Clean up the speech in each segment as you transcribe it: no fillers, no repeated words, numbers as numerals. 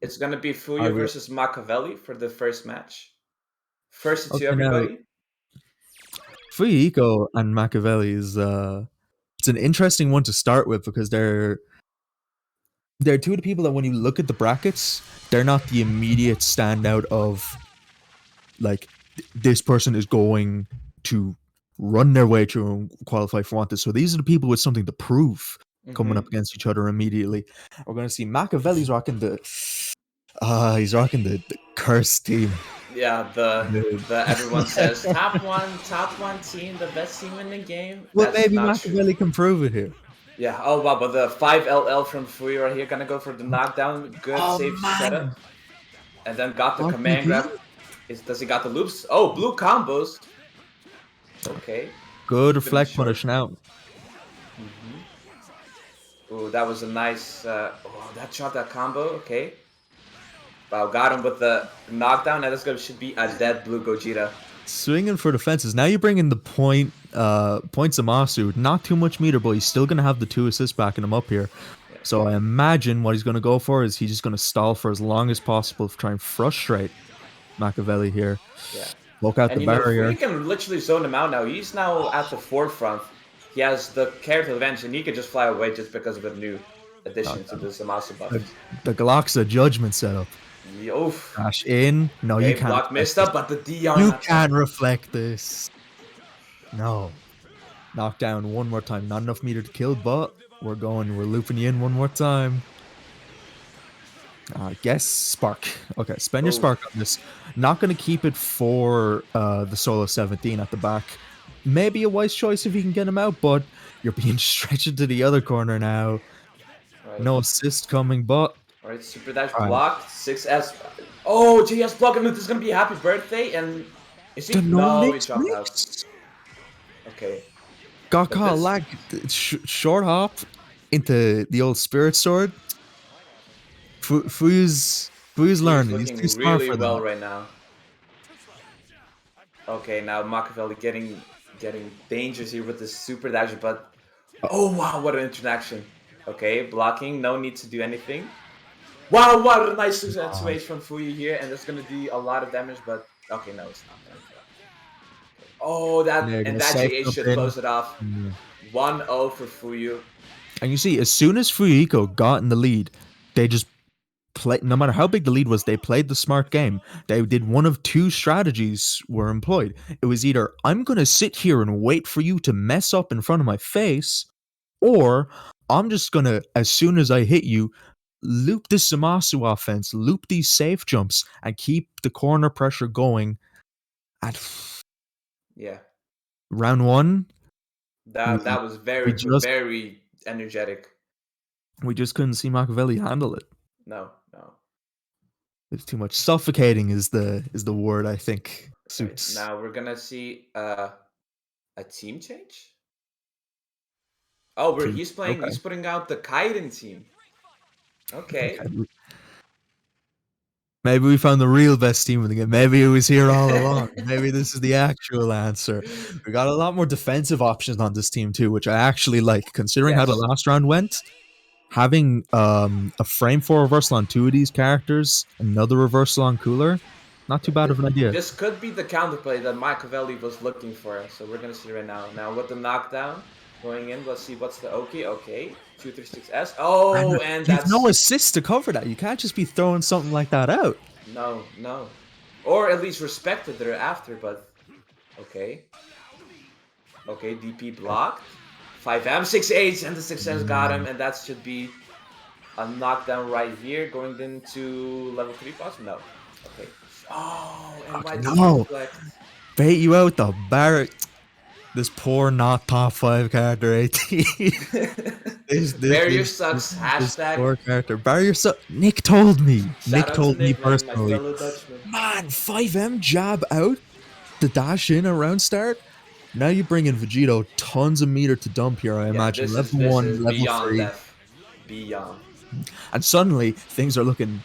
It's gonna be I Fuyu will. versus Machiavelli for the first match. First to Okay, now everybody. Fuyiko and Machiavelli is it's an interesting one to start with because they're two of the people that when you look at the brackets, they're not the immediate standout of like this person is going to run their way through and qualify for Wanted. So these are the people with something to prove coming up against each other immediately. We're going to see Machiavelli's rocking he's rocking the cursed team. Yeah, the everyone says Well, top one team, the best team in the game. That's maybe not true. Machiavelli can prove it here. Yeah. Oh wow, but the 5LL from Fuyu right here gonna go for the knockdown. Good Oh safe setup, man, and then got the what command DP? grab. Does he got the loops? Oh, blue combos. Okay. Good Keeping it reflect short. punish now. Ooh, that was a nice. That shot, that combo. Okay. Wow, got him with the knockdown. Now this guy should be a dead blue Gogeta. Swinging for the fences. Now you bring in the points Zamasu. Not too much meter, but he's still going to have the 2 assists backing him up here. Yeah. So I imagine what he's going to go for is he's just going to stall for as long as possible to try and frustrate Machiavelli here. Yeah. Poke out And the barrier. Fuyu can literally zone him out now. He's now at the forefront. He has the character advantage, and he can just fly away just because of a new addition to the Zamasu buff. The Galaxa judgment setup. Oof. Dash in. No, Okay, you can't. block missed up, but the Dion. You can't reflect this. No. Knockdown one more time. Not enough meter to kill, but we're looping you in one more time. I guess Spark. Okay, spend your Spark on this. Not going to keep it for the solo 17 at the back. Maybe a wise choice if you can get him out, but you're being stretched into the other corner now. Right. No assist coming, but... Alright, super dash blocked. 6S. Oh, JS blocking. This is going to be a happy birthday, and... Is he? No, he dropped out. Okay. Got caught lag. Short hop into the old Spirit Sword. Fuyu's learning. He's too smart really for well that. right now. Okay, now Machiavelli getting dangerous here with this super dash, but oh wow, what an interaction. Okay, blocking, no need to do anything. Wow, what a nice situation from Fuyu here, and that's gonna do a lot of damage, but okay, no, it's not. Oh, that GH should close it off. 1-0 for Fuyu. And you see, as soon as Fuyuhiko got in the lead, they just played, no matter how big the lead was, they played the smart game. They did one of 2 strategies were employed. It was either, I'm going to sit here and wait for you to mess up in front of my face, or I'm just going to, as soon as I hit you, loop this Zamasu offense, loop these safe jumps, and keep the corner pressure going at... Yeah. Round 1. That was very energetic. We just couldn't see Machiavelli handle it. No. It's too much. Suffocating is the word I think suits. Now we're gonna see a team change. Oh, he's playing. Okay. He's putting out the Kaiden team. Okay. Maybe we found the real best team in the game. Maybe it was here all along. Maybe this is the actual answer. We got a lot more defensive options on this team too, which I actually like. Considering how the last round went, having a frame 4 reversal on 2 of these characters, another reversal on Cooler, not too bad of an idea. This could be the counterplay that Machiavelli was looking for. So we're gonna see right now. Now with the knockdown going in, let's see what's the okay. 236S. Oh, and that's no assist to cover that. You can't just be throwing something like that out. No. Or at least respect it thereafter, but okay. Okay, DP blocked. 5M, 6H, and the 6S got him, and that should be a knockdown right here, going into level 3 boss? No. Okay. Oh, and why did you reflect? Bait you out the Barrett. This poor not top 5 character 18. Barrier sucks. Hashtag. Poor character. Barrier sucks. Nick told me. Nick told me personally. Man, 5M jab out. The dash in around start. Now you bring in Vegito. Tons of meter to dump here, I imagine. Level 1, level 3. Beyond. And suddenly, things are looking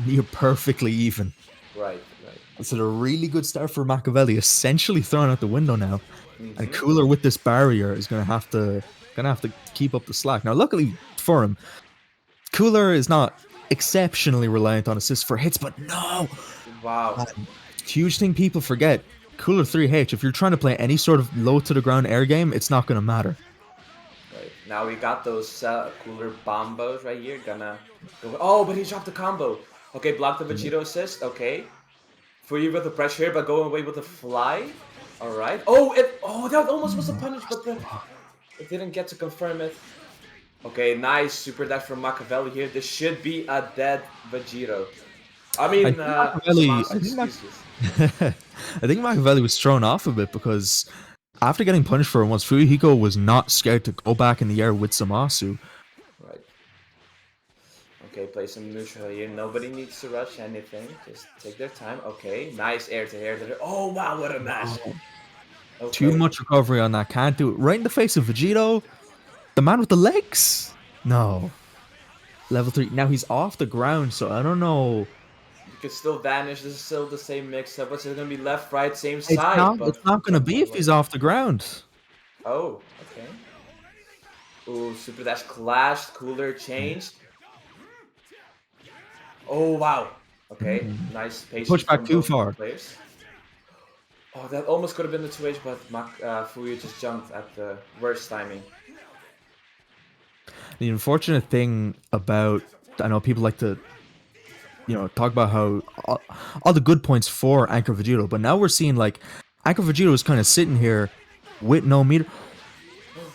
near perfectly even. Right. It's a really good start for Machiavelli. Essentially thrown out the window now. And Cooler with this barrier is gonna have to keep up the slack. Now, luckily for him, Cooler is not exceptionally reliant on assists for hits, but no. Wow. Huge thing people forget. Cooler 3H, if you're trying to play any sort of low to the ground air game, it's not going to matter. Right. Now we got those cooler bombos right here. Gonna go. Oh, but he dropped the combo. Okay, block the Vegito assist. Okay. Free with the pressure here, but going away with the fly. All right. Oh, that almost was a punish, but it didn't get to confirm it. Okay, nice super dash from Machiavelli here. This should be a dead Vegito. I mean, excuses. I think Machiavelli was thrown off a bit because after getting punished for it once, Fuyuhiko was not scared to go back in the air with Zamasu. Right. Okay, play some neutral here. Nobody needs to rush anything. Just take their time. Okay, nice air to air. Oh, wow, what a match. Okay. Too much recovery on that. Can't do it. Right in the face of Vegito. The man with the legs. No. Level 3. Now he's off the ground, so I don't know. You could still vanish. This is still the same mix-up. What's it going to be? Left, right, same side. It's not going to be if he's off the ground. Oh, okay. Ooh, super dash clashed. Cooler changed. Oh, wow. Okay, nice patience. Push back too far. Players. Oh, that almost could have been the 2H, but Fuyu just jumped at the worst timing. The unfortunate thing about, I know people like to, talk about how all the good points for Anchor Vegito, but now we're seeing like Anchor Vegito is kind of sitting here with no meter.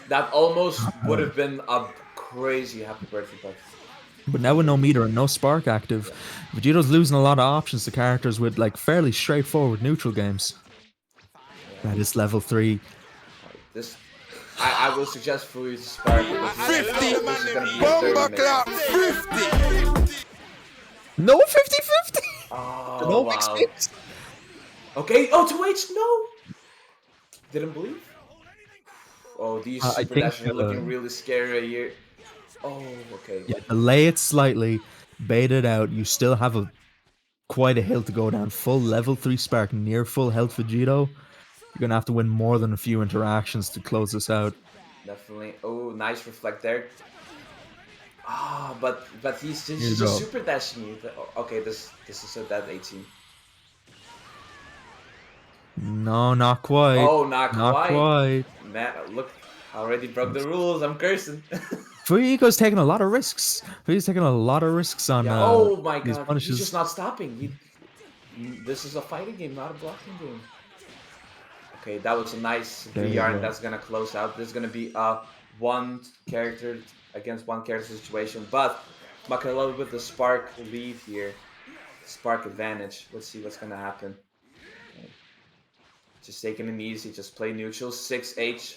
That almost would have been a crazy happy birthday, but now with no meter and no spark active, Vegito's losing a lot of options to characters with like fairly straightforward neutral games. That is level 3. This. I will suggest Fuyu to spark. 50! Bomba clap! 50! No 50-50! Oh, no wow. Okay, oh, 2H, no! Didn't believe? Oh, these super dashes are looking really scary here. Oh, okay. Yeah, delay it slightly, bait it out. You still have quite a hill to go down. Full level 3 spark, near full health Vegito. You're going to have to win more than a few interactions to close this out. Definitely. Oh, nice reflect there. Ah, but he's just super dashing you. Okay, this is a dead 18. No, not quite. Oh, not quite. Man, look, I already broke the rules. I'm cursing. Fuyuhiko's taking a lot of risks. Fuyuhiko's taking a lot of risks on oh my god, he's just not stopping. This is a fighting game, not a blocking game. Okay, that was a nice VR, and that's gonna close out. This is gonna be a one character against one character situation, but Machiavelli with the spark lead here, spark advantage. Let's see what's gonna happen. Okay. Just taking it easy, just play neutral. 6H.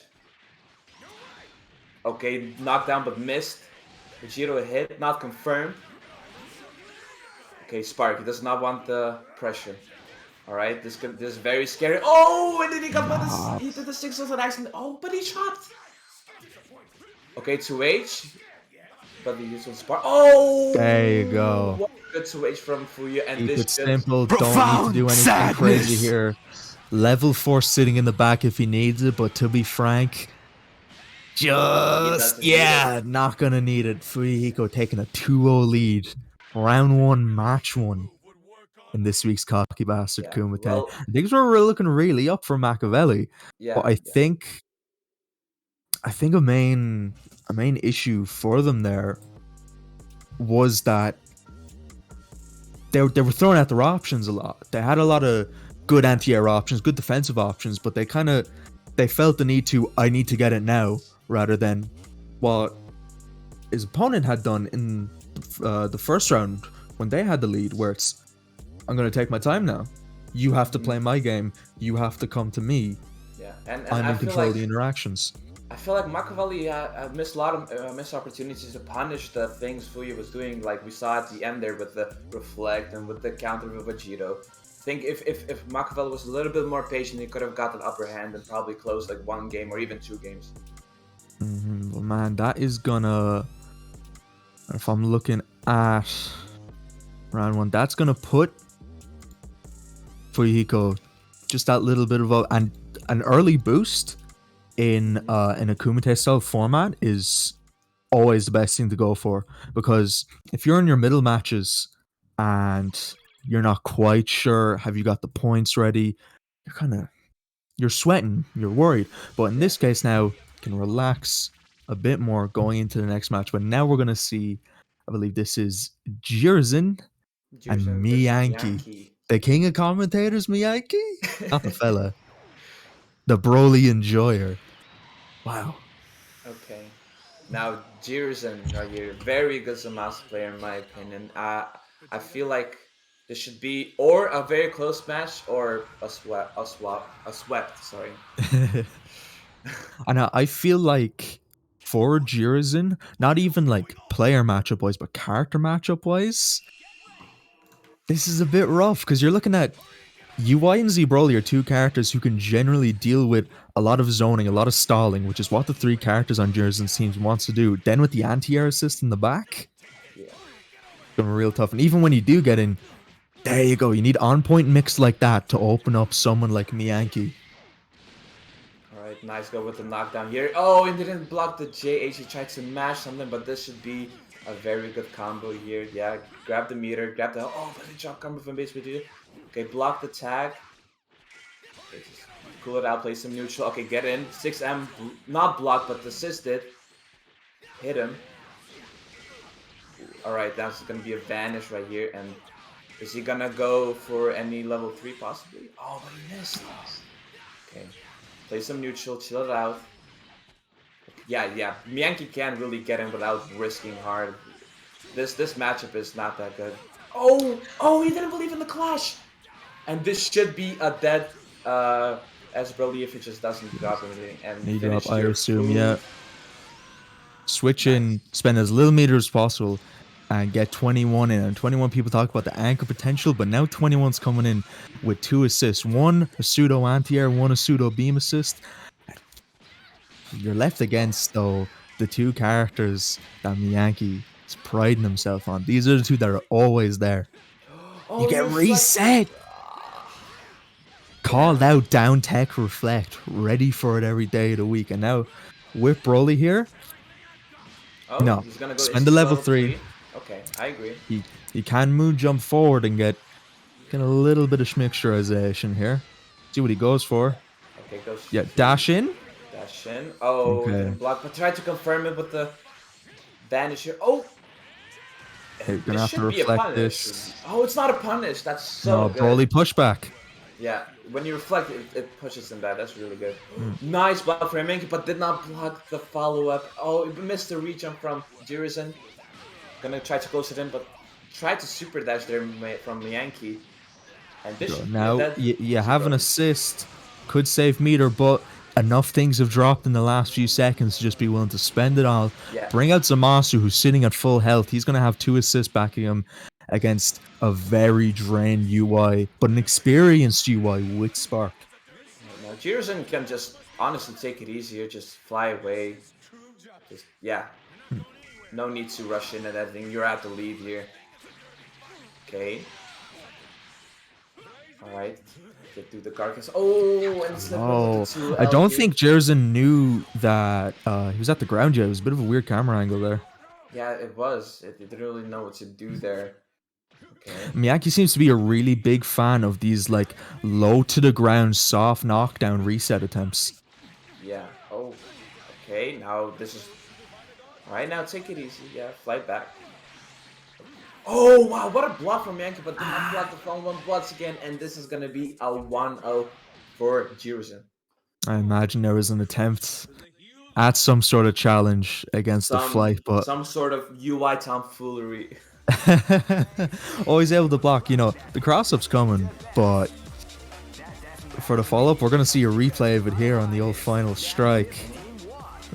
Okay, knockdown but missed. Vegito hit, not confirmed. Okay, spark. He does not want the pressure. All right, this is very scary. Oh, and then he got he did the 6 on accident. Oh, but he chopped. Okay, 2H. But he used one spark. Oh, there you go. What a good 2H from Fuyu, and keep this it simple. Don't need to do anything crazy here. Level 4 sitting in the back if he needs it, but to be frank, not gonna need it. Fuyuhiko taking a 2-0 lead. Round 1, match 1. In this week's Cocky Bastard Kumite. Well, things were looking really up for Machiavelli. Yeah. But I think a main issue for them there was that they were throwing out their options a lot. They had a lot of good anti-air options, good defensive options, but they felt the need to, I need to get it now, rather than what his opponent had done in the first round when they had the lead, where it's, I'm going to take my time now. You have to play my game. You have to come to me. Yeah, and I'm in control of the interactions. I feel like Machiavelli missed a lot of missed opportunities to punish the things Fuyu was doing. Like we saw at the end there with the reflect and with the counter with Vegito. I think if Machiavelli was a little bit more patient, he could have got an upper hand and probably closed like 1 game or even 2 games. Well, man, that is gonna. If I'm looking at round 1, that's gonna put Fuyuhiko just that little bit of an early boost in a Kumite style format is always the best thing to go for, because if you're in your middle matches and you're not quite sure, have you got the points ready, you're sweating, you're worried. But in Yeah. this case now, you can relax a bit more going into the next match. But now we're gonna see, I believe this is Jirzin and Jurison versus Miyanki. Yankee. The king of commentators, Miyanki? Not the fella. The Broly enjoyer. Wow. Okay. Now Jurison right here, very good Zamasu player in my opinion. I feel like this should be or a very close match or a swept. Sorry. And I feel like for Jirzin, not even like player matchup wise, but character matchup wise, this is a bit rough because you're looking at UI and Z Broly are two characters who can generally deal with a lot of zoning, a lot of stalling, which is what the three characters on Jerzin's teams wants to do. Then with the anti-air assist in the back, Yeah. it's gonna be real tough. And even when you do get in, there you go. You need on-point mix like that to open up someone like Miyanki. Alright, nice go with the knockdown here. Oh, he didn't block the JH. He tried to mash something, but this should be a very good combo here. Yeah, grab the meter, grab the... Oh, but the drop combo from base with you. Okay, block the tag. Okay, just cool it out, play some neutral. Okay, get in. 6M, not blocked, but assisted. Hit him. Alright, that's gonna be a vanish right here. And is he gonna go for any level 3 possibly? Oh, but he missed. Okay. Play some neutral, chill it out. Yeah. Miyanki can really get in without risking hard. This matchup is not that good. Oh, he didn't believe in the clash. And this should be a dead as Broly if it just doesn't drop anything. And Knee finish drop, I your assume, move. yeah. Switch Nice. in, spend as little meter as possible, and get 21 in. And 21 people talk about the anchor potential, but now 21's coming in with 2 assists. One a pseudo anti-air, one a pseudo beam assist. You're left against, though, the two characters that Miyanki is priding himself on. These are the two that are always there. Oh, You get reflect. reset! Called Yeah. out, down tech, reflect, ready for it every day of the week. And now, with Broly here, Oh, no, he's gonna go spend the instant level level 3. 3. Okay, I agree. He can moon jump forward and get a little bit of schmixturization here. See what he goes for. Okay, go. Yeah, dash in. Dash in. Oh, he Okay. didn't block, but tried to confirm it with the vanish here. Oh, Okay, gonna this have to should be a reflect punish. this. Oh, it's not a punish. That's so No, good. Broly pushback. Yeah, when you reflect, it pushes him back. That's really good. Mm. Nice block from Yankee, but did not block the follow-up. Oh, he missed the reach jump from Jurison. Gonna try to close it in, but tried to super dash there from Yankee. And this should Now, be a dead you easy have an Broly. assist. Could save meter, but enough things have dropped in the last few seconds to just be willing to spend it all. Yeah. Bring out Zamasu, who's sitting at full health. He's going to have 2 assists backing him against a very drained UI, but an experienced UI with Spark. Now, Jurison can just honestly take it easier, just fly away. Just, yeah. No need to rush in and everything. You're at the lead here. Okay. Alright. Get through the carcass. Oh, and slip Oh, with the 2 I don't L2. think Jerzen knew that he was at the ground yet. It was a bit of a weird camera angle there. Yeah, it was. It didn't really know what to do there. Okay. Miyaki seems to be a really big fan of these like low to the ground soft knockdown reset attempts. Yeah. Oh. Okay. Now this is. Alright, now take it easy. Yeah, fly back. Oh, wow. What a block from Yankee, but did not block the phone one once again. And this is going to be a 1-0 for Jurison. I imagine there was an attempt at some sort of challenge against the flight, but some sort of UI tomfoolery. always able to block. You know, the cross-up's coming, but for the follow-up, we're going to see a replay of it here on the old final strike.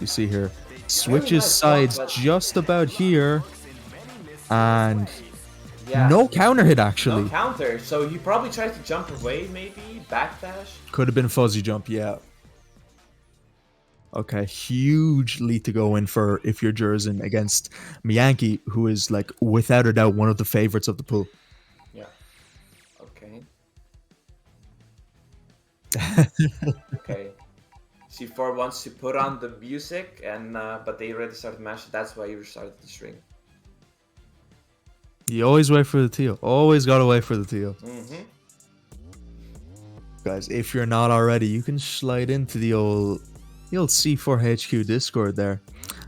You see here, switches nice sides block, but- just about here, and Yeah. no counter hit actually. No counter. So he probably tried to jump away, maybe backdash. Could have been fuzzy jump, yeah. Okay, huge lead to go in for if you're Jerzen against Miyanki, who is like without a doubt one of the favorites of the pool. Yeah. Okay. Okay. C4 wants to put on the music, and but they already started mashing. That's why you restarted the string. You always wait for the teal. Always gotta wait for the teal. Mm-hmm. Guys, if you're not already, you can slide into the old C4 HQ Discord there.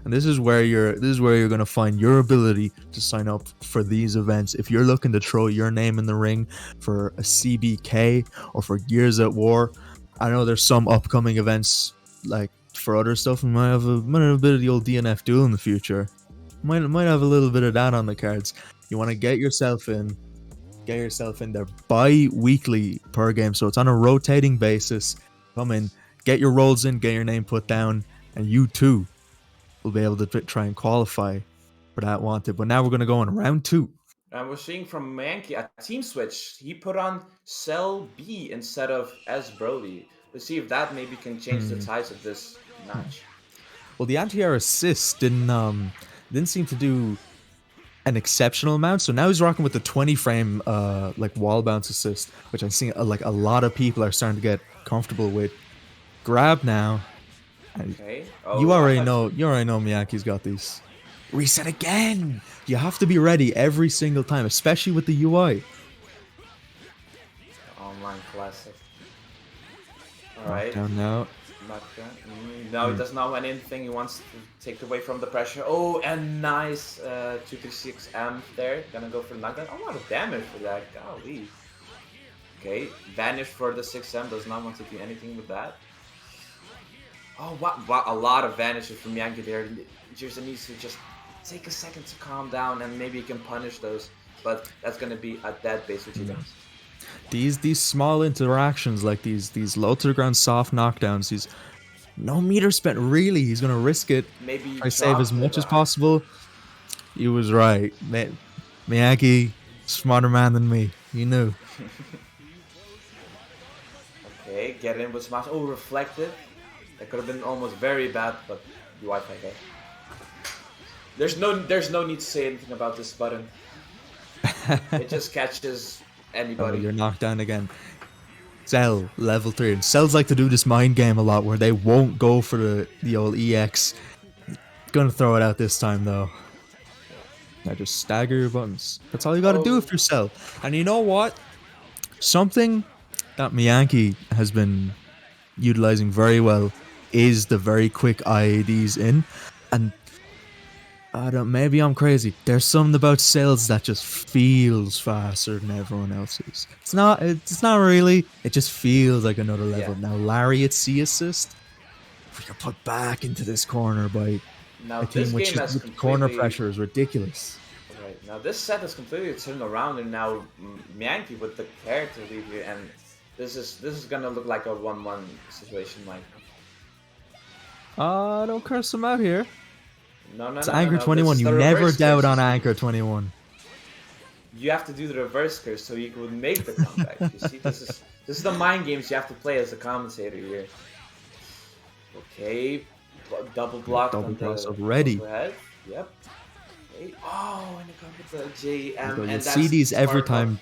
And this is where you're gonna find your ability to sign up for these events. If you're looking to throw your name in the ring for a CBK or for Gears at War, I know there's some upcoming events like for other stuff. We might have a bit of the old DNF duel in the future. Might have a little bit of that on the cards. You want to get yourself in there bi-weekly per game, so it's on a rotating basis. Come in, get your rolls in, get your name put down, and you too will be able to try and qualify for that wanted. But now we're going to go on round 2. And we're seeing from Mankey a team switch. He put on Cell B instead of S Brody. Let's see if that maybe can change the tides of this match. Well, the anti-air assist didn't seem to do an exceptional amount, so now he's rocking with the 20 frame like wall bounce assist, which I'm seeing like a lot of people are starting to get comfortable with. Grab now. Okay. Oh, You already know Miyake's got these. Reset again. You have to be ready every single time, especially with the UI. Online classic. All right. Down now. No, he does not want anything. He wants to take away from the pressure. Oh, and nice 236M there. Gonna go for the knockdown. A lot of damage for that. Golly. Okay, vanish for the 6M. Does not want to do anything with that. Oh, wow. A lot of vanishes from Yankee there. Jerson needs to just take a second to calm down, and maybe he can punish those. But that's gonna be a dead base, which he does. These small interactions, like these low to the ground soft knockdowns, these no meter spent really. He's gonna risk it. Maybe try save as much as possible. He was right. Miyake, smarter man than me. You knew. Okay, get in with smash. Oh, reflected. That could have been almost very bad, but Wi-Fi guy. There's no need to say anything about this button. It just catches anybody. Oh, you're knocked down again. Cell, level 3. And Cells like to do this mind game a lot where they won't go for the old EX. Gonna throw it out this time though. Now just stagger your buttons. That's all you gotta do if you're Cell. And you know what? Something that Miyake has been utilizing very well is the very quick IADs in. And maybe I'm crazy. There's something about Cells that just feels faster than everyone else's. It's not really. It just feels like another level. Yeah. Now Lariat C assist. We are put back into this corner by now a team which is corner pressure is ridiculous. Right. Now this set is completely turned around, and now Miyake with the character lead here, and this is gonna look like a 1-1 situation, Mike. Don't curse him out here. No, it's Anchor 21. You never doubt on Anchor 21. You have to do the reverse curse so you could make the comeback. You see, this is the mind games you have to play as a commentator here. Okay, double block. Double cross up ready. Overhead. Yep. Okay. Oh, and it comes with the JM. And see these every time.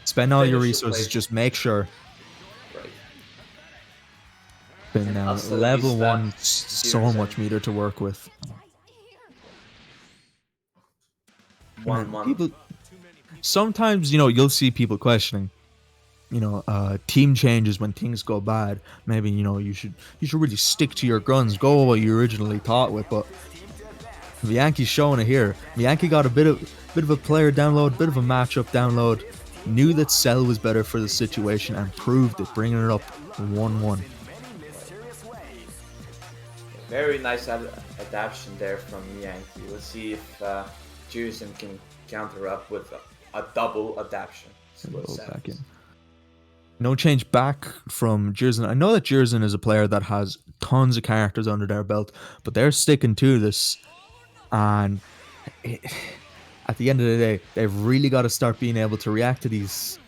Spend all your resources. Just make sure. Right. Been now level 1. So much meter to work with. 1-1. People, sometimes, you'll see people questioning, team changes when things go bad. Maybe, you should really stick to your guns, go what you originally thought with. But Miyake's showing it here. Miyake got a bit of a player download, bit of a matchup download, knew that Cell was better for the situation and proved it, bringing it up 1-1. Very nice adaptation there from Miyake. Let's see if Jerson can counter up with a double adaptation. Back in. No change back from Jerson. I know that Jerson is a player that has tons of characters under their belt, but they're sticking to this. And at the end of the day, they've really got to start being able to react to these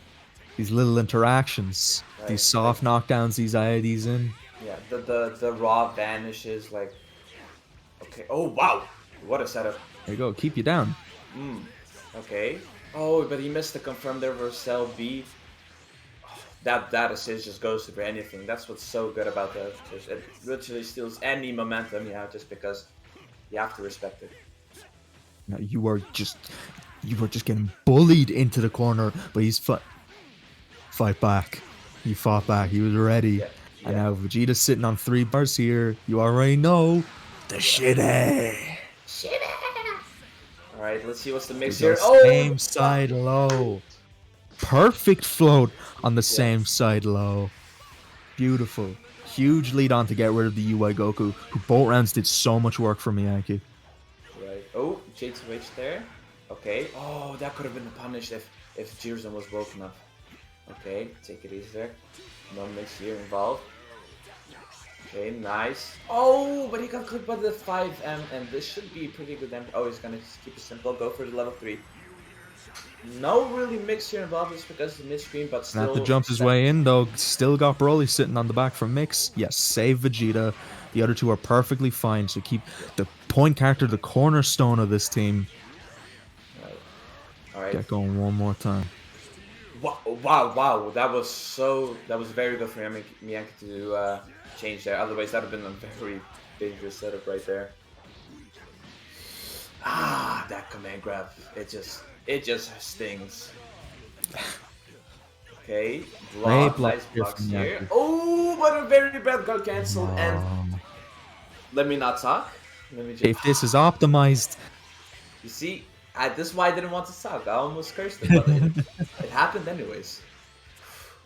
little interactions, right. These soft knockdowns, these IIDs in. Yeah, the raw vanishes, like, okay. Oh wow, what a setup. There you go, keep you down. Okay. Oh, but he missed the confirm there for Cell B. Oh, that assist just goes through anything. That's what's so good about that. It literally steals any momentum you have just because you have to respect it. Now, you were just getting bullied into the corner, but he's fight back. He fought back. He was ready. Yeah, And yeah. now Vegeta's sitting on 3 bars here. You already know the shitty. All right, let's see what's the mix We here. go Oh, same side low. Perfect float on the same side low. Beautiful. Huge lead on to get rid of the UI Goku, who both rounds did so much work for Miyake. right. Oh, J2H there. Okay. Oh, that could have been punished if Jirzan was woken up. Okay, take it easy there. No mix here involved. Okay, nice. Oh, but he got clipped by the 5M, and this should be pretty good damage. Oh, he's gonna just keep it simple, go for the level 3. No really mix here involved just because of the mid-screen, but still... Not to jump his way in, though. Still got Broly sitting on the back from Mix. Yes, save Vegeta. The other two are perfectly fine to keep the point character, the cornerstone of this team. Alright. Get going one more time. Wow. That was very good for Miyake to change there. Otherwise, that would have been a very dangerous setup right there. Ah, that command grab. It just stings. Okay, block, nice blocks here. Oh, but a very bad guard cancel. And let me not talk. Let me just... If this is optimized, you see, this is why I didn't want to talk. I almost cursed it, but it happened anyways.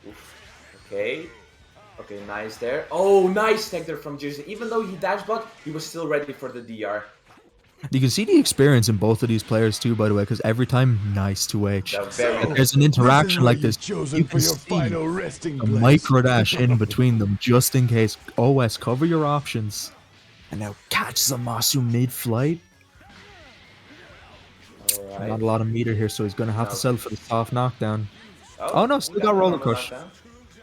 Oof. Okay, nice there. Oh, nice tech there from Jason. Even though he dash blocked, he was still ready for the DR. you can see the experience in both of these players too, by the way, because every time, nice 2H. There's an interaction like this. You can see a micro dash in between them, just in case. OS, cover your options. And now catch Zamasu mid-flight. Right. Not a lot of meter here, so he's going to have to settle for the soft knockdown. Oh no, still got roller crush.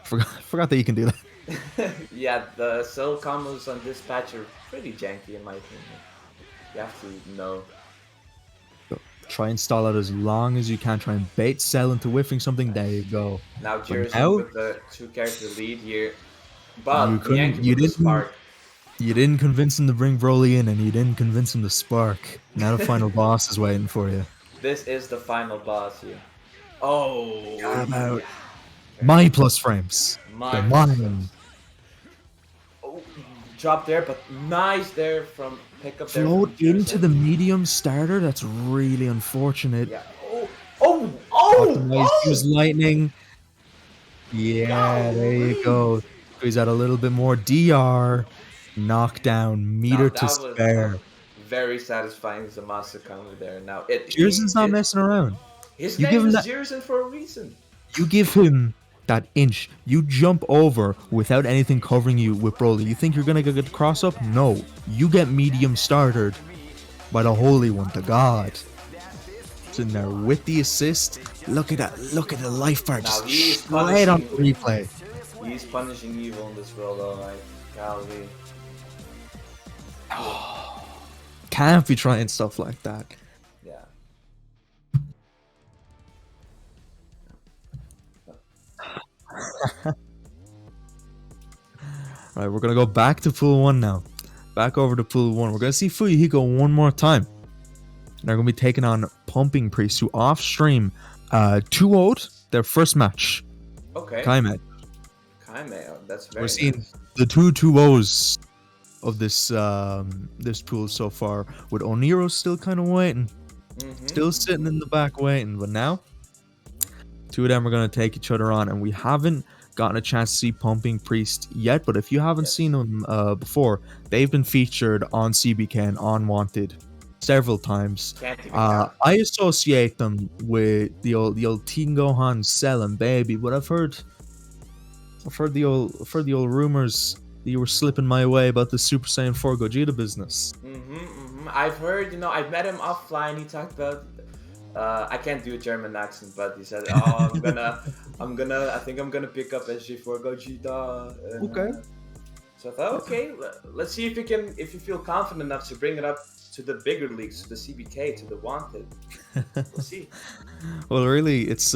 Forgot that you can do that. Yeah, the cell combos on this patch are pretty janky in my opinion. You have to know. Try and stall out as long as you can. Try and bait cell into whiffing something. There you go. Now Jersey with the 2-character lead here. But you didn't convince him to bring Broly in, and you didn't convince him to spark. Now the final boss is waiting for you. This is the final boss here. Oh, how about my plus frames? Mine. Oh, drop there, but nice there from pickup. Float into the medium starter. That's really unfortunate. Yeah. Oh! Use lightning. Yeah, there you go. He's at a little bit more DR. Knockdown, meter to spare. Very satisfying Zamasu combo there. Now Jirzan's not messing around. His name is Jirzan for a reason. You give him that inch. You jump over without anything covering you with Broly. You think you're gonna get the cross up? No. You get medium started by the Holy One, the God. Sitting there with the assist. Look at that. Look at the life bar just straight on replay. He's punishing evil in this world, alright. Golly. Can't be trying stuff like that. Yeah. Alright, we're gonna go back to pool 1 now. Back over to pool 1. We're gonna see Fuyuhiko one more time. They're gonna be taking on Pumping Priest, who off stream 2-0'd their first match. Okay. Kali Mac. That's very We're seeing nice. the 2-2-0s of this this pool so far, with Oniro still kind of waiting, still sitting in the back waiting. But now, two of them are going to take each other on, and we haven't gotten a chance to see Pumping Priest yet. But if you haven't seen them before, they've been featured on CBK and on Wanted several times. I associate them with the old Teen Gohan Cell and Baby, but I've heard the old rumors that you were slipping my way about the Super Saiyan 4 Gogeta business. I've heard, I've met him offline. He talked about, I can't do a German accent, but he said, "Oh, I think I'm gonna pick up SG4 Gogeta." And, okay. So I thought, okay, let's see if you feel confident enough to bring it up to the bigger leagues, to the CBK, to the Wanted. We'll see. Well, really, it's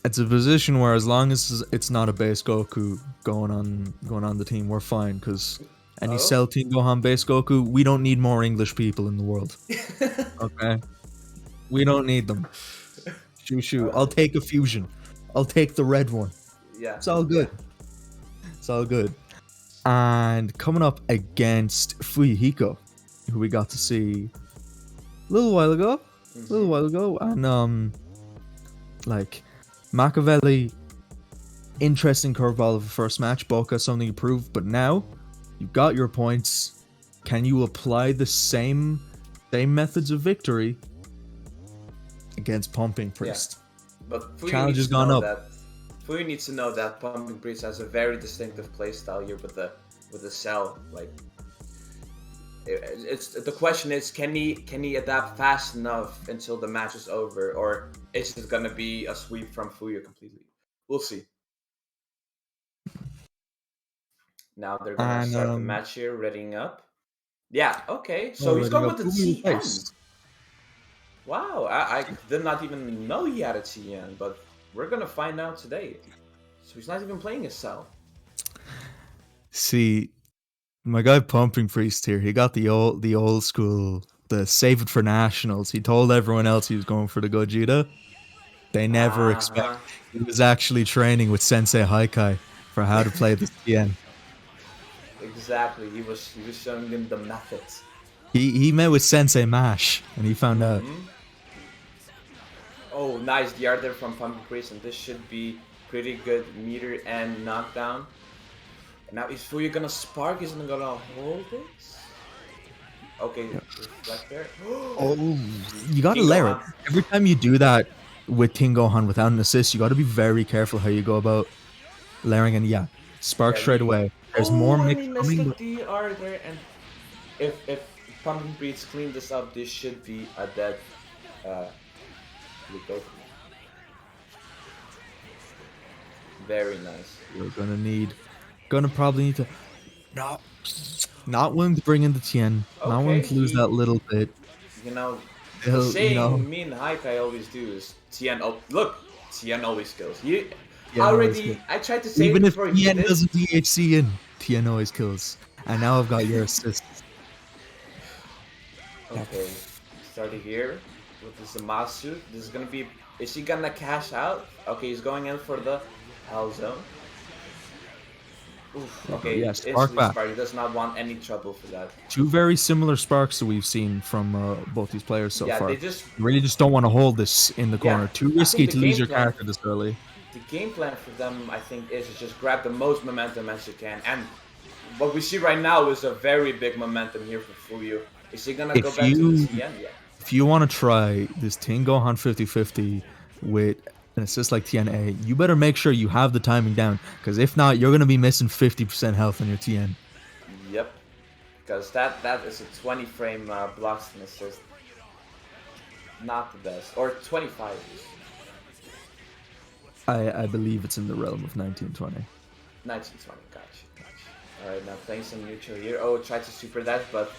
It's a position where as long as it's not a base Goku going on the team, we're fine. Because any Oh. Cell Team Gohan base Goku, we don't need more English people in the world. Okay, we don't need them. Shoo. I'll take a fusion. I'll take the red one. Yeah. It's all good. It's all good. And coming up against Fuyuhiko, who we got to see a little while ago. And like Machiavelli, interesting curveball of a first match. Boca something to prove, but now you've got your points. Can you apply the same methods of victory against Pumping Priest? Yeah. But Fuyu Challenge has needs to gone know up. that Fuyu needs to know that Pumping Priest has a very distinctive playstyle here with the cell. Like, it's the question is, can he adapt fast enough until the match is over, or is it gonna be a sweep from Fuyu completely? We'll see. Now they're gonna And start the match here, readying up. Yeah, okay. So he's already going got with the Fuyu TN. faced. Wow, I did not even know he had a TN, but we're gonna find out today. So he's not even playing his cell. See, my guy Pumping Priest here, he got the old school, the save it for nationals. He told everyone else he was going for the Gogeta. They never expect he was actually training with Sensei Haikai for how to play the TN. Exactly, he was showing him the methods. He met with Sensei Mash and he found out. Oh, nice DR there from Pumpkin Priest, and this should be pretty good meter and knockdown. Now is Fuyu gonna spark? Isn't he gonna hold it? Okay, reflect there. Oh, you gotta layer it. Every time you do that with King Gohan without an assist, you gotta be very careful how you go about layering. And yeah, spark straight away. There's more mix coming. But DR there, and if Pumpkin Priest clean this up, this should be a dead Goku. Very nice. We're gonna probably need to not willing to bring in the Tien, not willing to lose that little bit. You know, the saying me and Haikai always do is Tien. Oh, look, Tien always kills. I tried to say even it if before Tien doesn't DHC in, Tien always kills. And now I've got your assist. Okay, starting here with the Zamasu. This is gonna be. Is he gonna cash out? Okay, he's going in for the Hell Zone. Oof, okay, yeah, spark back. He does not want any trouble for that. Two very similar sparks that we've seen from both these players so far. They really just don't want to hold this in the corner. Too risky to lose your character this early. The game plan for them, I think, is to just grab the most momentum as you can. And what we see right now is a very big momentum here for Fuyu. Is he gonna go back to the Tien? Yeah. If you want to try this Team Gohan 50-50 with an assist like TNA, you better make sure you have the timing down, because if not, you're going to be missing 50% health on your TN. Yep, because that is a 20 frame blocks and assist. Not the best. Or 25. I believe it's in the realm of 1920. 1920, gotcha. Alright, now playing some neutral here. Oh, tried to super dash, but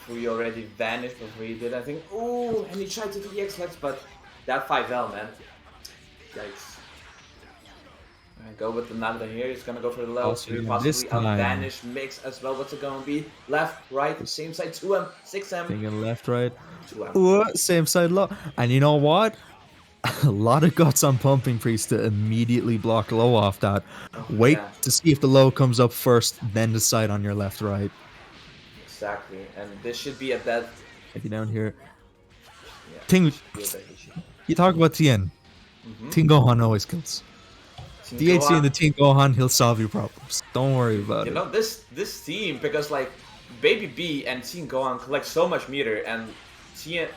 Fuyu already vanished before he did, I think. Ooh, and he tried to do the X-Lex, but that 5L, man. Yikes. Alright, go with the Nanda here. He's gonna go for the level 3, possibly a vanish mix as well. What's it gonna be? Left, right, same side, 2M, 6M. Thinking left, right. 2M. Ooh, same side, low. And you know what? A lot of guts on Pumping Priest to immediately block low off that. Wait to see if the low comes up first, then decide on your left, right. Exactly, and this should be a dead. If you down here. Yeah, Ting, you talk about Tien. Team Gohan always kills. DHC in the Team Gohan, he'll solve your problems. Don't worry about it. You know, this team, because like Baby B and Team Gohan collect so much meter, and Tien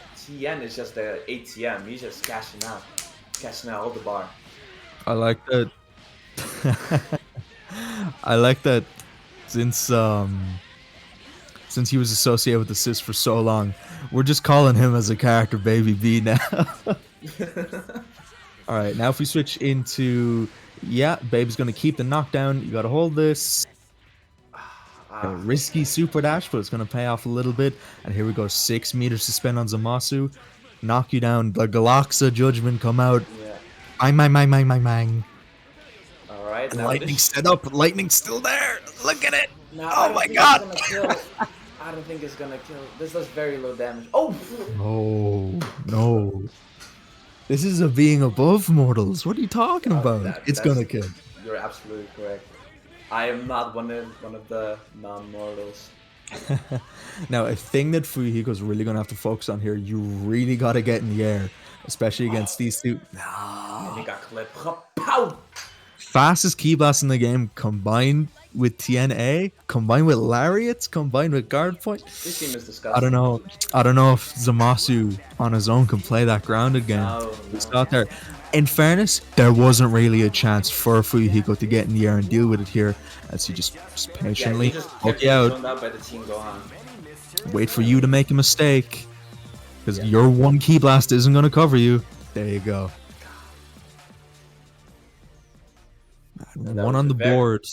is just the ATM. He's just cashing out all the bar. I like that. I like that since he was associated with Assist for so long, we're just calling him as a character Baby B now. All right, now if we switch into, Babe's going to keep the knockdown. You got to hold this. A risky super dash, but it's going to pay off a little bit. And here we go, 6 meters to spend on Zamasu. Knock you down. The Galaxa Judgment come out. Yeah. Mang. All right, And now lightning this. set up. Lightning's still there. Look at it. No, Oh I don't my think god. it's gonna kill. I don't think it's gonna kill. This does very low damage. Oh! No. This is a being above mortals. What are you talking about? It's That's gonna kill. you're absolutely correct. I am not one of the non-mortals. Now, a thing that Fuyuhiko's really gonna have to focus on here, you really gotta get in the air, especially against these two. And he got clipped. Pow! Fastest key blast in the game, combined with TNA, combined with lariats, combined with guard point. This team is I disgusting. don't know. I don't know if Zamasu on his own can play that grounded game. No. He's not there. In fairness, there wasn't really a chance for Fuyuhiko to get in the air and deal with it here, as he just patiently He just poke kept you out, zoned out by the team Gohan. wait for you to make a mistake, because your one key blast isn't going to cover you. There you go. One on the board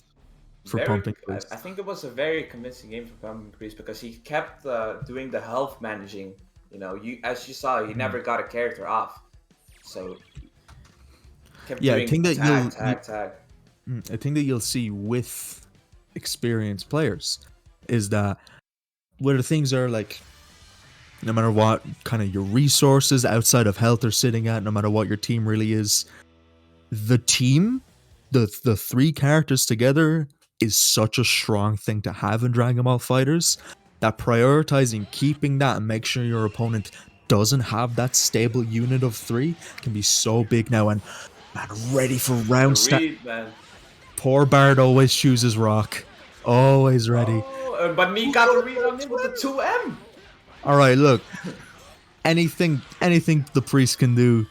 for Pumping Priest. I think it was a very convincing game for Pumping Priest because he kept doing the health managing. You know, as you saw, he never got a character off, so kept doing I think that tag. I think that you'll see with experienced players is that where the things are like, no matter what kind of your resources outside of health are sitting at, no matter what your team really is, the team, the three characters together is such a strong thing to have in Dragon Ball Fighters that prioritizing keeping that and make sure your opponent doesn't have that stable unit of three can be so big now. And man, ready for round start. Poor Bard always chooses rock. Always ready. Oh, but he got the read on him with the 2M. Alright, look. Anything the priest can do,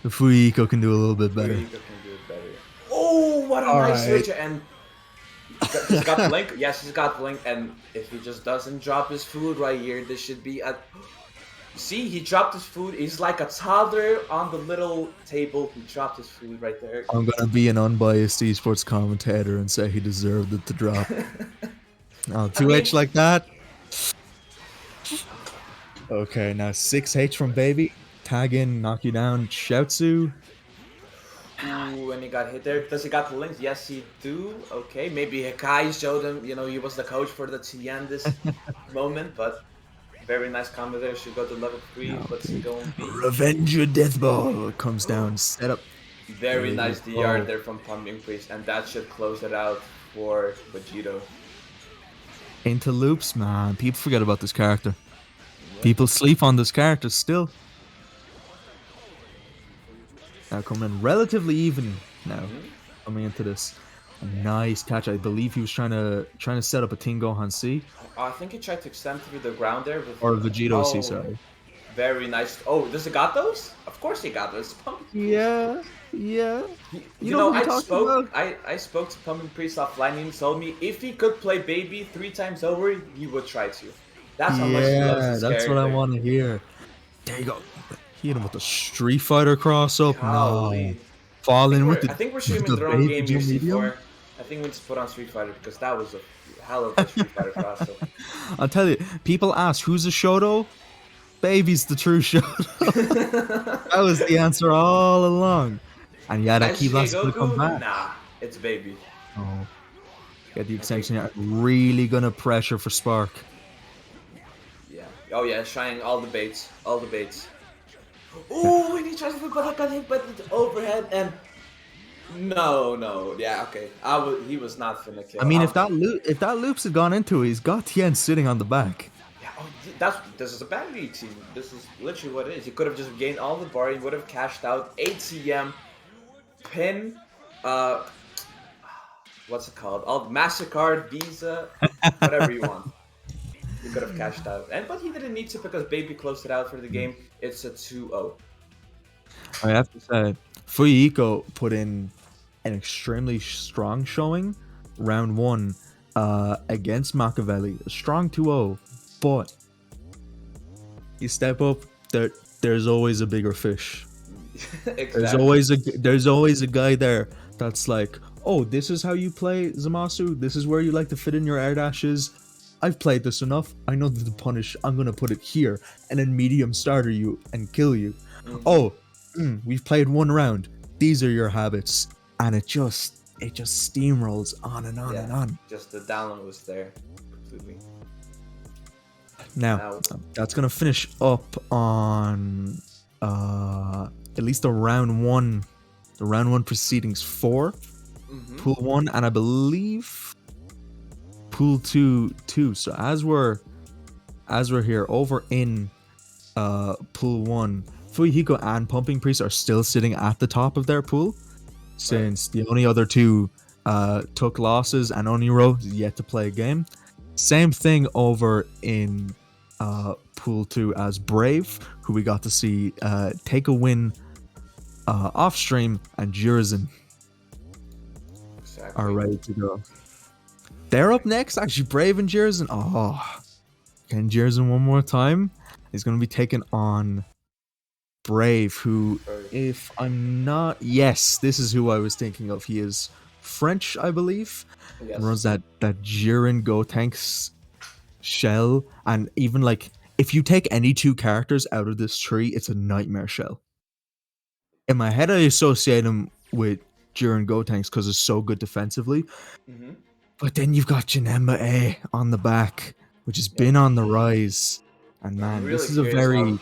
the Fuyuhiko can do a little bit better. Oh, what a nice switch. And he's got the link. Yes, he's got the link. And if he just doesn't drop his food right here, this should be a... See, he dropped his food. He's like a toddler on the little table. He dropped his food right there. I'm gonna be an unbiased esports commentator and say he deserved it to drop. 2H like that. Okay, now 6H from Baby. Tag in, knock you down, Shoutsu. Ooh, and he got hit there. Does he got the links? Yes, he do. Okay, maybe Hikai showed him, you know, he was the coach for the TN this moment, but very nice combo there. Should go to level 3. What's he going to be? Revenge your death ball comes down, set up. Very nice DR there from Pumping Priest, and that should close it out for Vegito. Into loops, man. People forget about this character. People sleep on this character still. Now coming in relatively even now, coming into this. A nice catch. I believe he was trying to set up a Team Gohan C. I think he tried to extend through the ground there. Or Vegito C, sorry. Very nice. Oh, does he got those? Of course he got those. Yeah. You know, I spoke to Pumping Priest offline, and he told me if he could play Baby 3 times over, he would try to. That's how much he loves this that's character. what I want to hear. There you go. He hit him with the Street Fighter cross up. No. Fall in with the... I think we're streaming the wrong game here, C4. I think we need to put on Street Fighter because that was a hell of a Street Fighter cross up. I'll tell you, people ask, who's a Shoto? Baby's the true Shoto. That was the answer all along. And yeah, that key blast gonna come back. Nah, it's Baby. Oh. Get the extension here. Really gonna pressure for Spark. Yeah. Oh yeah, trying all the baits. All the baits. Ooh, and he tries to but I got hit by the overhead and no. Yeah, okay. He was not finna kill. I mean, if that loops had gone into it, he's got Tien sitting on the back. Yeah, this is a bad lead team. This is literally what it is. He could have just gained all the bar. He would have cashed out ATM, pin, what's it called? All MasterCard, Visa, whatever you want. He could have cashed out, but he didn't need to because Baby closed it out for the game. It's a 2-0. I have to say, Fuyuhiko put in an extremely strong showing round 1 against Machiavelli. A strong 2-0, but you step up, there's always a bigger fish. Exactly. There's always a guy there that's like, oh, this is how you play Zamasu. This is where you like to fit in your air dashes. I've played this enough. I know that the punish. I'm gonna put it here and then medium starter you and kill you. We've played 1 round. these are your habits, and it just steamrolls on and on and on. Just the download was there completely. Now, that's gonna finish up on at least the round one proceedings for pool 1, and I believe pool 2 too. So as we're here over in pool 1, Fuyuhiko and Pumping Priest are still sitting at the top of their pool, since the only other two took losses, and Oniro is yet to play a game. Same thing over in pool 2 as Brave, who we got to see take a win off stream, and Jurizen are ready to go. They're up next, actually. Brave and Jurizen. Oh, and Jurizen one more time. He's going to be taking on Brave, who, if I'm not... Yes, this is who I was thinking of. He is French, I believe. Yes. Runs that Jiren Gotenks shell. And even, like, if you take any two characters out of this tree, it's a nightmare shell. In my head, I associate him with Jiren Gotenks because it's so good defensively. But then you've got Janemba A on the back, which has been on the rise. And man, really this is a very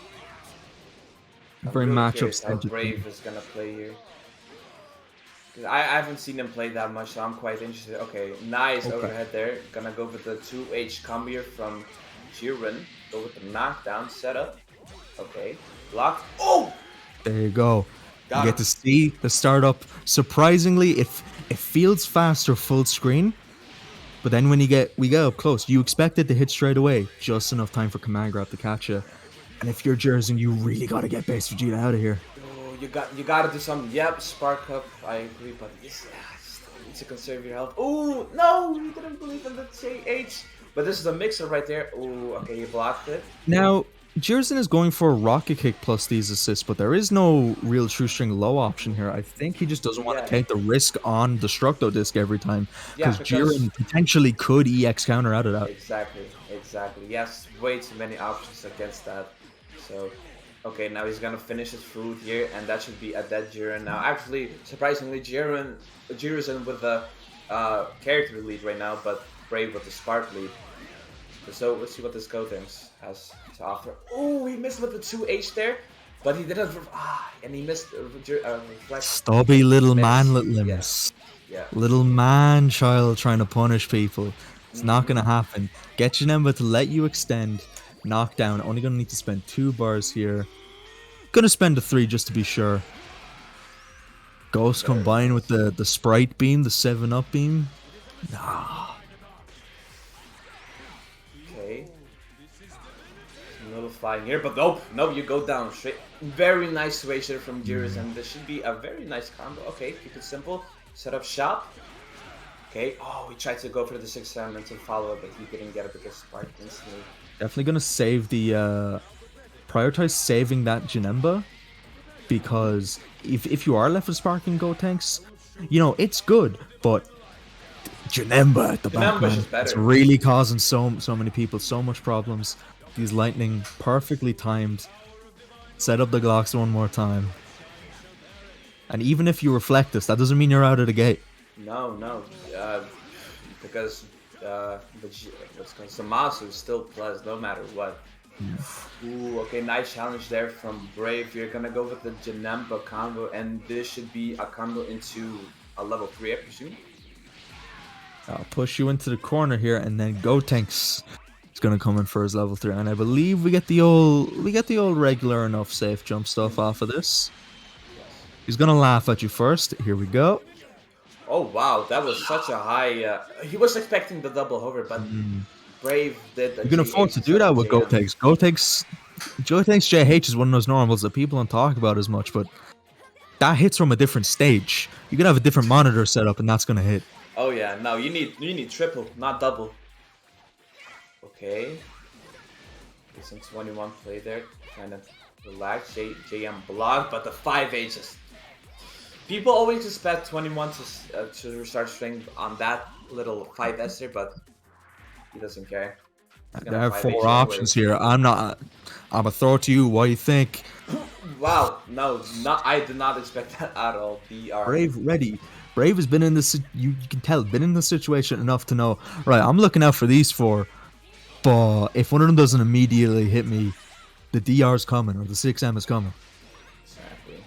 matchup. How Brave is gonna play here. I haven't seen him play that much, so I'm quite interested. Okay, nice overhead there. Gonna go with the 2H combo here from Jiren. Go with the knockdown setup. Okay, blocked. Oh! There you go. You get to see the startup. Surprisingly, it feels faster full screen. But then when we get up close, you expect it to hit straight away. Just enough time for command grab to catch you. And if you're Jurizen, you really gotta get base Vegeta out of here. Oh, you gotta do something. Yep, spark up. I agree, but this need to conserve your health. Oh no, you didn't believe in the JH. But this is a mixer right there. Oh, okay, you blocked it. Now, Jurizen is going for a rocket kick plus these assists, but there is no real true string low option here. I think he just doesn't want to take the risk on Destructo Disc every time, because Jiren potentially could EX counter out of that. Exactly. Yes, way too many options against that. So, okay, now he's gonna finish his food here, and that should be a dead Jiren now. Actually, surprisingly, Jurizen with the character lead right now, but Brave with the spark lead. So let's see what this Gotenks has to offer. Oh, he missed with the 2H there, but he didn't. And he missed reflect. Stubby little manlet Yeah. Little man child trying to punish people. It's not gonna happen. Get Janemba to let you extend. Knockdown. Only gonna need to spend 2 bars here. Gonna spend a 3 just to be sure. Ghost combined with the Sprite beam, the 7-up beam. Nah. Little flying here, but nope, you go down straight. Very nice situation from Jurizen. This should be a very nice combo. Okay, keep it simple. Set up shop. Okay, he tried to go for the 6-7 and to follow it, but he didn't get it because Spark instantly. Definitely gonna save the prioritize saving that Janemba, because if you are left with Spark and Gotenks, you know it's good, but Janemba at the back, man, it's really causing so many people so much problems. These lightning perfectly timed. Set up the Glocks one more time. And even if you reflect this, that doesn't mean you're out of the gate. No. Because Samasu still plus no matter what. Ooh, okay, nice challenge there from Brave. You're gonna go with the Janemba combo, and this should be a combo into a level 3, I presume. I'll push you into the corner here, and then Gotenks is gonna come in for his level 3, and I believe we get the old regular enough safe jump stuff off of this. He's gonna laugh at you first. Here we go. Oh wow, that was such a high. He was expecting the double hover, but Brave did. You can afford to do that with Gotenks. Gotenks JH is one of those normals that people don't talk about as much, but that hits from a different stage. You can have a different monitor setup, and that's gonna hit. Oh yeah, no, you need triple, not double. Okay. Some 21 play there, kind of relax. JM block, but the 5H is. People always expect 21 to restart string on that little 5S here, but he doesn't care. There are 4 options here. I'm gonna throw it to you. What do you think? Wow, no, not I did not expect that at all. DR. Brave ready. Brave has been in this. You can tell been in this situation enough to know. Right, I'm looking out for these four. But if one of them doesn't immediately hit me, the DR's coming or the 6M is coming. Exactly.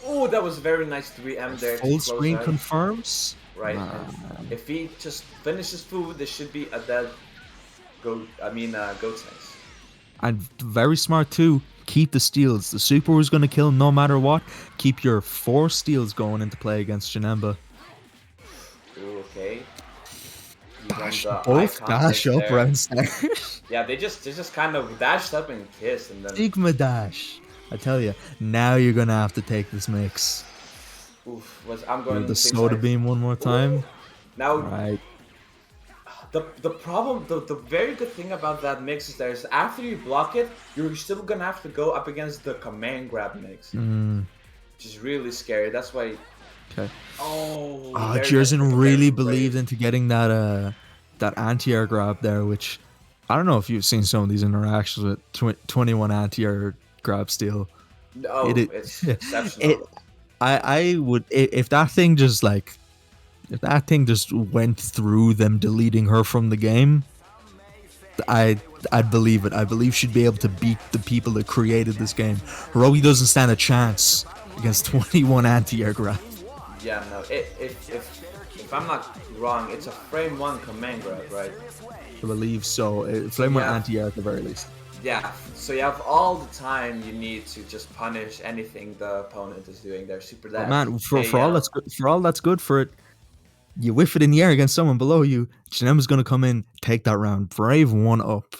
Oh, that was very nice 3M there. Full screen confirms. Right. And if he just finishes food, this should be a dead goat. I mean, goat sense. And very smart too. Keep the steals. The super was going to kill no matter what. Keep your 4 steals going into play against Janemba. Ooh, okay. Both dash up around center. Yeah, they just kind of dashed up and kissed, and then Sigma dash. I tell you, now you're gonna have to take this mix. Oof, I'm going the soda beam one more time. Ooh. Now, right. The problem, the very good thing about that mix is after you block it, you're still gonna have to go up against the command grab mix, which is really scary. That's why. Okay. Oh. Jerzen really believed into getting that anti-air grab there, which I don't know if you've seen some of these interactions with 21 anti-air grab steal. No, it's exceptional. I would if that thing just went through them deleting her from the game, I'd believe it. I believe she'd be able to beat the people that created this game. Hiroki doesn't stand a chance against 21 anti-air grab. Yeah, no. If I'm not wrong, it's a frame 1 command grab, right? I believe so. Frame 1 anti-air at the very least. Yeah, so you have all the time you need to just punish anything the opponent is doing. Their super dash. Man, for all that's good for it, you whiff it in the air against someone below you. Janemba's gonna come in, take that round. Brave 1 up.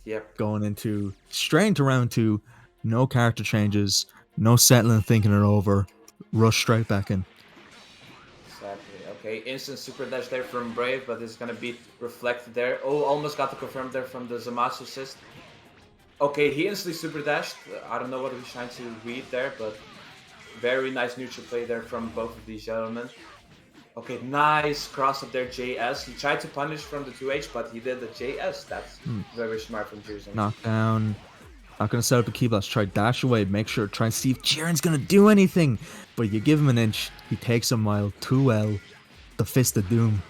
Yep. Going into straight into round 2. No character changes. No settling, thinking it over. Rush straight back in. Exactly. Okay, instant super dash there from Brave, but it's gonna be reflected there. Oh, almost got the confirm there from the Zamasu assist. Okay, he instantly super dashed. I don't know what he's trying to read there, but very nice neutral play there from both of these gentlemen. Okay, nice cross up there, JS. He tried to punish from the 2H, but he did the JS. That's very smart from Jerzen. Knockdown. Not going to set up a key blast. Try dash away. Make sure. Try and see if Jiren's going to do anything. But you give him an inch. He takes a mile. 2L. The Fist of Doom.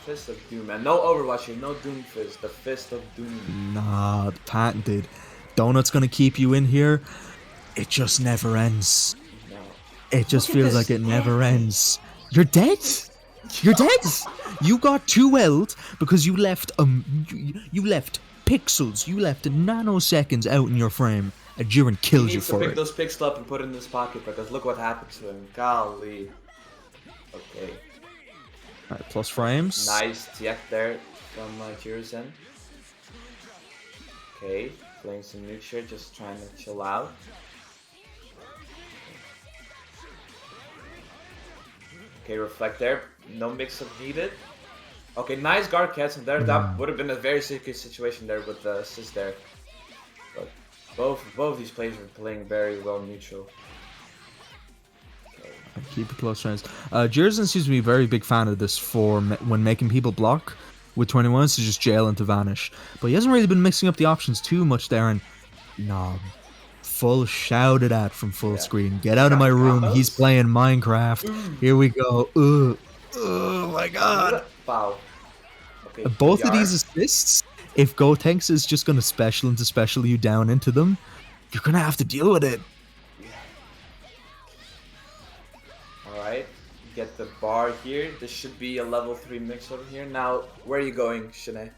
Fist of Doom, man. No Overwatch here. No Doom Fist. The Fist of Doom. Nah, patented. Donut's going to keep you in here. It just never ends. No. It just feels like it never ends. You're dead. You're dead. You got 2L'd because you left you left pixels. You left nanoseconds out in your frame. And Jiren kills you for it. He needs to pick those pixels up and put it in his pocket because look what happened to him. Golly. Okay. Alright, plus frames. Nice Tiek there from Jerzen. Okay, playing some neutral, just trying to chill out. Okay, reflect there. No mix-up needed. Okay, nice guard catch and there. That would have been a very tricky situation there with the assist there. But both of these players are playing very well neutral. Keep it close friends. Jerzen seems to be a very big fan of this for when making people block with 21s to just jail and to vanish. But he hasn't really been mixing up the options too much there. And no, full shouted at from full screen. Get out of my room. He's playing Minecraft. Here we go. Oh my god. Wow. Okay, both of these assists, if Gotenks is just going to special you down into them, you're going to have to deal with it. Alright, get the bar here. This should be a level 3 mix over here. Now, where are you going, Shanae?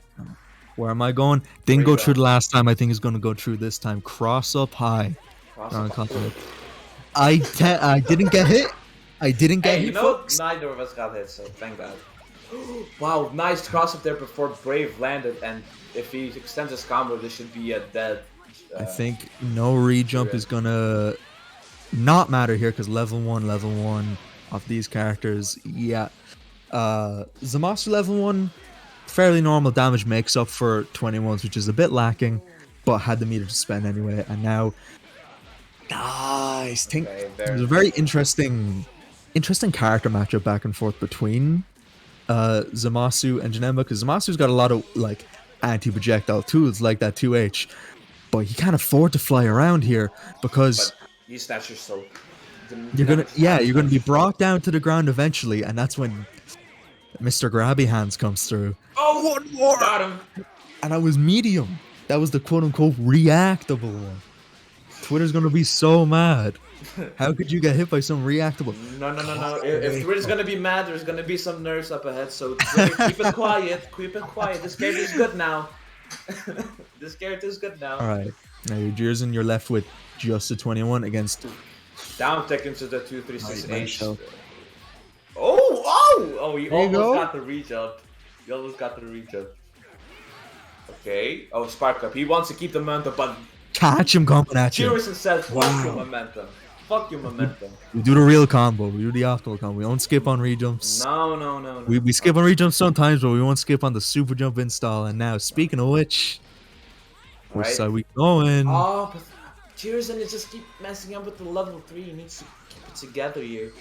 Where am I going? Didn't go through the last time. I think it's going to go through this time. Cross up high. I didn't get hit. I didnn't get hit. You know, neither of us got hit, so thank God. Wow, nice cross up there before Brave landed, and if he extends his combo, this should be a dead. I think no re-jump is gonna not matter here because level one of these characters, yeah. Zamasu level 1, fairly normal damage makes up for 21s, which is a bit lacking, but had the meter to spend anyway, and now nice. There's a very interesting character matchup back and forth between Zamasu and Janemba, because Zamasu's got a lot of like anti-projectile tools like that 2H, but he can't afford to fly around here because But you snatch your soul. you're gonna be brought down to the ground eventually, and that's when Mr. Grabby Hands comes through. Oh, One more! got him. And I was medium. That was the quote-unquote reactable one. Twitter's gonna be so mad. How could you get hit by some reactable? No. If Twitter's gonna be mad, there's gonna be some nerfs up ahead. So Twitter, keep it quiet. Keep it quiet. This character's good now. This character's good now. All right. Now you're Jersen. You're left with just a 21 against. Down tick into the 2-3-6-8. Michelle. Oh! You There you almost go. got the rejump. You almost got the rejump. Okay. Oh, Spark Up. He wants to keep the momentum, but Catch him coming at you. Jersen says, "Fuck Wow. your momentum. Fuck your momentum." We do the real combo. We do the optimal combo. We don't skip on rejumps. No. We skip on rejumps sometimes, but we won't skip on the super jump install. And now, speaking of which, which Right. side we going? Oh, but Jersen is just keep messing up with the level 3. He needs to keep it together here.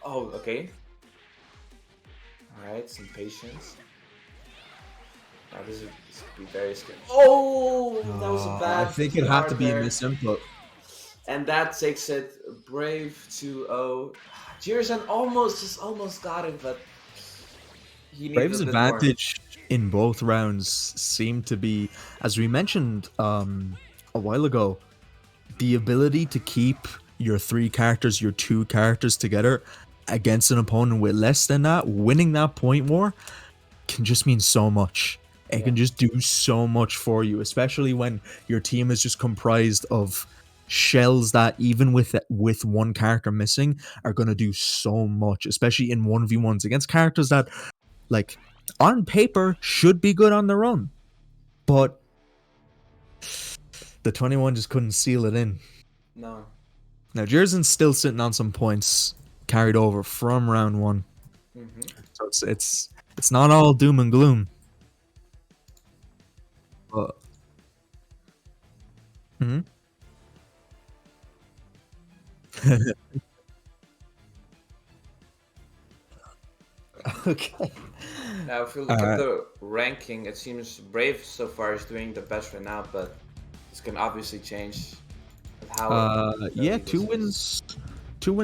Oh, okay. Alright, some patience. Now this would be very scary. Oh, that was a bad. I think it'd have to be a there. misinput. And that takes it Brave 2-0. Jersen almost got it, but he needed Brave's a bit advantage in both rounds seemed to be, as we mentioned a while ago, the ability to keep your 3 characters, your 2 characters together against an opponent with less than that. Winning that point war can just mean so much. It can just do so much for you, especially when your team is just comprised of shells that even with one character missing are going to do so much, especially in 1v1s against characters that, like, on paper should be good on their own, but the 21 just couldn't seal it in. No. Now Jersen's still sitting on some points carried over from round 1, so it's not all doom and gloom. But okay. Now, if you look at the ranking, it seems Brave so far is doing the best right now, but this can obviously change with how. Yeah, two wins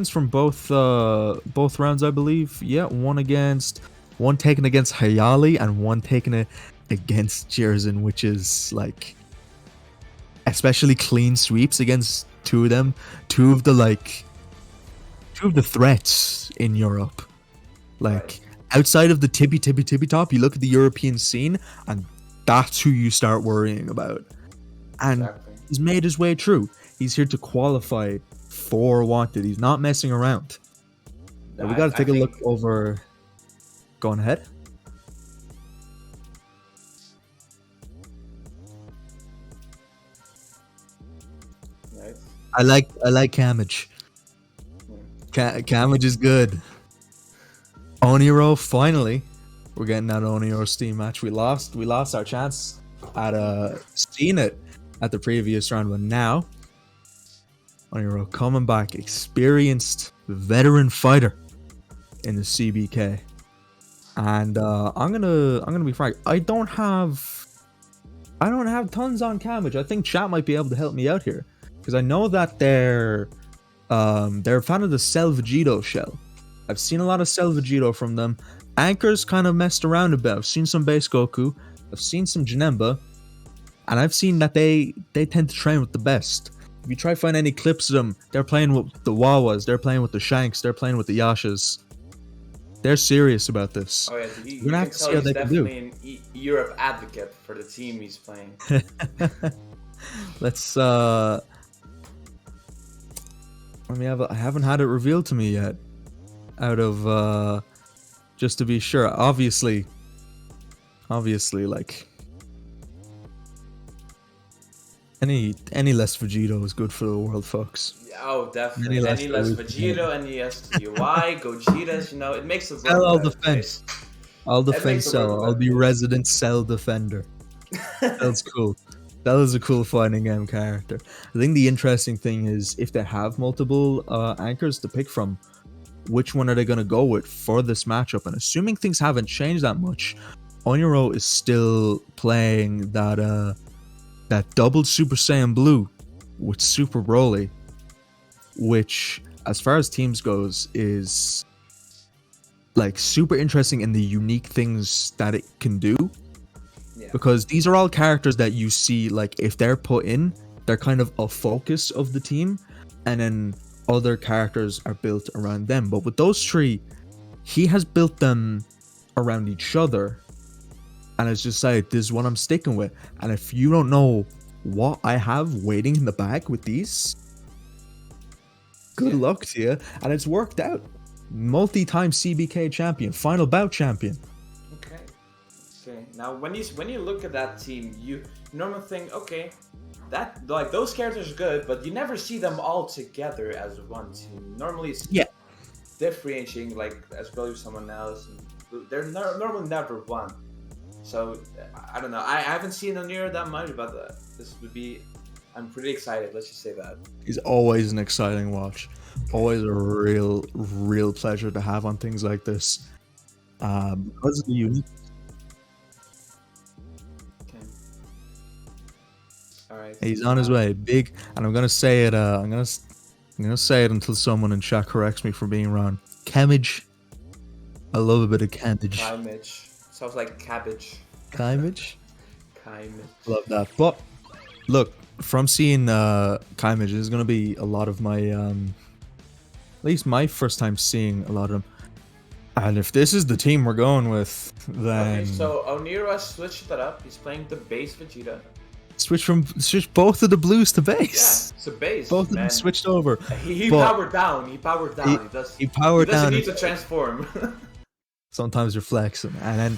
from both rounds, I believe. Yeah, one taken against Hayali and one taken against Jersen, which is like especially clean sweeps against two of them, two of the threats in Europe. Like outside of the tippy top, you look at the European scene and that's who you start worrying about. And he's made his way through. He's here to qualify for Wanted. He's not messing around. Now we got to take a look over. Go on ahead. Nice. I like Camage. Camage is good. Oniro, finally, we're getting that Oniro Steam match. We lost our chance at seeing it at the previous round, but now Oniro coming back, experienced veteran fighter in the CBK. And I'm gonna be frank. I don't have tons on Camage. I think chat might be able to help me out here because I know that they're a fan of the Cell Vegito shell. I've seen a lot of Cell Vegito from them. Anchor's kind of messed around a bit. I've seen some base Goku. I've seen some Janemba, and I've seen that they tend to train with the best. If you try to find any clips of them, they're playing with the Wawas, they're playing with the Shanks, they're playing with the Yashas. They're serious about this. Oh yeah, We're gonna have to see how they can do. Definitely an Europe advocate for the team he's playing. Let's let me have. I haven't had it revealed to me yet. Out of just to be sure. Obviously, like any less Vegito is good for the world, folks. Oh, definitely. Any less Vegito, any less UI, Gojitas, you know, it makes the world I'll better. defend. I'll defend Cell. I'll be resident Cell defender. That's cool. That was a cool fighting game character. I think the interesting thing is if they have multiple anchors to pick from, which one are they going to go with for this matchup? And assuming things haven't changed that much, Oniro is still playing that that doubled Super Saiyan Blue with Super Broly, which, as far as teams goes, is like super interesting in the unique things that it can do. Yeah. Because these are all characters that you see, like, if they're put in, they're kind of a focus of the team, and then other characters are built around them. But with those three, he has built them around each other, and it's just like, this is what I'm sticking with. And if you don't know what I have waiting in the back with these, good luck to you. And it's worked out. Multi-time CBK champion, final bout champion. Okay. Okay. Now, when you look at that team, you normally think, okay, that like those characters are good, but you never see them all together as one team. Normally, it's differentiating, like as well as someone else. And they're normally never one. So I don't know. I haven't seen Oniro that much, but this would be. I'm pretty excited. Let's just say that. He's always an exciting watch. Always a real pleasure to have on things like this. Because of the unique. Okay. All right. He's on his way, big, and I'm gonna say it. I'm gonna say it until someone in chat corrects me for being wrong. Cabbage. I love a bit of cabbage. Cabbage. Sounds like cabbage. Cabbage. Cabbage. Love that. But look, from seeing Cabbage, this is gonna be a lot of my at least my first time seeing a lot of them. And if this is the team we're going with, then Okay, so Oniro has switched it up. He's playing the base Vegeta. switch both of the blues to Yeah, base. it's a base. Both of man. them switched over. He But powered down. He powered down. He doesn't need to transform. Sometimes you're flexing, and then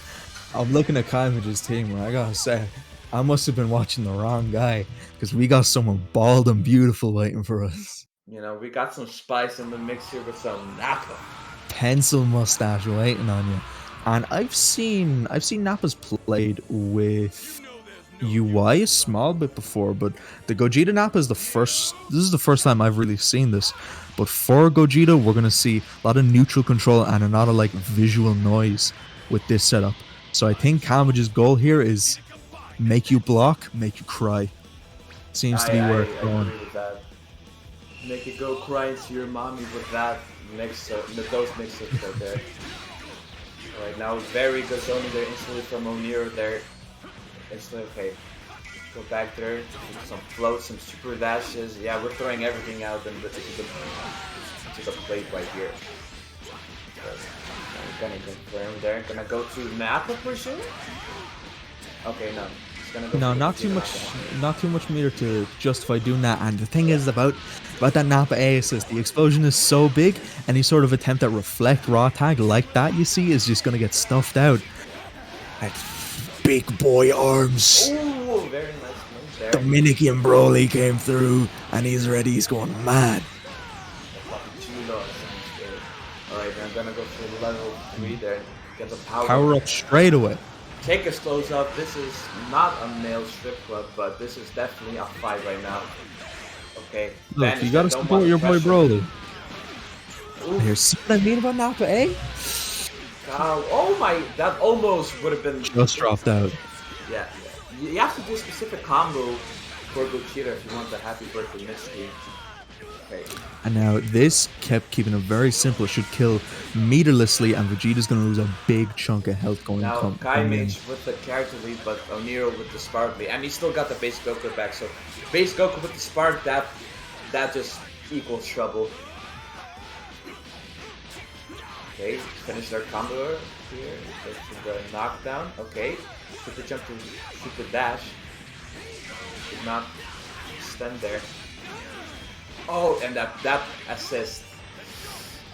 I'm looking at Cabbage's team, where I gotta say, I must have been watching the wrong guy, because we got someone bald and beautiful waiting for us. You know, we got some spice in the mix here with some Nappa. Pencil mustache waiting on you. And I've seen Nappa's played with UI a small bit before, but the Gogeta Nappa is this is the first time I've really seen this. But for Gogeta, we're gonna see a lot of neutral control and a lot of like visual noise with this setup. So I think Cabbage's goal here is make you block, make you cry. Seems to be where it's going. Agree with that. Make it go cry to your mommy with that those mix-ups right there. Alright, now very good zoning there instantly from Oniro there. Instantly, okay. Go back there, do some floats, some super dashes. Yeah, we're throwing everything out into the plate right here. I'm gonna confirm there. Gonna go to Nappa for sure? Okay, no. No, not too much meter to justify doing that. And the thing is about that Nappa A assist, the explosion is so big, any sort of attempt at reflect raw tag like that you see is just gonna get stuffed out. Like big boy arms. Ooh, very nice move there. Dominican Broly came through, and he's ready. He's going mad. Alright, I'm gonna go for level 3 there. Get the Power up straight away. Take a close up. This is not a male strip club, but this is definitely a 5 right now. Okay. Look, you gotta support your boy Broly. Here, see what I mean about Nappa A? Oh my, that almost would have been Just dropped out. Yeah. You have to do a specific combo for Gogeta if you want the happy birthday Mitsuki. Okay. And now this kept keeping it very simple. It should kill meterlessly, and Vegeta's gonna lose a big chunk of health going Now in. Kaimage with the character lead, but Oniro with the spark lead, and he still got the base Goku back. So base Goku with the spark, that just equals trouble. Okay, finish their combo here. Get to the knockdown. Okay, super jump to super dash. Should not stand there. Oh, and that assist.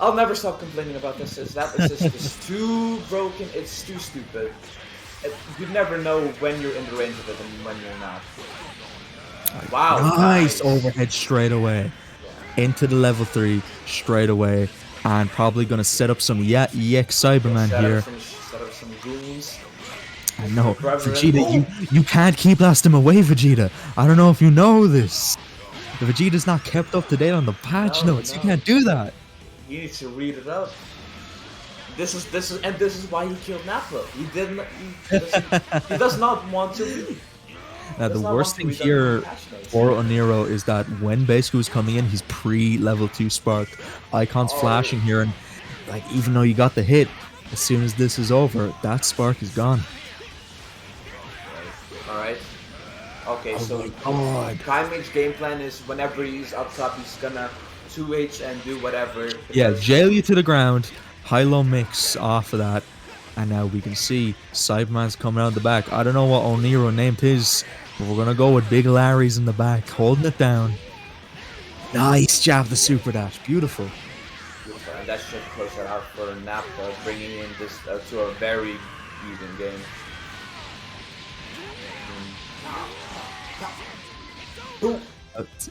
I'll never stop complaining about this assist. That assist is too broken. It's too stupid. You never know when you're in the range of it and when you're not. Wow. Nice overhead straight away. Into the level 3 straight away. And probably going to set up some EX Cyberman here. Set up some goons. I know. Vegeta, you can't keep blasting him away, Vegeta. I don't know if you know this. The Vegeta's not kept up to date on the patch notes. You can't do that. He needs to read it up. This is why he killed Nappa. He does not want to read. Now, the Does not worst want to thing read under the here patch notes. for Oniro is that when Basku is coming in, he's pre-level 2 spark. Icons Oh. flashing here, and like even though you got the hit, as soon as this is over, that spark is gone. Alright. Okay, Oh so my god. Kaimage's game plan is whenever he's up top, he's gonna 2H and do whatever. Yeah, because- jail you to the ground, high-low mix off of that, and now we can see Cyberman's coming out the back. I don't know what Oniro named his, but we're gonna go with Big Larry's in the back, holding it down. Nice jab, the super dash, beautiful. And that should close it out for Napa, bringing in this to a very even game.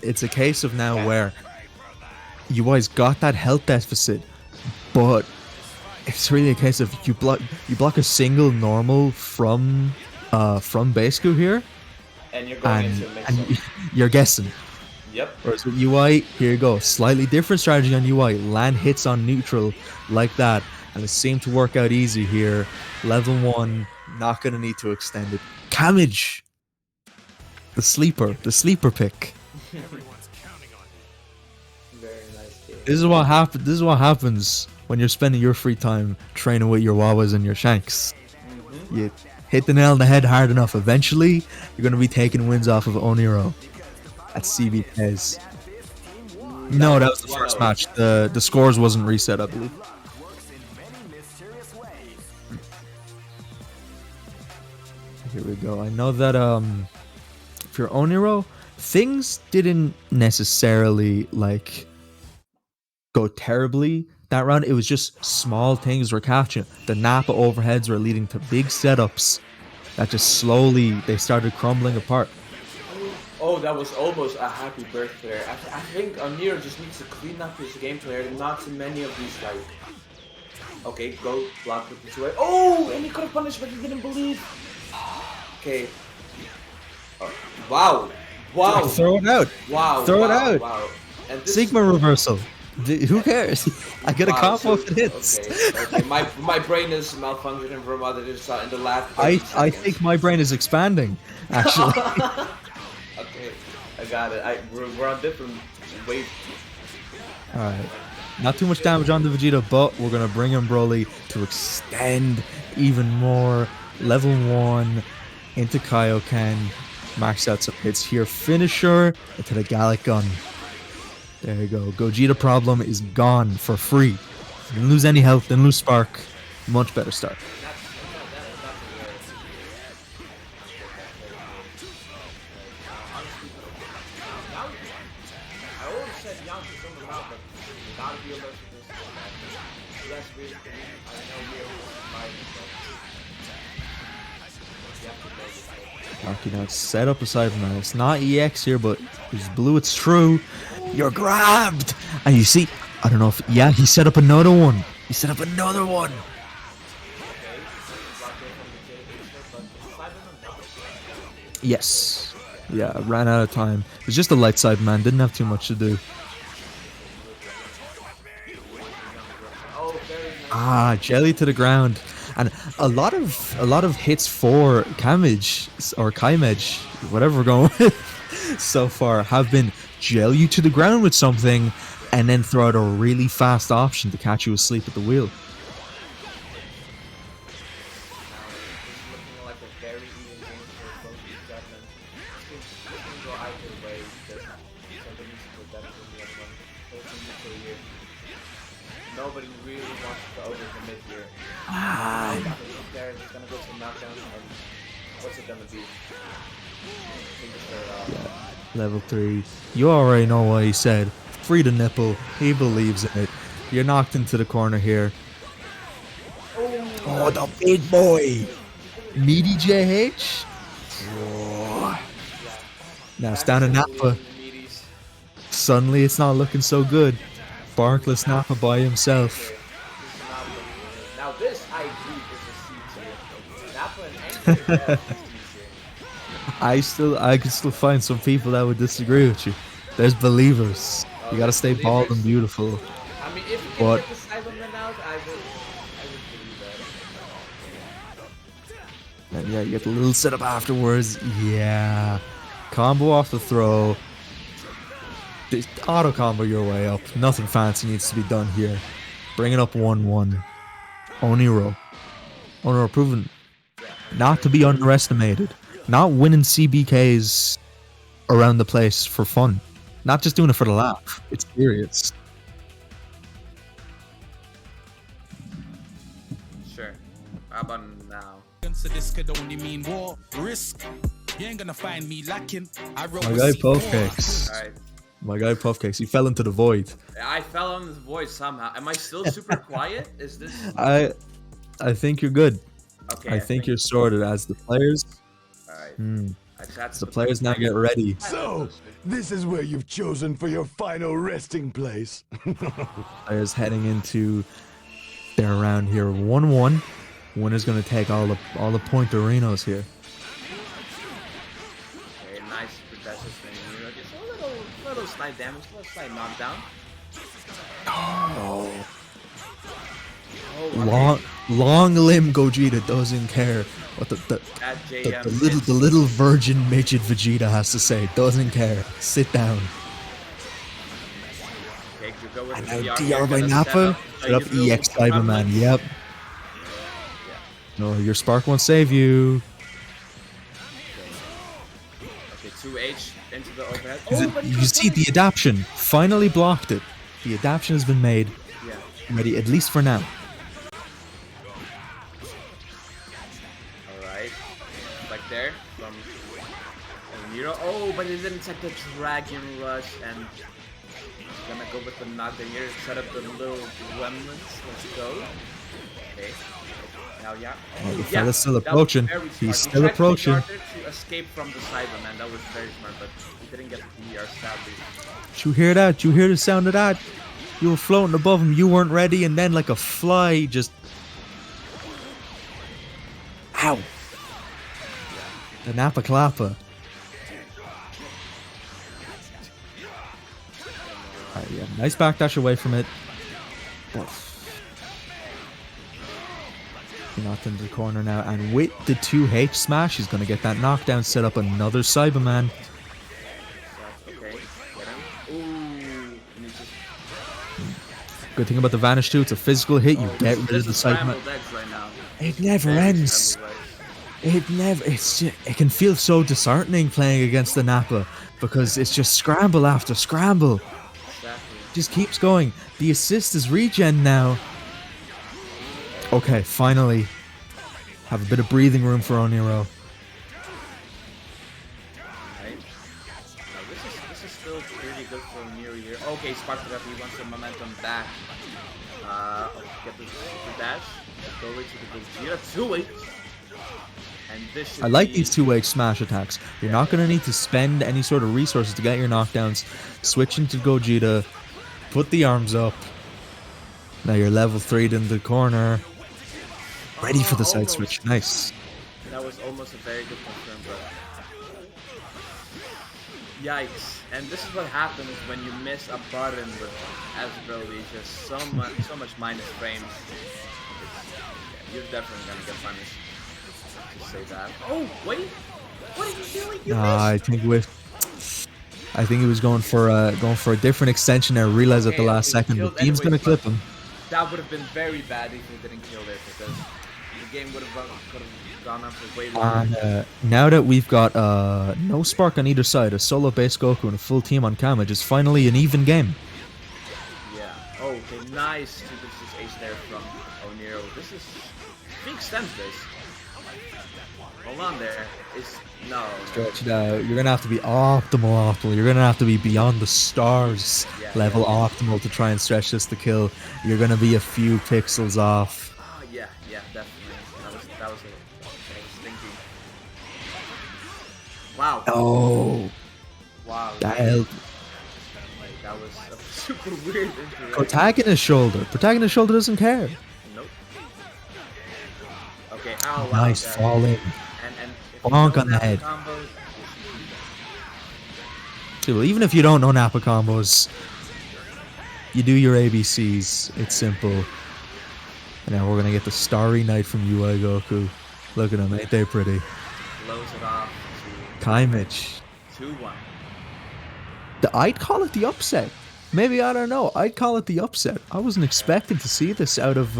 It's a case of now where you guys got that health deficit, but it's really a case of you block a single normal from Basku here, And you're going into a mix-up. and you're guessing. Yep. Whereas with UI, here you go, slightly different strategy on UI. Land hits on neutral like that, and it seemed to work out easy here. Level 1, not gonna need to extend it. Kamage, the sleeper pick. Very nice game. This is what happens when you're spending your free time training with your Wawas and your Shanks. You hit the nail on the head hard enough. Eventually, you're going to be taking wins off of Oniro at CBK's. No, that was the first match. The scores wasn't reset, I believe. Here we go. I know that if you're Oniro, things didn't necessarily like go terribly that round. It was just small things were catching. The Napa overheads were leading to big setups that just slowly they started crumbling apart. Oh, that was almost a happy birthday. I think Oniro just needs to clean up his gameplay. Not too many of these like. Okay, go block with this way. Oh, and he could have punished, but he didn't believe. Okay. Wow. Wow. Throw it out. Wow. Throw wow, it out. Wow. And this Sigma reversal. Who cares? I get a wow, combo if it hits. Okay. My brain is malfunctioning from what it is in the last. I 30 seconds. think my brain is expanding, actually. Okay, I got it. We're on different waves. Alright. Not too much damage on the Vegeta, but we're going to bring in Broly to extend even more. Level 1 into Kaioken. Max out some hits here. Finisher into the Gallic Gun. There you go. Gogeta problem is gone for free. Didn't lose any health, didn't lose spark. Much better start. I always said Young is on the route, but you gotta be alert to this. Yes, we. I know we are fighting, but you have to play this game. Rocky now set up aside from that. It's not EX here, but it's blue, it's true. You're grabbed! And you see, I don't know if, yeah, he set up another one. He set up another one. Yes. Yeah, ran out of time. It was just a light side man, didn't have too much to do. Ah, jelly to the ground. And a lot of hits for Kamage or Kaimage, whatever we're going with so far, have been gel you to the ground with something and then throw out a really fast option to catch you asleep at the wheel. Nobody really wants to overcommit here. Ah, There, he's gonna go for knockdown, and what's it gonna be? level 3. You already know what he said. Free the nipple. He believes in it. You're knocked into the corner here. Oh, the big boy. Meaty JH. Oh. Now it's down to Nappa. Suddenly it's not looking so good. Barkless Nappa by himself. Now this, I agree, is a C tier. Nappa and Anchor, I can still find some people that would disagree with you. There's believers. You gotta stay bald and beautiful. I mean, if you can But get the Cyberman out, I would believe And yeah, you get the little setup afterwards. Yeah. Combo off the throw. Just auto combo your way up. Nothing fancy needs to be done here. Bring it up 1-1. Oniro. Oniro proven not to be underestimated. Not winning CBKs around the place for fun. Not just doing it for the laugh. It's serious. Sure. How about now? So this could only mean war, risk. You ain't gonna find me lacking. I wrote My guy Puffcakes. Alright. My guy Puffcakes. He fell into the void. I fell on this void somehow. Am I still super quiet? Is this... I think you're good. Okay. I think you're sorted as the players. Alright. As the players now get ready. So, this is where you've chosen for your final resting place. Players heading into their round here. 1-1. Winner's gonna take all the pointerinos here. Okay, nice protective thing. You know, just a little slight damage, a little slight knockdown. Oh. Oh, Long limb Gogeta doesn't care what the little virgin midget Vegeta has to say. Doesn't care. Sit down. Okay, you go with And the now DR DR by here, Nappa. Set up EX Cyberman. Yep. No, your spark won't save you. Okay, 2H into the overhead. Oh, but You see the adaption. Finally blocked it. The adaption has been made. Yeah. Ready, at least for now. Alright. Back there from Nero. Oh, but he didn't take the Dragon Rush and he's gonna go with the knockdown here. Set up the little gremlins. Let's go. Okay. Now, yeah. Oh, the Yeah, fella's still that was approaching. very smart. He's He still tried to approaching. guard it to escape from the Cyberman. That was very smart, but he didn't get the DR sadly. Did you hear that? Did you hear the sound of that? You were floating above him, you weren't ready, and then like a fly just... Ow! The Nappa Clappa. Alright, yeah, nice backdash away from it. But knocked into the corner now, and with the 2H smash, he's gonna get that knockdown, set up another Cyberman. Okay, get him. Ooh, and he's just Good thing about the Vanish too, it's a physical hit, you get rid of the Cyberman. scrambled eggs right now. It never Very ends. scrambled eggs. It never. It's just, it can feel so disheartening playing against the Nappa because it's just scramble after scramble. Exactly. Just keeps going. The assist is regen now. Okay, finally have a bit of breathing room for Oniro. Right. This is still pretty good for Nero here. Okay, sparked it up. He wants the momentum back. Get the super dash. Go right to the Gogeta. 2-8. And this should I like be- these two-way smash attacks. You're not going to need to spend any sort of resources to get your knockdowns. Switch into Gogeta. Put the arms up. Now you're level 3'd in the corner. Ready for the side almost. switch. Nice. That was almost a very good confirm, but yikes! And this is what happens when you miss a button with Asbro. It's just so much minus frames. You're definitely gonna get punished. Just say that. Oh wait, what are you doing? You I think he was going for a different extension there. Realized at the Okay, last he second, killed but Dean's anyways, gonna clip but him. That would have been very bad if he didn't kill there, because the game would have gone on for way longer. And now that we've got no spark on either side, a solo base Goku and a full team on Kamage, it's finally an even game. Yeah. Oh, okay. Nice. Stupid 6H there from Oniro. This is... If he extends this... Hold on there. It's... No. Stretch it out. You're gonna have to be optimal. You're gonna have to be beyond the stars level optimal to try and stretch this to kill. You're gonna be a few pixels off. Oh, yeah, definitely. That was what I was thinking. Wow. Oh, Wow. that helped. That was a super weird interaction. Protagonist shoulder. Protagonist shoulder doesn't care. Nope. Okay, ow, wow. Nice that- falling. And if you Bonk don't on the have head. combos, Dude, even if you don't know Nappa combos, you do your ABCs. It's simple. And now we're gonna get the Starry Night from UI Goku. Look at them, ain't they pretty? Blows it off to Kai Mac. 2-1. I'd call it the upset. Maybe, I don't know. I'd call it the upset. I wasn't expecting to see this out of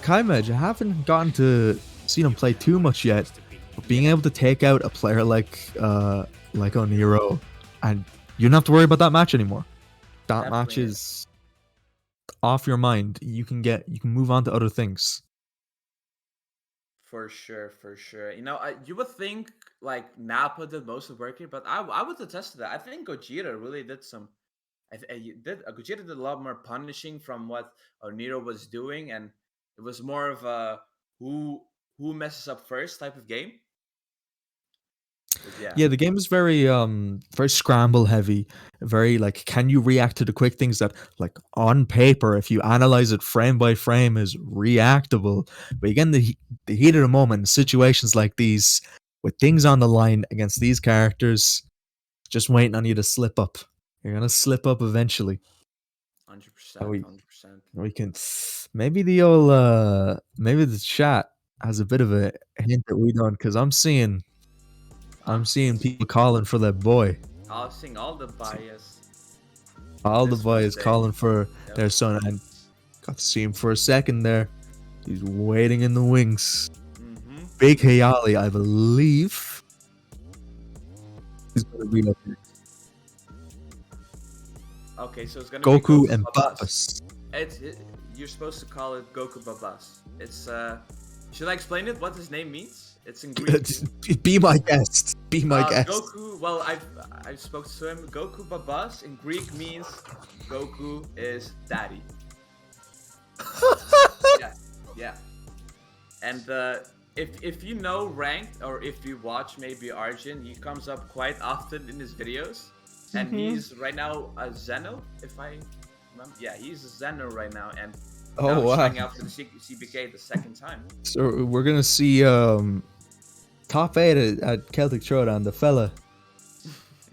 Kai Mac. I haven't gotten to see them play too much yet. But being able to take out a player like Oniro, and you don't have to worry about that match anymore. That match Definitely is off your mind. You can move on to other things. For sure, for sure. You know, you would think like Nappa did most of the work here, but I would attest to that. I think Gojira really did some. Gojira did a lot more punishing from what Oniro was doing, and it was more of a who messes up first type of game. But Yeah, the game is very very scramble heavy, very like can you react to the quick things that like on paper if you analyze it frame by frame is reactable, but again the heat of the moment, situations like these with things on the line against these characters, just waiting on you to slip up. You're gonna slip up eventually. 100%, We 100%. we can maybe maybe the chat has a bit of a hint that we don't, because I'm seeing people calling for that boy. I'll sing all the bias. All the This boys Wednesday. calling for Yep. their son, and got to see him for a second there. He's waiting in the wings. Mm-hmm. Big Hayali, I believe, he's going to be up here. Okay, so it's gonna be Goku and Babas. Babas. You're supposed to call it Goku Babas. It's should I explain it? What his name means? It's in Greek. Be my guest. Be my guest. Goku. Well, I spoke to him. Goku Babas in Greek means Goku is daddy. Yeah. And if you know ranked or if you watch maybe Arjun, he comes up quite often in his videos, and he's right now a Zeno. If I remember, yeah, he's a Zeno right now, and now he's trying out for the CBK the second time. So we're gonna see top 8 at Celtic Throwdown, the fella.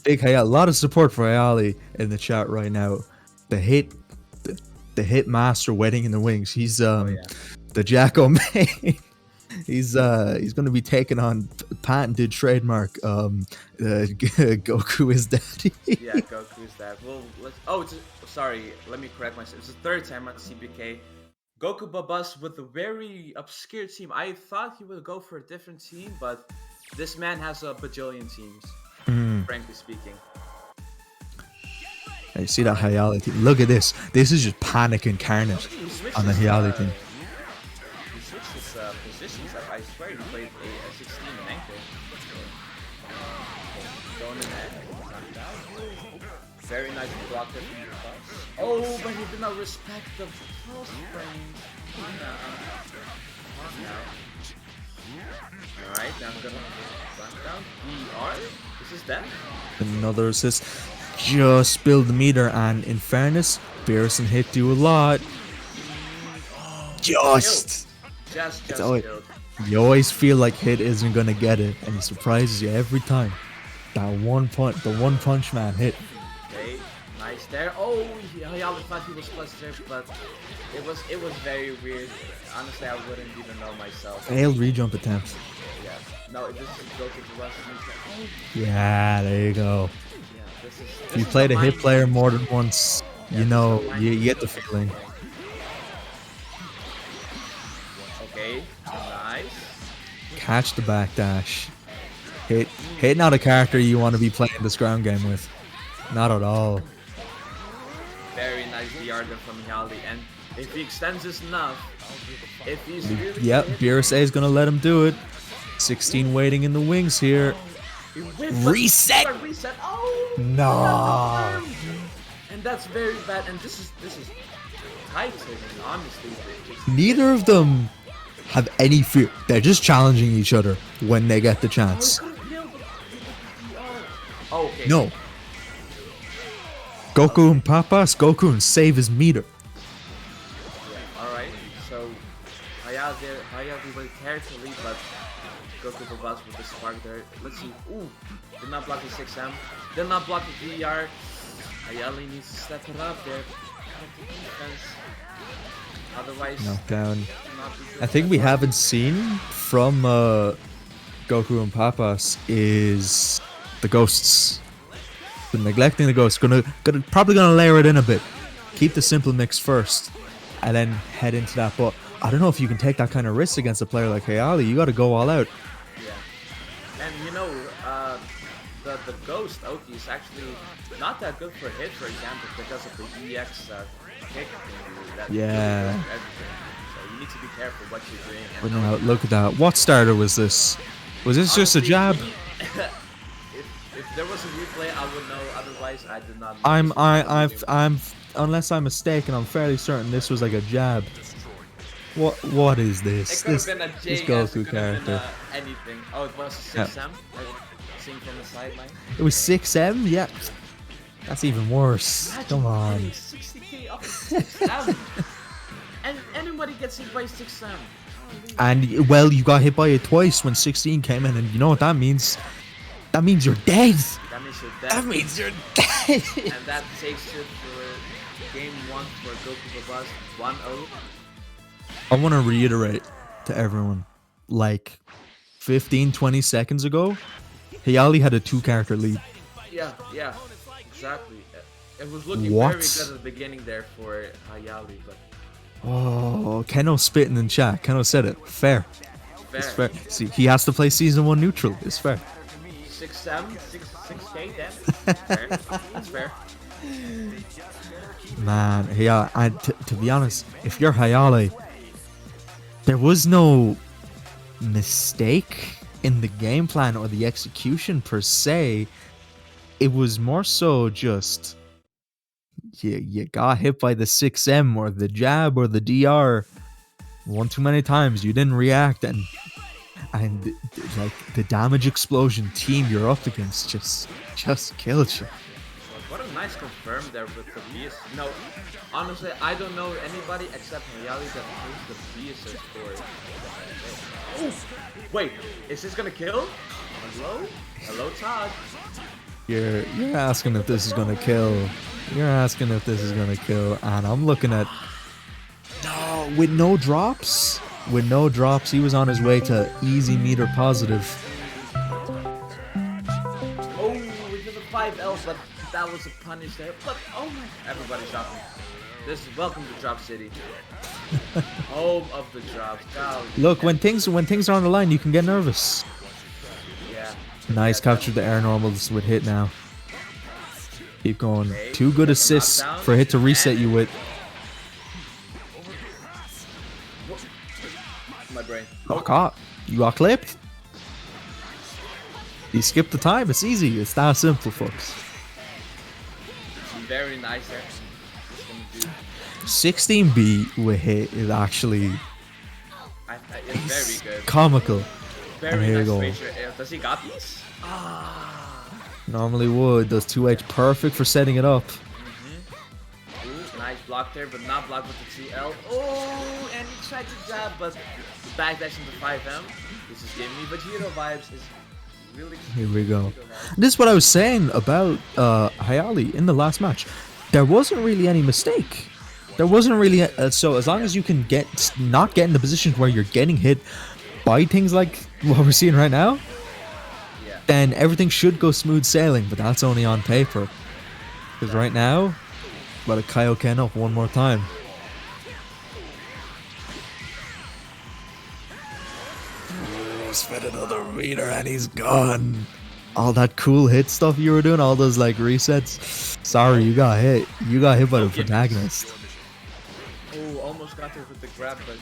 Big Hayali. A lot of support for Hayali in the chat right now. The hit master waiting in the wings. He's the Jacko main. He's gonna be taking on patented trademark Goku is daddy. Yeah, Goku is that. Well, sorry, let me correct myself. It's the third time on CBK. Goku Babas with a very obscure team. I thought he would go for a different team, but this man has a bajillion teams, frankly speaking. You see that Hayali team? Look at this. This is just panic incarnate on the Hayali team. He switched his positions. I swear he played a 16 and ankle. Going in there. Knocked out. Very nice block there from Babas. Oh, but he did not respect the pulse frame. Alright, now I'm gonna back down. This is that. Another assist. Just spilled the meter, and in fairness, Beerson hit you a lot. Just Killed. you always feel like Hit isn't gonna get it, and he surprises you every time. That the one punch man hit. Okay, nice there. Oh, Hayali thought he was plus there, but it was very weird. Honestly, I wouldn't even know myself. Failed rejump attempt. Yeah. No, this is Goku for Russian. Oh, Yeah, there you go. yeah, this is. If you played a Hit player more than once, you know, you get the feeling. Okay, nice. Catch the backdash. Hit not a character you want to be playing this ground game with. Not at all. Very nice DR there from Hayali, and if he extends this enough, if he's really Yep, good, Beerus is gonna let him do it. 16 waiting in the wings here. he whips Reset! but reset. Oh No. and that's very bad. And this is tight, honestly. Neither of them have any fear. They're just challenging each other when they get the chance. Oh, okay. No. Goku and Papas, Goku and save his meter. Yeah, alright. So Hayali very carefully, but Goku Babas with the spark there. Let's see. Ooh, did not block the 6M. Did not block the VR. Hayali needs to step it up there. Otherwise, Knockdown. not do I think we haven't seen from Goku and Papas is the ghosts. Been neglecting the ghosts. Probably gonna layer it in a bit. Keep the simple mix first, and then head into that. But I don't know if you can take that kind of risk against a player like Hayali. You got to go all out. Yeah. And you know, the Ghost Oki is actually not that good for hit, for example, because of the EX kick thing that Yeah. everything. So you need to be careful what you're doing. But now look at that. What starter was this? Was this just a Honestly, jab? if there was a replay, I would know. Otherwise, I did not know. I'm unless I'm mistaken, I'm fairly certain this was like a jab. What is this? It could have This been a this JS, Goku it could have character. been anything. Oh, it was a 6M? Seen from the sideline. It was 6M? Yeah. That's even worse. Come on. 60k off of 6M. And anybody gets hit by 6M. And well, you got hit by it twice when 16 came in, and you know what that means? That means you're dead. That means you're dead. That means you're dead. And that takes it for game 1 for Goku Babas 1-0. I want to reiterate to everyone, like 15-20 seconds ago, Hayali had a 2-character lead. Yeah, exactly. It was looking What? very good at the beginning there for Hayali, but Oh, Keno spitting in chat. Keno said it. Fair. It's fair. See, he has to play season 1 neutral. It's fair. 6M, 6K then. Fair. It's fair. Man, yeah, and to be honest, if you're Hayali, there was no mistake in the game plan or the execution per se. It was more so just you got hit by the 6M or the jab or the DR one too many times. You didn't react, and like the damage explosion team you're up against just killed you. What a nice confirm there with the BS. No, honestly, I don't know anybody except Hayali that knows the BS score. Oh, wait, is this gonna kill? Hello? Hello, Todd. You're asking if this is gonna kill. You're asking if this is gonna kill, and I'm looking at no with no drops. With no drops, he was on his way to easy meter positive. Oh, we did a 5L, but that was a punish there. But oh my, everybody shot me. This is welcome to Drop City, home of the drops. God. Look, when things are on the line, you can get nervous. Yeah. Nice Yeah, capture the air normals with hit now. Keep going. Okay, 2 good assists knockdown. for hit to reset you with. My brain. Got caught. You got clipped. You skipped the time. It's easy. It's that simple, folks. Very nice there. Just gonna do. 16B with hit is actually It's very good. comical. Very and here nice we go. feature. Does he got these? Normally would. Does 2H perfect for setting it up. Ooh, nice block there, but not blocked with the 2L. Oh, and he tried to jab, but the backdash into 5M. This is giving me Vegeta vibes. Is really. Here we go. This is what I was saying about Hayali in the last match. There wasn't really any mistake. There wasn't really so as long as you can not get in the positions where you're getting hit by things like what we're seeing right now, then everything should go smooth sailing. But that's only on paper, because right now, about to Kaioken up one more time. Spit another meter and he's gone. All that cool hit stuff you were doing, all those like resets. Sorry, you got hit. You got hit by the protagonist. Oh, almost got there with the grab, but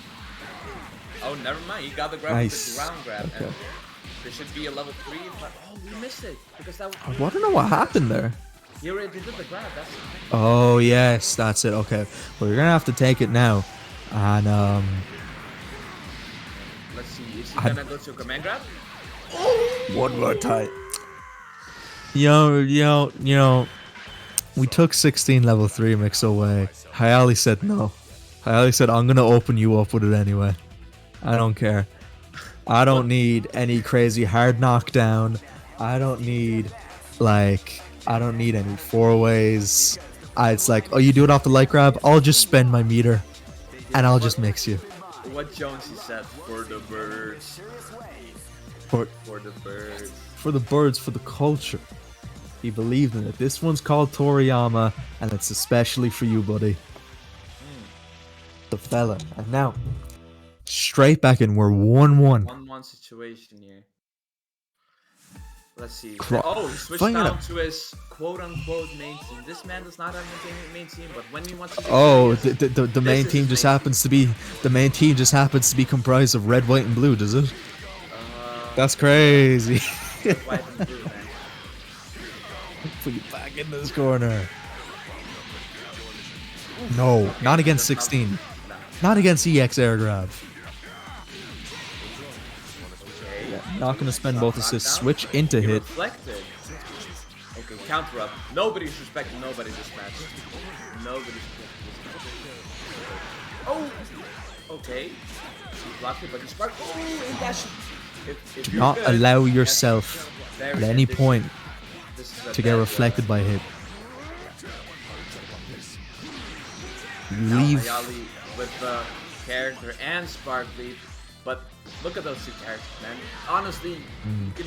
oh, never mind. He got the grab Nice. with the ground grab. Okay. And there should be a level 3, but oh, we missed it because that was. I want to know what happened there. He already did the grab. That's it. Oh yes, that's it. Okay, well you're gonna have to take it now, and Let's see. Is he gonna go to a command grab? one more time. Yo, we took 16 level 3 mix away. Hayali said no. Hayali said, I'm gonna open you up with it anyway. I don't care. I don't need any crazy hard knockdown. I don't need any 4-ways. It's like, oh, you do it off the light grab? I'll just spend my meter and I'll just mix you. What Jonesy said, for the birds. For For the birds. for the birds, for the culture. He believed in it. This one's called Toriyama, and it's especially for you, buddy. The fella. And now, straight back in. We're 1-1. 1-1 situation here. Let's see. Cro- Oh, he switched Finding down out- to his quote-unquote main team. This man does not have a main team, but when he wants to get Oh, serious, the main is team his just main happens to be comprised of red, white, and blue, does it? That's crazy. white and blue, man. Put you back in this corner. No, not against 16. No. Not against EX air grab. Okay. Not gonna spend both assists. Knockdown. Switch into He hit. reflected. Okay, counter up. Nobody's respecting nobody this match. Nobody's respecting this match. Oh! Okay. He blocked it, but he sparked. Oh, and that should. If you're Not good, allow that's yourself very at any good. point This is a to get bad reflected by hit. Now Leave. Ayali with the character and Sparkly, but look at those two characters, man. Honestly, you can,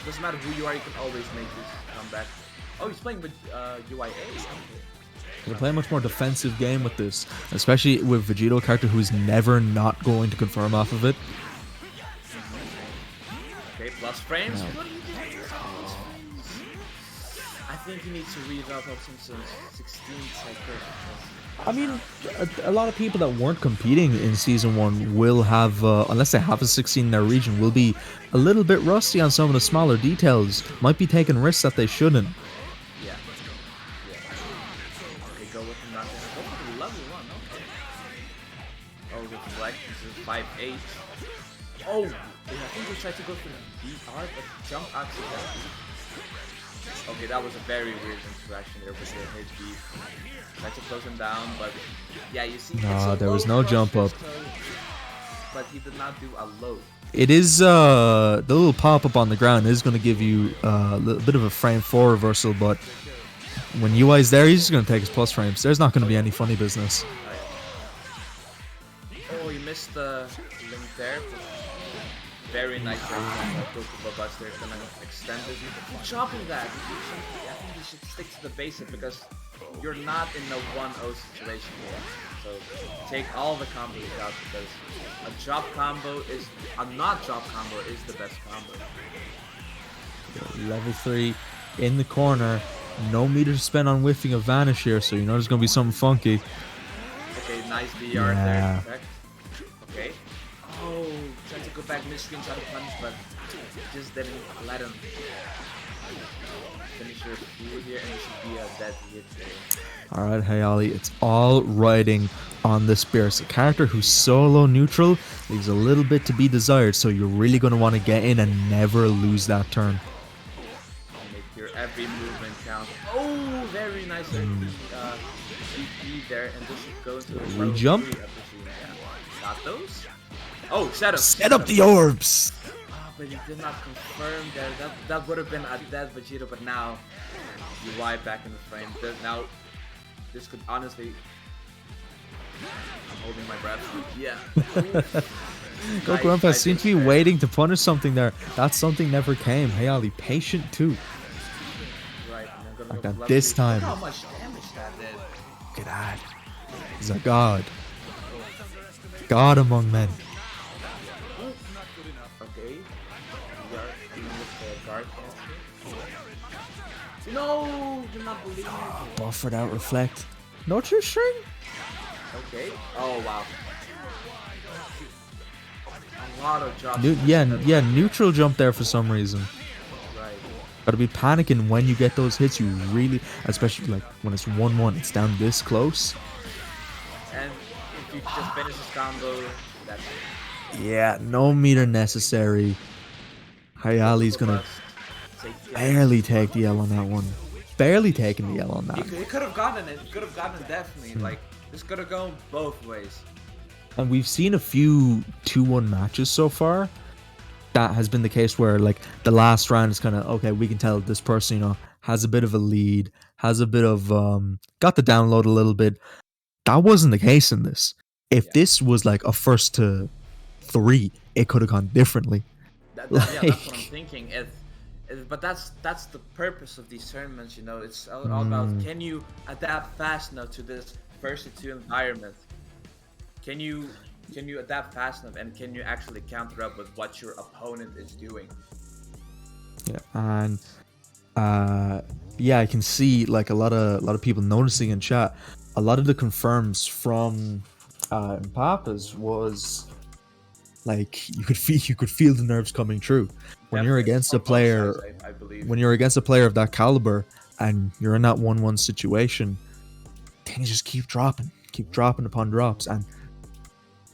doesn't matter who you are, you can always make this comeback. Oh, he's playing with UIA. They play a much more defensive game with this, especially with Vegito, a character who's never not going to confirm off of it. Okay, plus frames. I think you need to read up on some 16 cycle. I mean, a lot of people that weren't competing in Season 1 will have, unless they have a 16 in their region, will be a little bit rusty on some of the smaller details. Might be taking risks that they shouldn't. Yeah. Okay, go with the knockdown. Go for the level 1, okay. Oh, with Black, this is 5-8. Oh, I think we tried to go for the BR, but jump accidentally. Okay, that was a very weird interaction there with the HB. Tried to close him down, but yeah, you see, No, it's a there was low no jump up. cross toe, but he did not do a low. It is, the little pop-up on the ground is going to give you a little bit of a frame 4 reversal, but when UI's there, he's just going to take his plus frames. There's not going to be any funny business. Oh, he missed the link there. Very nice job. But they're gonna extend this. Keep chopping that. I think you should stick to the basic because you're not in a 1-0 situation here. So take all the combos out because a drop combo is a not drop combo is the best combo. Level 3 in the corner. No meter to spend on whiffing a vanish here, so you know there's going to be something funky. Okay, nice BR Yeah. there. Okay. Oh, tried to go back mid-screen, try to punish, but just didn't let him finish your food here, and it should be a dead hit there. Alright, Hayali, it's all riding on the Spears. A character who's solo neutral leaves a little bit to be desired, so you're really going to want to get in and never lose that turn. Make your every movement count. Oh, very nice DP there, and this should go into the Re-jump? Got those? Oh, set up. Set up the orbs! But he did not confirm there. That would have been a dead Vegeta, but now UI back in the frame. Now this could honestly. I'm holding my breath. Yeah. Goku Empire seems to be waiting to punish something there. That something never came. Hayali, patient too. Right. And I'm gonna Like go that for this level three. time. Look how much damage that did. Look at that. He's a god. God among men. Okay. We are dealing with the guard caster. No! Do not believe me. Buffered out reflect. No true string? Okay. Oh wow. A lot of drops. Yeah, neutral jump there for some reason. Right. Gotta be panicking when you get those hits. You really, especially like when it's 1-1, it's down this close. And if you just finish this combo, that's it. Yeah, no meter necessary. Hayali's gonna barely take the L on that one. Barely taking the L on that. He could have gotten it. He could have gotten it definitely. Like, this could have gone both ways. And we've seen a few 2-1 matches so far. That has been the case where, like, the last round is kind of, okay, we can tell this person, you know, has a bit of a lead, has a bit of, got the download a little bit. That wasn't the case in this. If Yeah. this was like a first to 3, it could have gone differently. Yeah, that's what I'm Like- thinking. But that's the purpose of these tournaments. You know, it's all about can you adapt fast enough to this first to 2 environment? Can you adapt fast enough, and can you actually counter up with what your opponent is doing? Yeah, and yeah, I can see like a lot of people noticing in chat. A lot of the confirms from Papa's was like you could feel the nerves coming true when you're Definitely, against on a both player. sides, I believe. When you're against a player of that caliber and you're in that 1-1 situation, things just keep dropping upon drops, and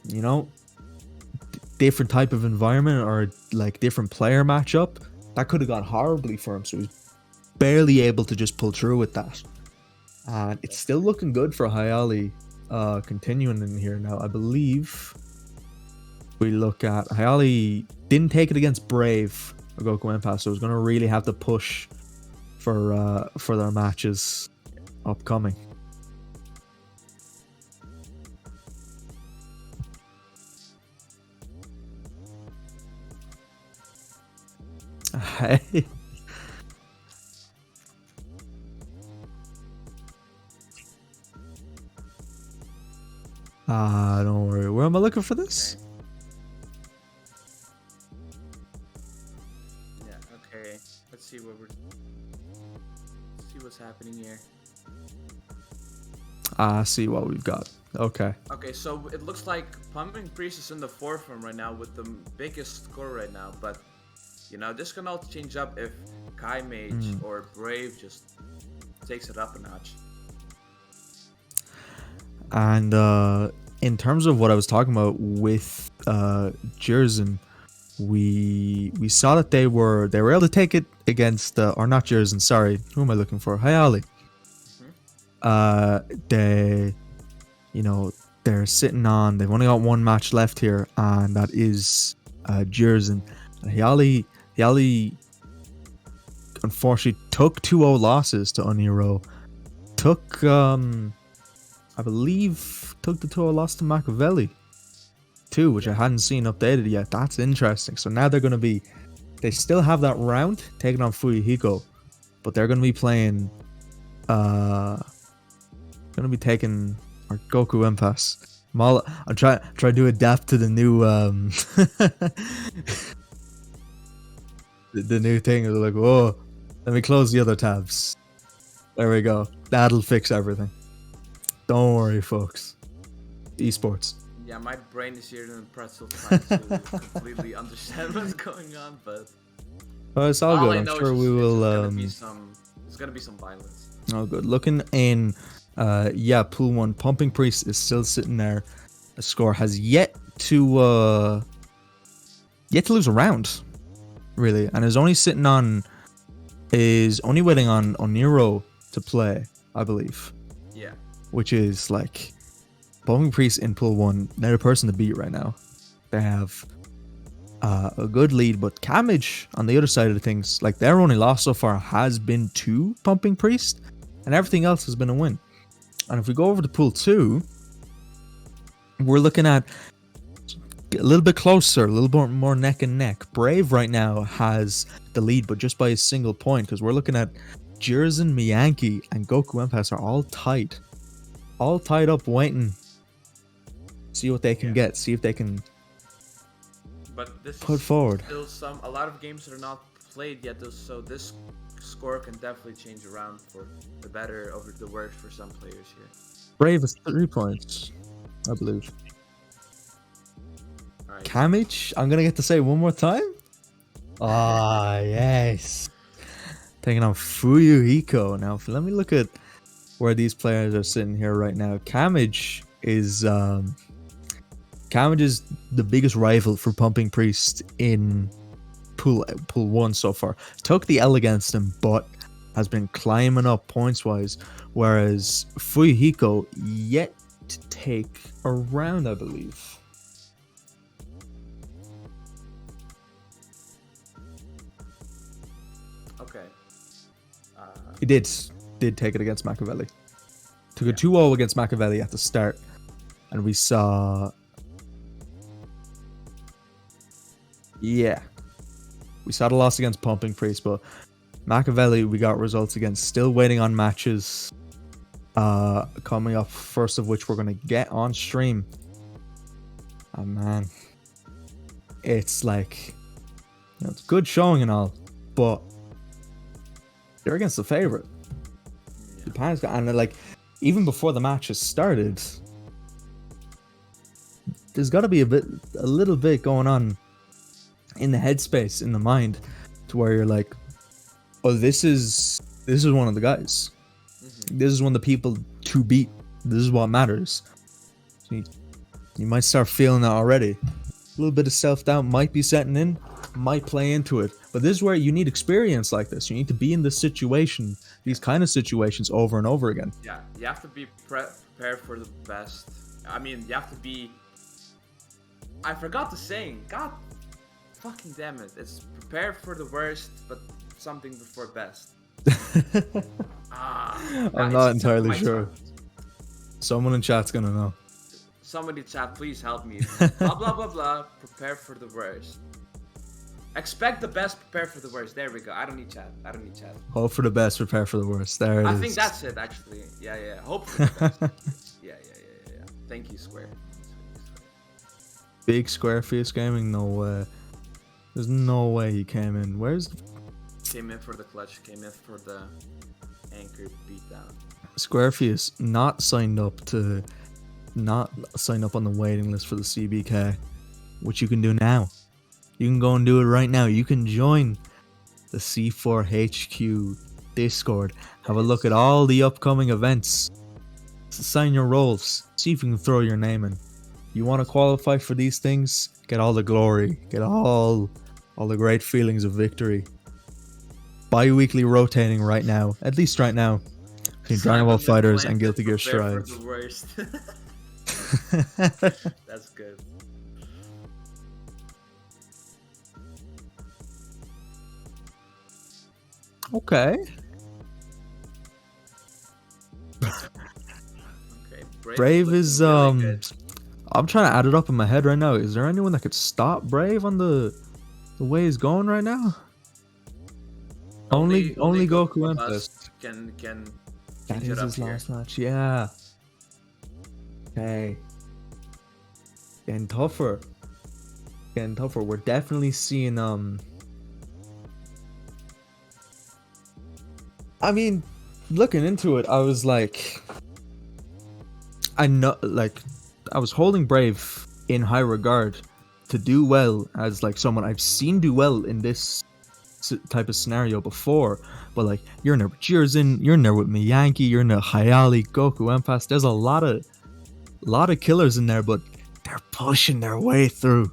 you know, different type of environment or like different player matchup that could have gone horribly for him. So he's barely able to just pull through with that, and it's still looking good for Hayali continuing in here now. I believe we look at Hayali didn't take it against Brave or Goku Impact, so he's going to really have to push for their matches upcoming. Hey. Don't worry. Where am I looking for this? Yeah. Okay. Let's see what's happening here. See what we've got. Okay. Okay, so it looks like Pumping Priest is in the forefront right now with the biggest score right now, but you know, this can all change up if Kai Mage or Brave just takes it up a notch. And in terms of what I was talking about with Jerzen, we saw that they were able to take it against or not Jerzen, sorry, who am I looking for? Hayali. They, you know, they're sitting on, they've only got one match left here, and that is Jerzen. Hayali unfortunately took 2-0 losses to Oniro. Took I believe took the 2-0 loss to Machiavelli too, which I hadn't seen updated yet. That's interesting. So now they're going to be, they still have that round taking on Fuyuhiko, but they're going to be playing going to be taking our Goku Impasse. I'm trying to adapt to the new the new thing. They're like, whoa, let me close the other tabs. There we go. That'll fix everything. Don't worry, folks. Esports. Yeah, my brain is here in a pretzel trying to completely understand what's going on, but It's all good. I I'm know sure is we just- will. There's gonna be some violence. Oh, good. Looking in, yeah, pool 1, Pumping Priest is still sitting there. The score has yet to lose a round, really, and is only waiting on Oniro to play, I believe. Yeah. Which is like Pumping Priest in pool 1. They're the person to beat right now. They have a good lead, but Camage on the other side of things, like their only loss so far has been to Pumping Priest, and everything else has been a win. And if we go over to pool 2, we're looking at a little bit closer, a little bit more neck and neck. Brave right now has the lead, but just by a single point, because we're looking at Jerzen, Miyanki, and Goku Impasse are all tied up, waiting. See what they can get. See if they can But this put is forward. still a lot of games that are not played yet, so this score can definitely change around for the better over the worse for some players here. Brave is 3 points, I believe. All right. Camage, I'm gonna get to say it one more time. Ah, yes. Taking on Fuyuhiko. Now, let me look at where these players are sitting here right now. Camage is the biggest rival for Pumping Priest in pool 1 so far. Took the L against him, but has been climbing up points wise. Whereas Fuyuhiko yet to take a round, I believe. Okay. He did take it against Machiavelli. Took a 2-0 against Machiavelli at the start. and we saw, yeah, we saw the loss against Pumping Priest, but Machiavelli, we got results against. Still waiting on matches coming up, first of which we're going to get on stream. Oh man, it's like, it's good showing and all, but they're against the favorite. Japan's got, and like, even before the match has started, there's got to be a little bit going on in the headspace, in the mind, to where you're like, oh, this is one of the guys. This is one of the people to beat. This is what matters. So you might start feeling that already. A little bit of self-doubt might be setting in, might play into it. But this is where you need experience like this. You need to be in this situation, these kind of situations over and over again. Yeah, you have to be prepared for the best. I mean, you have to be... I forgot the saying. God fucking damn it. It's prepare for the worst, but something before best. I'm not entirely sure. Someone in chat's gonna know. Somebody chat, please help me. Blah blah blah blah. Prepare for the worst. Expect the best, prepare for the worst. There we go. I don't need chat. Hope for the best, prepare for the worst. There it is. I think that's it, actually. Yeah. Hope for the best. Yeah. Thank you, Square. Big Square Fierce Gaming? No way. There's no way he came in. Came in for the clutch. Came in for the anchor beatdown. Square Fierce not signed up on the waiting list for the CBK, which you can do now. You can go and do it right now. You can join the C4HQ Discord. Have a look at all the upcoming events. Sign your roles. See if you can throw your name in. You want to qualify for these things? Get all the glory. Get all the great feelings of victory. Bi-weekly rotating right now. At least right now. Between Dragon Ball Fighters and Guilty Gear Strive. For the worst. That's good. Okay. Brave is really I'm trying to add it up in my head right now. Is there anyone that could stop Brave on the way he's going right now? Only Goku Empress can that is his last match. Yeah. Okay. Getting tougher. We're definitely seeing I mean, looking into it, I was like, I was holding Brave in high regard to do well as like someone I've seen do well in this type of scenario before, but like, you're in there with Jirzin, you're in there with Miyanki, you're in there Hayali, Goku, Empas. There's a lot of killers in there, but they're pushing their way through.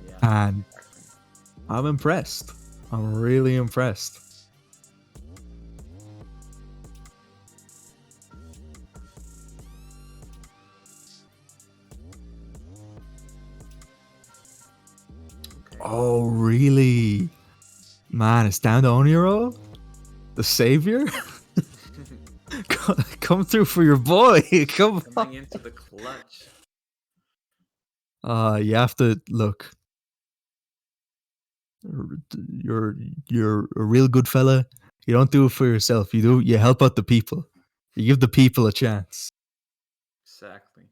Yeah, and I'm impressed. I'm really impressed. Oh, really? Man, it's down to Oniro? The savior? Come through for your boy. Come coming into the clutch. You have to look. You're a real good fella. You don't do it for yourself. You help out the people. You give the people a chance. Exactly.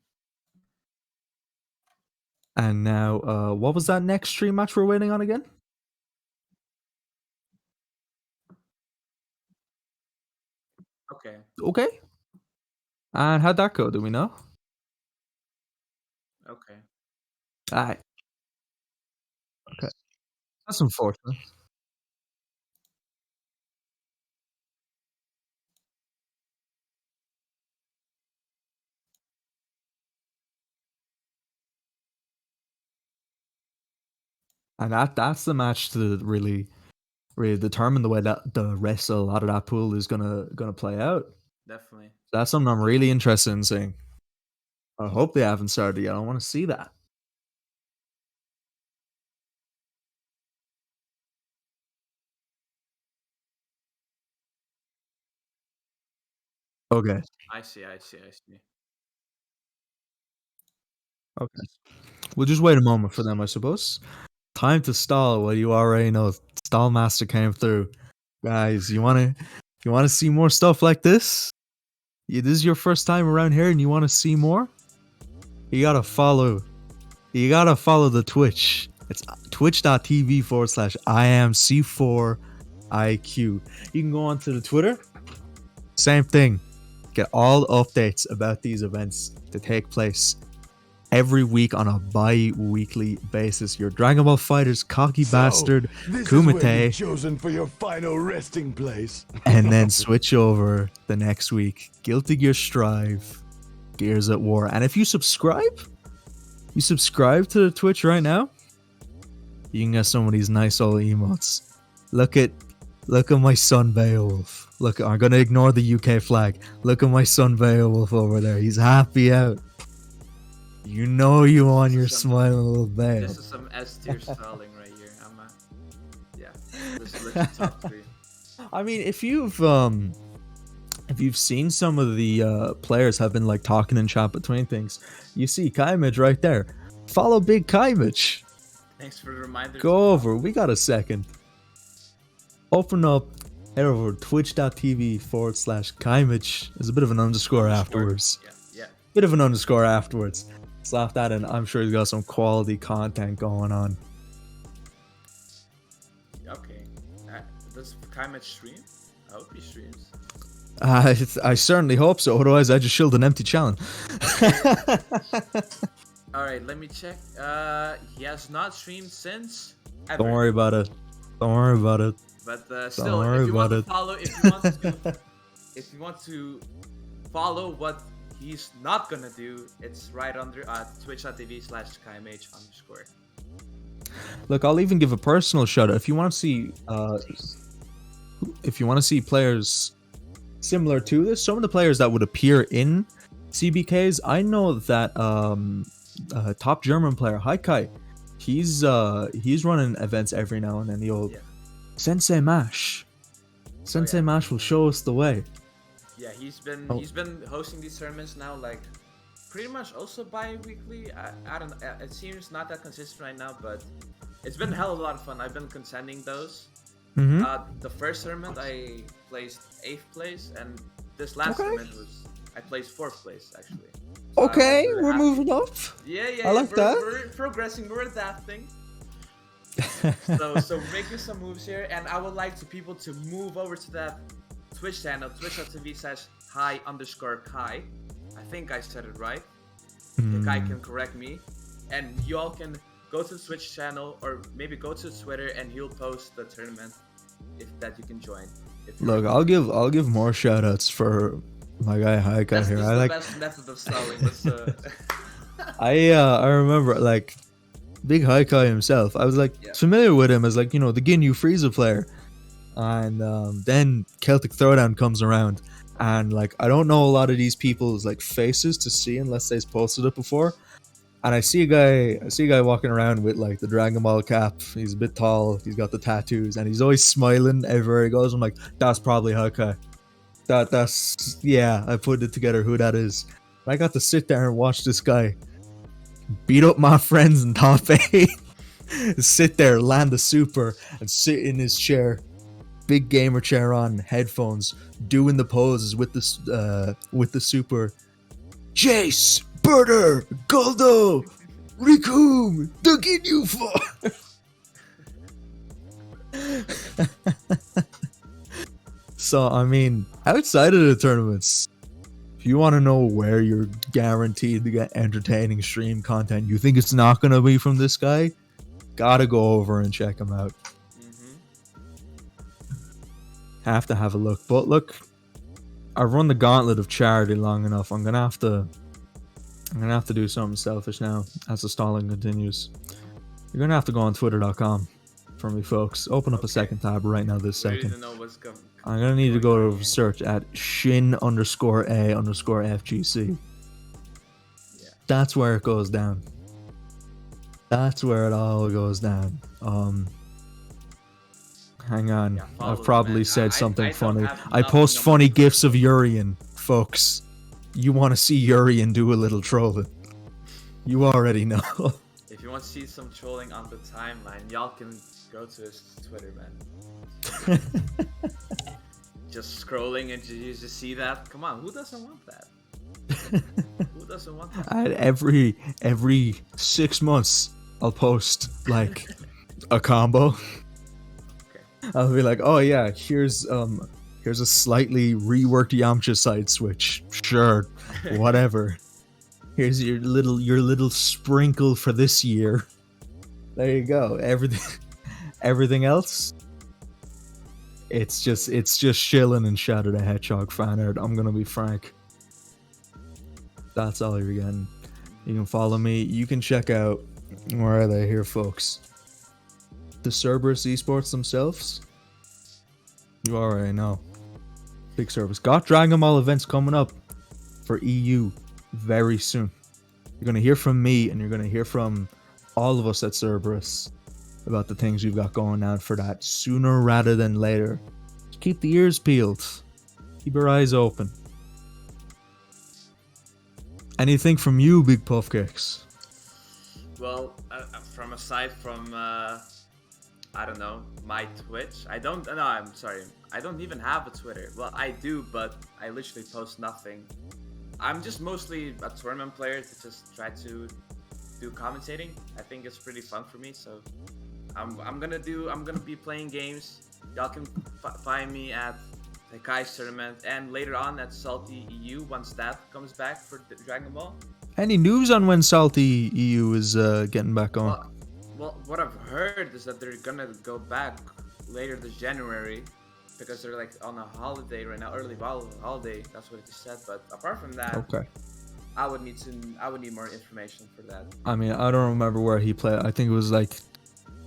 And now, what was that next stream match we're waiting on again? Okay. And how'd that go? Do we know? Okay. Alright. Okay. That's unfortunate. And that's the match to really determine the way that the rest of a lot of that pool is gonna play out. Definitely. That's something I'm really interested in seeing. I hope they haven't started yet. I want to see that. Okay. I see. Okay. We'll just wait a moment for them, I suppose. Time to stall. Well, you already know. Stall Master came through. Guys, you wanna see more stuff like this? This is your first time around here and you wanna see more? You gotta follow the Twitch. It's twitch.tv/IamC4IQ. You can go onto the Twitter. Same thing. Get all updates about these events that take place every week on a bi-weekly basis. Your Dragon Ball Fighters cocky bastard This is where Kumite, you've chosen for your final resting place. and then switch over the next week. Guilty Gear Strive, Gears at War. And if you subscribe to the Twitch right now, you can get some of these nice old emotes. Look at my son Beowulf. Look, I'm gonna ignore the UK flag. Look at my son Beowulf over there. He's happy out. You know you on your smiling little babe. This is some S tier stalling right here. This is legit top 3. I mean, if you've seen some of the players have been like talking in chat between things, you see Kaimage right there. Follow Big Kaimage. Thanks for the reminder. Go over. We got a second. Open up. Head over to twitch.tv/Kaimage. There's a bit of an underscore afterwards. Yeah. Bit of an underscore afterwards. Slap that in. I'm sure he's got some quality content going on. Okay. Does Kaimach stream? I hope he streams. I certainly hope so. Otherwise, I just shilled an empty challenge. Alright, let me check. He has not streamed since ever. Don't worry about it. Don't worry about it. But still, worry if you want about to it. follow, if you want to follow what he's not gonna do, it's right under twitch.tv/KMH_. Look, I'll even give a personal shout out. If you want to see players similar to this, some of the players that would appear in CBKs, I know that top German player Haikai, he's running events every now and then. The old Sensei Mash Mash will show us the way. Yeah, he's been hosting these tournaments now, like pretty much also bi-weekly. I don't know, it seems not that consistent right now, but it's been a hell of a lot of fun. I've been contending those. The first tournament I placed 8th place, and this last tournament I placed 4th place actually. So okay, we're moving up. Yeah, I like that. We're progressing, we're adapting. so we're making some moves here, and I would like people to move over to that Twitch channel, twitch.tv/hi_Kai. I think I said it right. The guy can correct me, and y'all can go to the Twitch channel or maybe go to Twitter, and he'll post the tournament that you can join. Look, I'll give more shout outs for my guy Haikai here. I like the best method of stalling. I remember like Big Haikai himself. I was like familiar with him as like, the Ginyu Frieza player. And then Celtic Throwdown comes around, and like I don't know a lot of these people's like faces to see unless they've posted it before. And I see a guy walking around with like the Dragon Ball cap. He's a bit tall, he's got the tattoos, and he's always smiling everywhere he goes. I'm like, that's probably Haikai. That's I put it together who that is. And I got to sit there and watch this guy beat up my friends in top 8. Sit there, land the super, and sit in his chair, big gamer chair on, headphones, doing the poses with the super. Jace, Birder, Goldo, Rikum, the Ginyu Force. So I mean, outside of the tournaments, if you want to know where you're guaranteed to get entertaining stream content, you think it's not going to be from this guy, gotta go over and check him out. Have to have a look. But look, I've run the gauntlet of charity long enough. I'm gonna have to do something selfish now as the stalling continues. You're gonna have to go on twitter.com for me, folks. Open up a second tab right now this second. I'm gonna need to go to search at shin_a_FGC. That's where it goes down. That's where it all goes down. Hang on. I've probably said something funny. I post funny gifs of Urian, folks. You want to see Urian do a little trolling. You already know. If you want to see some trolling on the timeline, y'all can go to his Twitter, man. Just scrolling and you just see that. Come on, who doesn't want that? Who doesn't want that? And every 6 months, I'll post like a combo. Okay. I'll be like, oh yeah, here's a slightly reworked Yamcha side switch. Sure, whatever. Here's your little sprinkle for this year. There you go. Everything else, it's just chilling and Shadow the Hedgehog fan art. I'm gonna be frank. That's all you're getting. You can follow me. You can check out, where are they here, folks? The Cerberus Esports themselves. You already know. Big service. Got Dragon Ball events coming up for EU very soon. You're going to hear from me and you're going to hear from all of us at Cerberus about the things we've got going on for that sooner rather than later. Just keep the ears peeled. Keep your eyes open. Anything from you, Big Puffcakes? Well, aside from I don't know, my Twitch. I'm sorry. I don't even have a Twitter. Well, I do, but I literally post nothing. I'm just mostly a tournament player to just try to do commentating. I think it's pretty fun for me, so I'm gonna be playing games. Y'all can find me at the Kai's tournament and later on at Salty EU once that comes back for Dragon Ball. Any news on when Salty EU is getting back on? Well, what I've heard is that they're gonna go back later this January because they're like on a holiday right now, early holiday. That's what it just said. But apart from that, Okay. I would need more information for that. I mean, I don't remember where he played. I think it was like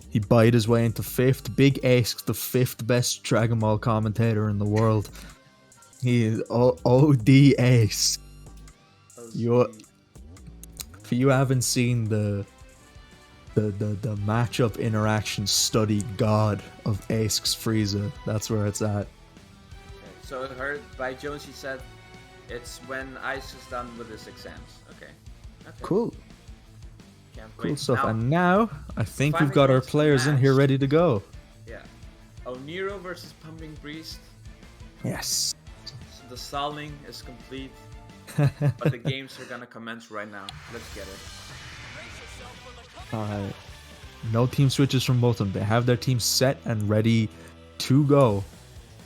he buyed his way into 5th. Big Ace, the 5th best Dragon Ball commentator in the world. He is OD Ace. If you haven't seen the matchup interaction study god of Ace Frieza, that's where it's at. Okay. So I heard by Jones, he said it's when Ice is done with his exams. Okay. Cool. Can't wait. Cool stuff. Now, And now, I think we've finally got our comes the players in match. here ready to go. Yeah. Oniro versus Pumping Priest. Yes. So the stalling is complete, but the games are gonna commence right now. Let's get it. Alright. No team switches from both of them. They have their team set and ready to go.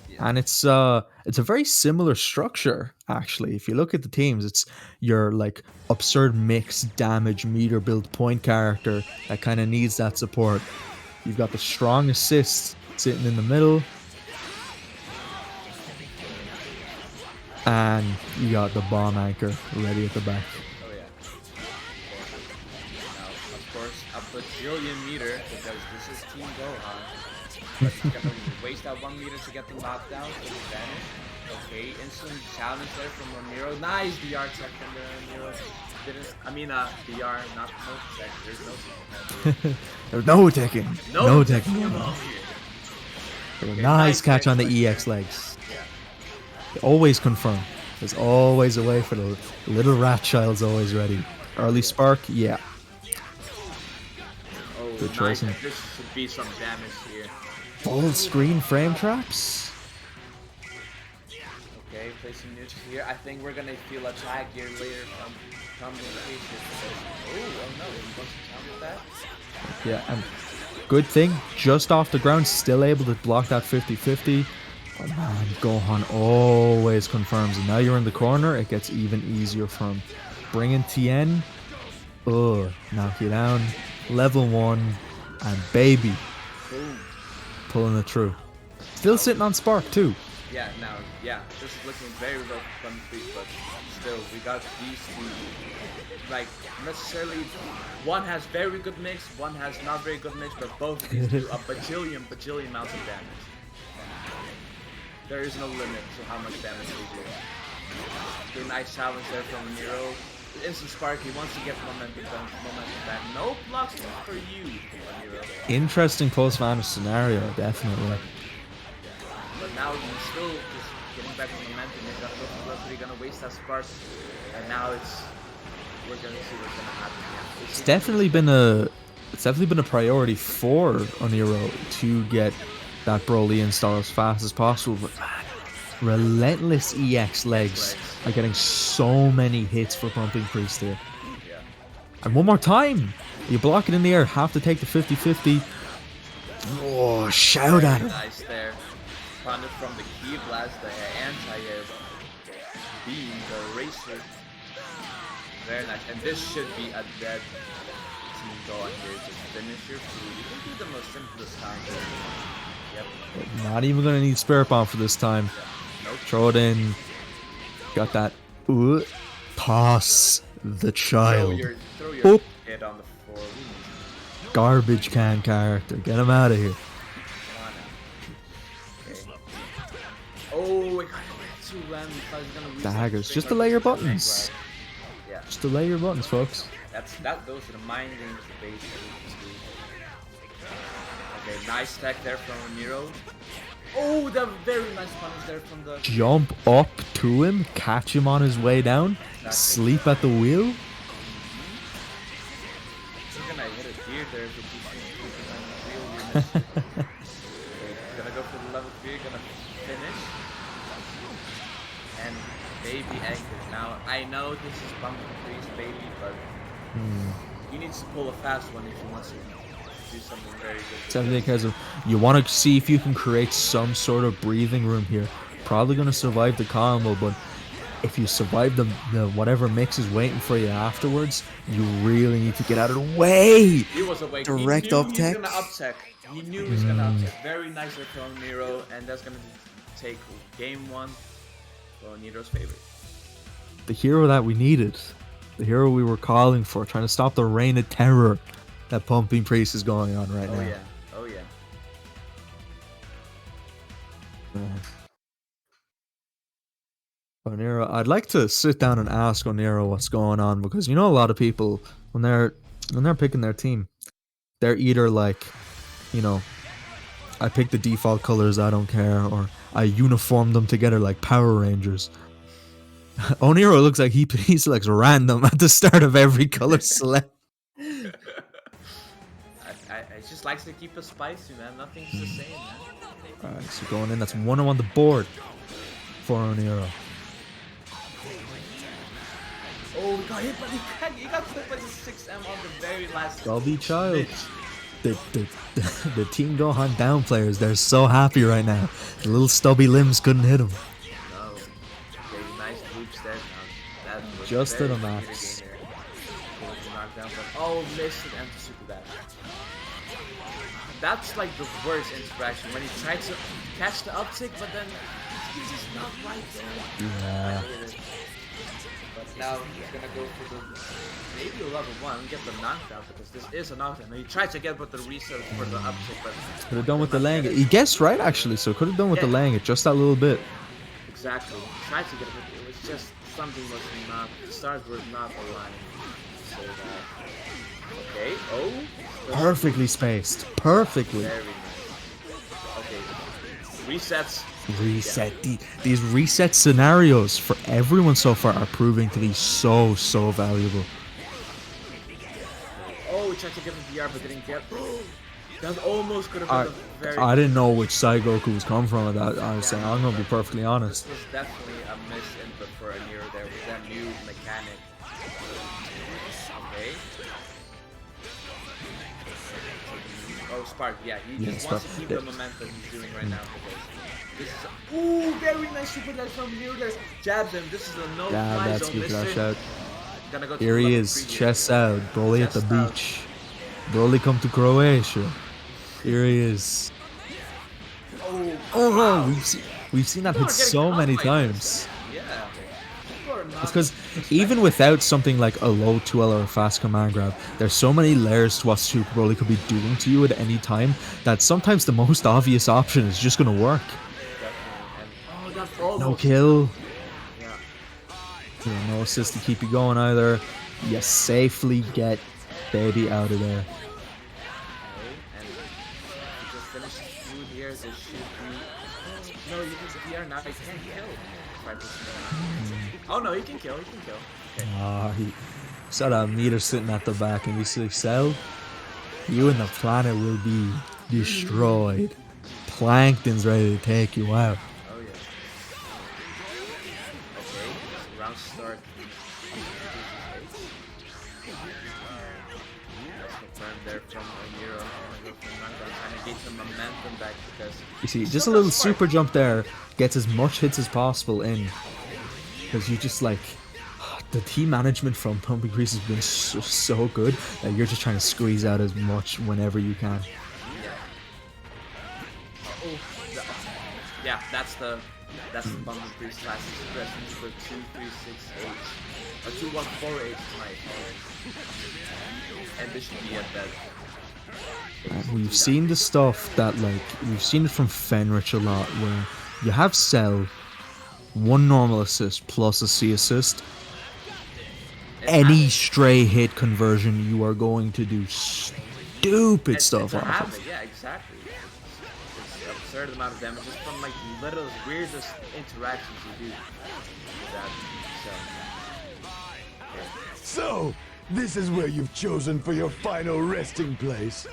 Yeah. And it's a very similar structure, actually. If you look at the teams, it's your like absurd mix damage meter build point character that kind of needs that support. You've got the strong assist sitting in the middle. And you got the bomb anchor ready at the back. Oh yeah. Now, of course, a bajillion meter because this is Team Gohan. But he's gonna waste that 1 meter to get the knockdown for the advantage. Okay, instant challenge there from Ramiro. Nice DR tech from the Ramiro. DR, not no tech. There's no tech. There's no taking. No taking. Here. Okay, Nice catch on the EX legs. Always confirm. There's always a way for the little rat child's always ready. Early spark, yeah. Oh, Good nice. choice. This should be some damage here. Full screen frame traps. Okay, placing neutral here. I think we're gonna feel a tag here later from the cases. Oh no, he wants to counter that. Yeah, and good thing, just off the ground, still able to block that 50-50. Oh man, Gohan always confirms. And now you're in the corner, it gets even easier for him. Bring in Tien. Knock you down. Level 1. And baby. Boom. Pulling it through. Still sitting on Spark too. Yeah, now, this is looking very low from the feet, but still, we got these two. Like, necessarily, one has very good mix, one has not very good mix, but both these do a bajillion amounts of damage. There is no limit to how much damage they do. Good nice challenge there from Nero. Instant spark, he wants to get momentum back. No blocks for you, Nero. Interesting post-vanish scenario, definitely. But now he's still just getting back on momentum. He's got really gonna waste that spark. And now it's we're gonna see what's gonna happen. Yeah. It's definitely been a priority for Oniro to get that Broly install as fast as possible. But man, relentless EX legs are getting so many hits for Pumping Priest here. Yeah. And one more time, you block it in the air, have to take the 50-50. Oh, shout at him. Nice there. Found it from the key blast, the anti-air beam, the racer. Very nice. And this should be a dead team goal here. Just finish your food. You can do the most simplest counter. Yep. Not even gonna need Spirit Bomb for this time. Nope. Throw it in. Got that. Toss the child. Throw your Oop. head on the floor. Garbage can character. Get him out of here. Come on now. Okay. Oh, it got too random. I was gonna reset Daggers. the Just thing delay your like the buttons. grab. Yeah. Just delay your buttons, folks. Those are the mind games, the base too. Okay, nice tech there from Nero. Oh, the very nice punish there from the. Jump up to him, catch him on his way down, sleep at the wheel. You're gonna hit a deer there if you keep on the wheel. Gonna go for the level 3, gonna finish. And baby anchor. Now I know this is Pumpkin Priest baby, but he needs to pull a fast one if he wants to do something very good. Definitely because you want to see if you can create some sort of breathing room here. Probably gonna survive the combo, but if you survive the whatever mix is waiting for you afterwards, you really need to get out of the way. He was awake. Direct he knew up tech. He was gonna uptech. He knew he was gonna uptech. Very nice from Nero, and that's gonna take game 1 for Nero's favorite. The hero that we needed. The hero we were calling for, trying to stop the reign of terror that Pumping Priest is going on right now. Oh yeah, oh yeah. Oniro, I'd like to sit down and ask Oniro what's going on, because you know a lot of people when they're picking their team, they're either like, you know, I pick the default colors, I don't care, or I uniform them together like Power Rangers. Oniro looks like he selects random at the start of every color select. I just likes to keep it spicy, man. Nothing's the same, man. Alright, so going in, that's 1 on the board for Oniro. Oh, he got hit by he got clipped by the 6M on the very last. Gulby Child. The Team Gohan down players, they're so happy right now. The little stubby limbs couldn't hit him. No. Okay, nice loops there. That was Just very to the good max. game here. Knockdown, but oh, missed it and super bad. That's like the worst interaction when he tried to catch the uptick, but then he's just not right there. Yeah. But now he's gonna go for the maybe a level 1 and get the knockdown, because this is a knockdown. He tried to get with the reset for the uptick, but Could have done with the laying it. He guessed right actually, so could have done with the laying it just that little bit. exactly. He tried to get it, but it was just something was not. The stars were not aligned. So okay. Oh. Perfectly spaced. Perfectly. Very nice. Okay. Resets. Reset. These reset scenarios for everyone so far are proving to be so valuable. Oh, we tried to get the DR but didn't get. That almost could have been a very. I didn't know which side Goku was coming from with that, honestly. I'm gonna be perfectly honest. This was definitely a miss input for a Nero there with that new mechanic. Okay. Oh, Spark, yeah, he Yeah, just Spark. wants to keep the momentum he's doing right now. This is ooh, very nice super dive from Nero there. Jabbed him. This is a no Yeah, fly that's zone good mission. crash out. Gonna go to Here he level is, 3 chest out, Broly at the Chest out. beach. Broly come to Croatia. Here he is. Oh, Oh, wow. we've seen that People hit are getting so caught many by times. this. Yeah. People are not It's because expecting even without something like a low 2L or a fast command grab, there's so many layers to what Super Broly could be doing to you at any time that sometimes the most obvious option is just gonna work. definitely. And, oh, that's almost. No kill. Yeah. Yeah, no assist to keep you going either. You safely get baby out of there. Okay, and you just finish the food here. This should be. No, you can PR now. You can't kill. 5%. Oh no, he can kill. He can kill. He saw that meter sitting at the back, and you say, "Cell, you and the planet will be destroyed. Plankton's ready to take you out." Oh yeah. Okay, round start. Let's confirm there from O'Neill. Trying to get some momentum back because You see, just a little super jump there gets as much hits as possible in, because you just like the team management from Pumping Grease has been so good that you're just trying to squeeze out as much whenever you can. Yeah, that's the Pumping Grease classic expression for 2368 or 2148 tonight. And this should be at that. And we've seen the stuff that, like, we've seen it from Fenrich a lot, where you have Cell, one normal assist plus a C assist. Any stray hit conversion, you are going to do stupid stuff off of. Yeah, exactly. It's an absurd amount of damage just from like the little weirdest interactions you do with that. So, this is where you've chosen for your final resting place.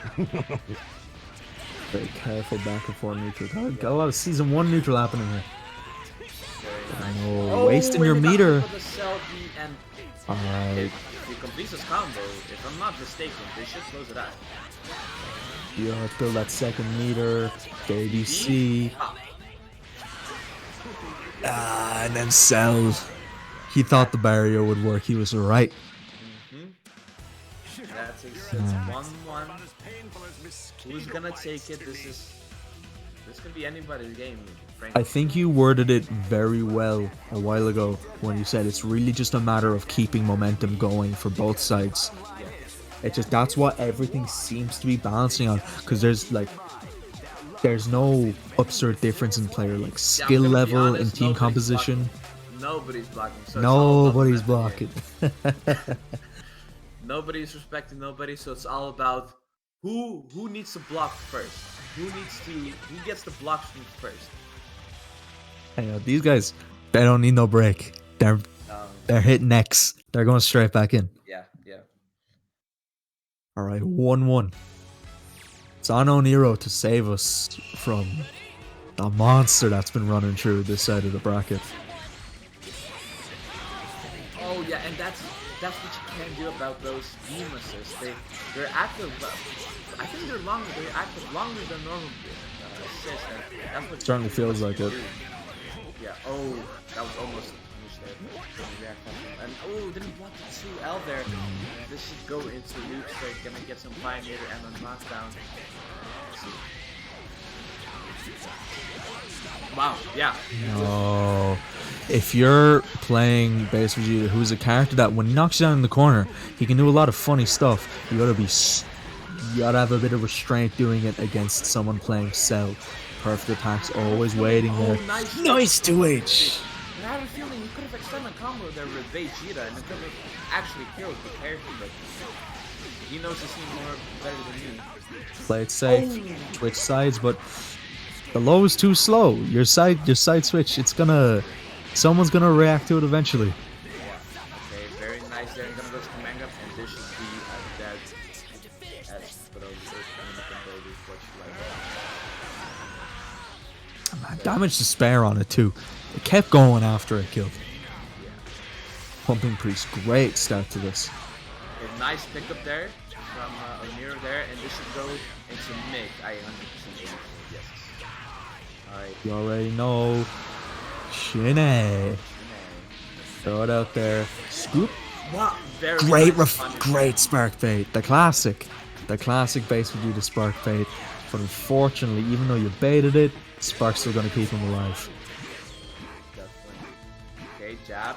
Very careful back and forth neutral. Got a lot of season 1 neutral happening here. I know, wasting your meter. Alright. If he completes his combo, if I'm not mistaken, they should close it out. You have to build that second meter. KDC. And then Cell. He thought the barrier would work. He was right. That's a 1-1. Who's gonna take it? This could be anybody's game, frankly. I think you worded it very well a while ago when you said it's really just a matter of keeping momentum going for both sides. It's just that's what everything seems to be balancing on, because there's no absurd difference in player like skill level and team composition. Nobody's blocking. So Nobody's blocking. Nobody's respecting nobody, so it's all about who needs to block first. Who gets the blocks from first. Hang on, these guys, they don't need no break. They're hitting X. They're going straight back in. Yeah. Alright, 1-1. It's on Oniro to save us from the monster that's been running through this side of the bracket. Oh yeah, and that's what you can't do about those beam assists. They're active. I think they're active longer than normal assists. That's what Certainly feels like it. Yeah. Oh, that was almost finished there. And oh, didn't block the 2L there. This should go into loop, so they're gonna get some Pioneer and a knockdown. Let's see. Wow. Yeah. Oh, if you're playing base Vegeta, who's a character that when he knocks you down in the corner, he can do a lot of funny stuff. You gotta have a bit of restraint doing it against someone playing Cell. Perfect attacks, always waiting there. Nice 2H. And I have a feeling he could have extended a combo there with Vegeta, and it could have actually killed the character, but he knows his team more better than me. Play it safe, switch sides, but the low is too slow. Your side switch, someone's gonna react to it eventually. Yeah. Okay, very nice there. I'm gonna go to command up, and this should be as dead as but Man, damage to spare on it too. It kept going after it killed. Yeah. Pumping Priest, great start to this. A nice pickup there from O'Neill there, and this should go into mid. I 100% believe. Yes. Alright. You already know. Shine. Throw it out there. Scoop. Wow. Very Great spark bait. The classic base would do the spark bait. But unfortunately, even though you baited it, Spark's still gonna keep him alive. Definitely. Okay, jab.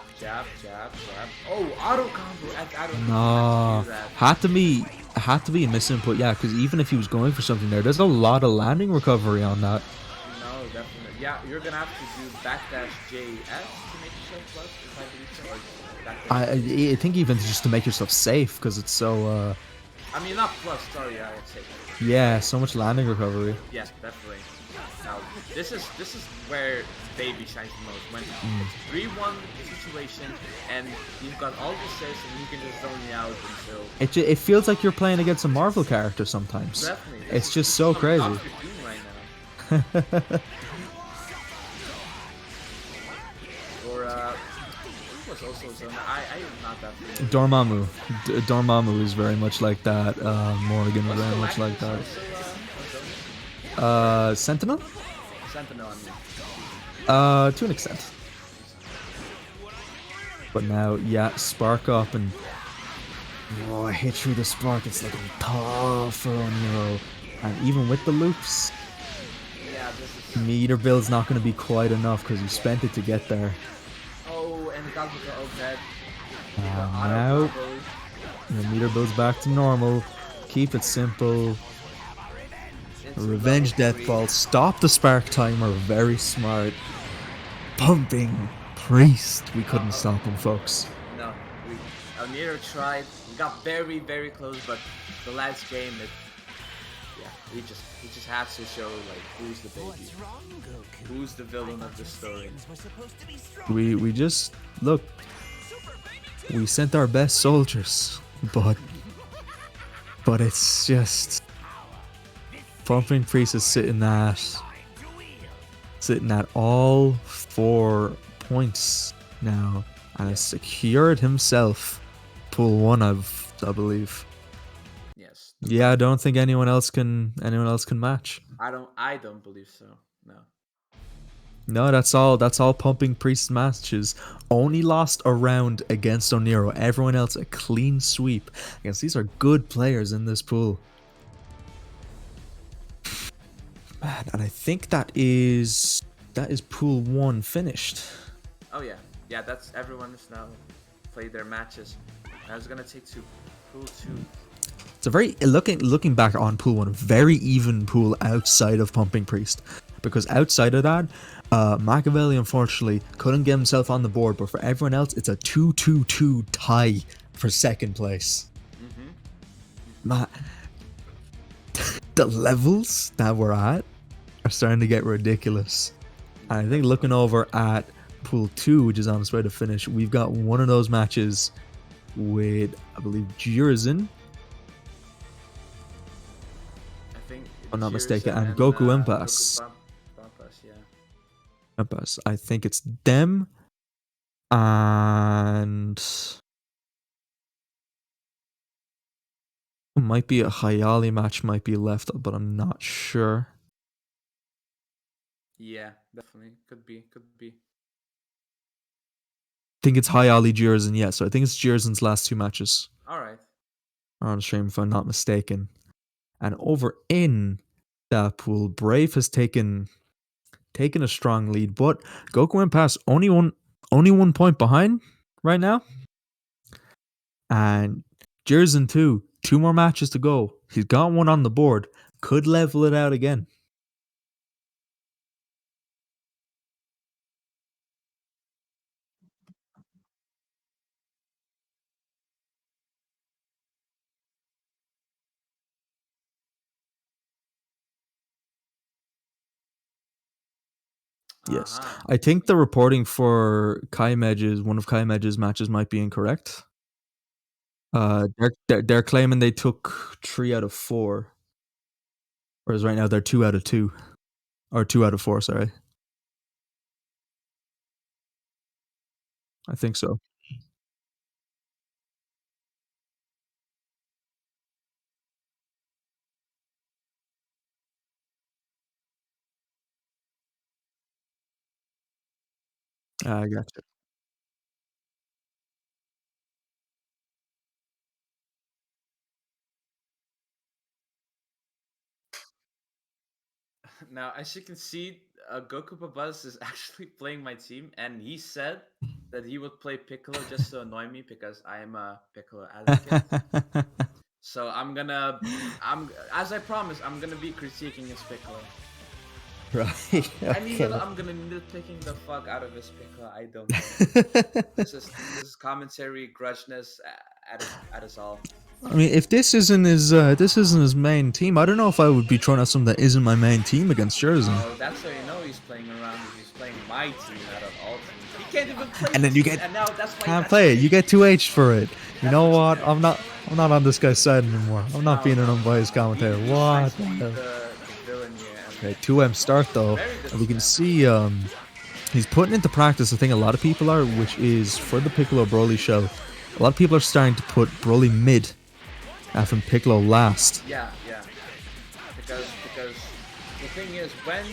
Oh, auto combo. I don't No, do that. had to be a misinput, yeah, because even if he was going for something there's a lot of landing recovery on that. No, definitely. Yeah, you're gonna have to do backdash JS to make yourself plus, if I believe so, or backdash. I think even just to make yourself safe, because it's so I mean, not plus, sorry, I would say. yeah, so much landing recovery. Yes, definitely. Now, This is where Baby shines the most. When it's 3-1 situation and you've got all the assists and you can just zone me out until. It feels like you're playing against a Marvel character sometimes. Definitely. It's just so crazy. Dr. Doom right now. Or who was also zone? I am not that familiar. Dormammu is very much like that. Morgan is very much like that. Sentinel? Sentinel, I mean. To an extent. But now, yeah, Spark up and oh, I hit through the Spark. It's looking tough for Oniro. And even with the loops, Yeah, this is. meter build's not going to be quite enough because you spent it to get there. Oh, and the Galactica overhead. Now, the meter build's back to normal. Keep it simple. Revenge Deathball. Stop the Spark timer. Very smart. Pumping Priest. We couldn't stop him, folks. No, Almira tried. We got very, very close, but the last game, he just had to show like who's the baby, who's the villain of the story. We just look. We sent our best soldiers, but it's just Pumping Priest is sitting at all 4 points now and has secured himself pool 1, I believe. Yes. Yeah, I don't think anyone else can match. I don't believe so. No. No, that's all Pumping Priest matches. Only lost a round against Oniro. Everyone else a clean sweep. Against these are good players in this pool. Man, and I think that is pool 1 finished. Oh yeah, that's everyone has now played their matches. I was gonna take to pool 2. It's a very looking back on pool 1, a very even pool outside of Pumping Priest, because outside of that, Machiavelli unfortunately couldn't get himself on the board, but for everyone else, it's a 2-2-2 tie for second place. The levels that we're at are starting to get ridiculous. And I think looking over at pool 2, which is on its way to finish, we've got one of those matches with, I believe, Jurizen, I think. I'm not Jirizen mistaken, and Goku Impasse. Yeah. Impasse. I think it's them and might be a Hayali match might be left, but I'm not sure. Yeah, definitely. Could be. I think it's Hayali Jurizen, yeah. So I think it's Jurizen's last 2 matches. Alright. Are on stream if I'm not mistaken. And over in that pool, Brave has taken a strong lead, but Goku Impasse only 1 point behind right now. And Jurizen 2 more matches to go. He's got 1 on the board. Could level it out again. Yes. I think the reporting for one of Kai Medge's matches might be incorrect. They're claiming they took 3 out of 4. Whereas right now they're 2 out of 2. Or 2 out of 4, sorry. I think so. I gotcha. Now, as you can see, Goku Babaz is actually playing my team, and he said that he would play Piccolo just to annoy me because I am a Piccolo advocate. So as I promised, I'm gonna be critiquing his Piccolo. Right. And even I'm gonna nitpicking the fuck out of his Piccolo. I don't know. This is commentary grudgeness at its all. I mean, if this isn't his main team, I don't know if I would be throwing out something that isn't my main team against Jerzen. Oh, that's how you know he's playing around. He's playing my team out of all teams. He can't even play. And then you team, get and now that's why can't play it. You get 2H for it. You know what? That's I'm not on this guy's side anymore. I'm not being an unbiased commentator. What? the villain here. Okay, 2M start though, and we can see he's putting into practice the thing a lot of people are, which is for the Piccolo Broly show. A lot of people are starting to put Broly mid after Piccolo last. Yeah. Because the thing is, when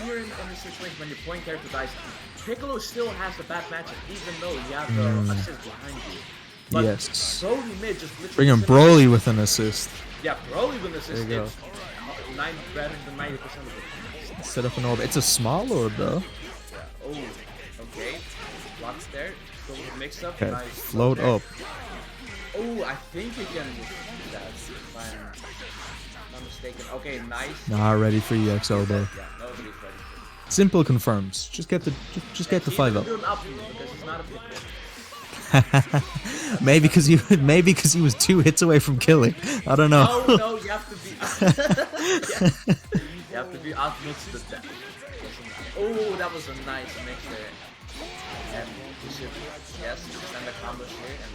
you're in the situation when your point character dies, Piccolo still has a bad matchup, even though you have the assist behind you. But Yes. Broly mid just literally Bring him Broly with an assist. Yeah, Broly with an assist. There you It's better than 90% of it. Set up an orb. It's a small orb though. Yeah. Oh, okay. Blocks there. Go with the mix up. Okay, Nice. float there. up. Oh, I think you can do that. If I'm not mistaken. Okay, nice. Not ready for EX elbow. Yeah, nobody's ready for it. Simple confirms. Just get the 5 up. Do an up because he's not a Piccolo. maybe because he was 2 hits away from killing. I don't know. No, you have to be. You have to be outmixed to death. Oh, that was a nice mix there. And we should, yes, send the combos here and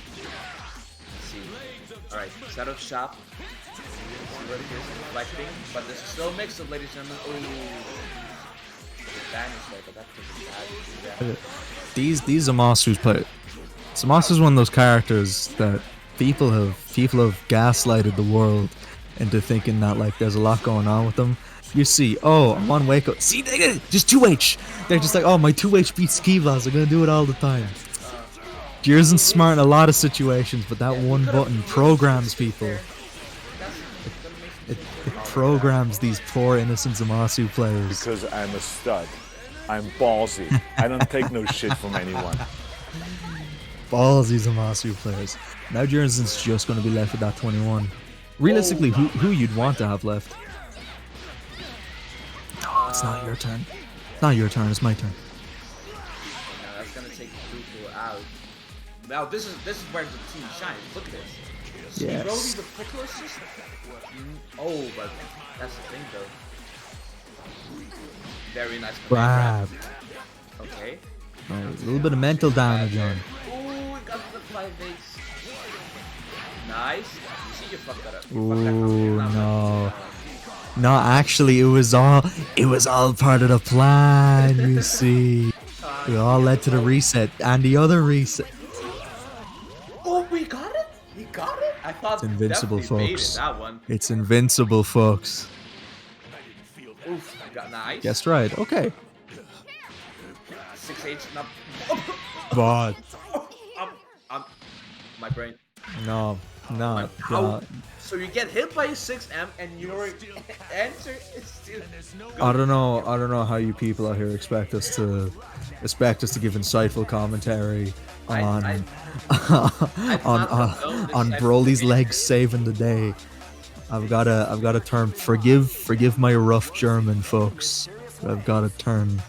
let's see. Alright, set up shop. See what it is, reflecting. But this is still a mix up, ladies and gentlemen. Oh, the banish there, but that was bad. These Zamasu's play. Zamasu's one of those characters that people have gaslighted the world into thinking that like there's a lot going on with them. You see, oh, I'm on Wake Up. See, they did it! Just 2H! They're just like, oh, my 2H beats Ski Blast. I'm gonna do it all the time. Jerzen's smart in a lot of situations, but that one button programs people. It programs these poor innocent Zamasu players. Because I'm a stud. I'm ballsy. I don't take no shit from anyone. Ballsy Zamasu players. Now Jerzen's just gonna be left with that 21. Realistically, who you'd want to have left? No, it's not your turn. Not your turn, it's my turn. Now that's gonna take Pluto out. Now this is where the team shines. Look at this. Yes. Broly the Piccolo assist? Oh, but that's the thing though. Very nice command Grabbed. grab. Okay. A little bit of mental damage on. Ooh, we got the 5 base. Nice. You see you fucked that up. You Ooh, fucked that combination no. up. No, actually, it was all part of the plan, you see. It all led to the reset and the other reset. Oh, we got it? We got it? I thought It's invincible, definitely baited folks. that one. It's invincible, folks. Oof, I got nice. Guessed right. Okay. 6H, not. But My brain. no. How? So you get hit by a 6M and your answer is still. I don't know how you people out here expect us to give insightful commentary on on Broly's legs saving the day. I've got a term. Forgive my rough German, folks. I've got a turn.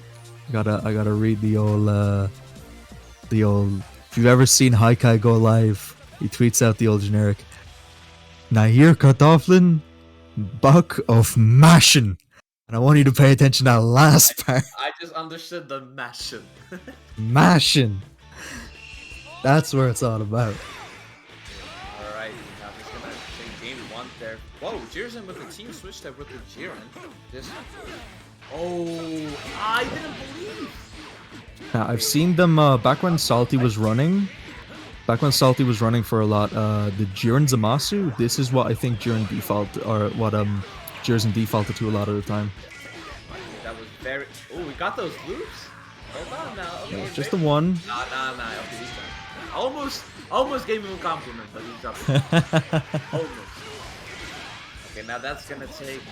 I gotta read the old. If you've ever seen Haikai go live, he tweets out the old generic. Na hier Kartoffeln, Buck of Mashen. And I want you to pay attention to that last part. I just understood the mashin. Mashin. That's where it's all about. Alright, now he's gonna take game 1 there. Whoa, Jiren with the team switch there with the Jiren. This. Oh, I didn't believe. Now, I've seen them back when Salty was running. Back when Salty was running for a lot, the Jiren Zamasu, this is what I think Jiren Jiren defaulted to a lot of the time. That was very. Oh, we got those loops. Hold on now. Okay, Yeah, just the one. Nah. Okay, he's done. Almost gave him a compliment, but he's up. Almost. Okay, now that's gonna take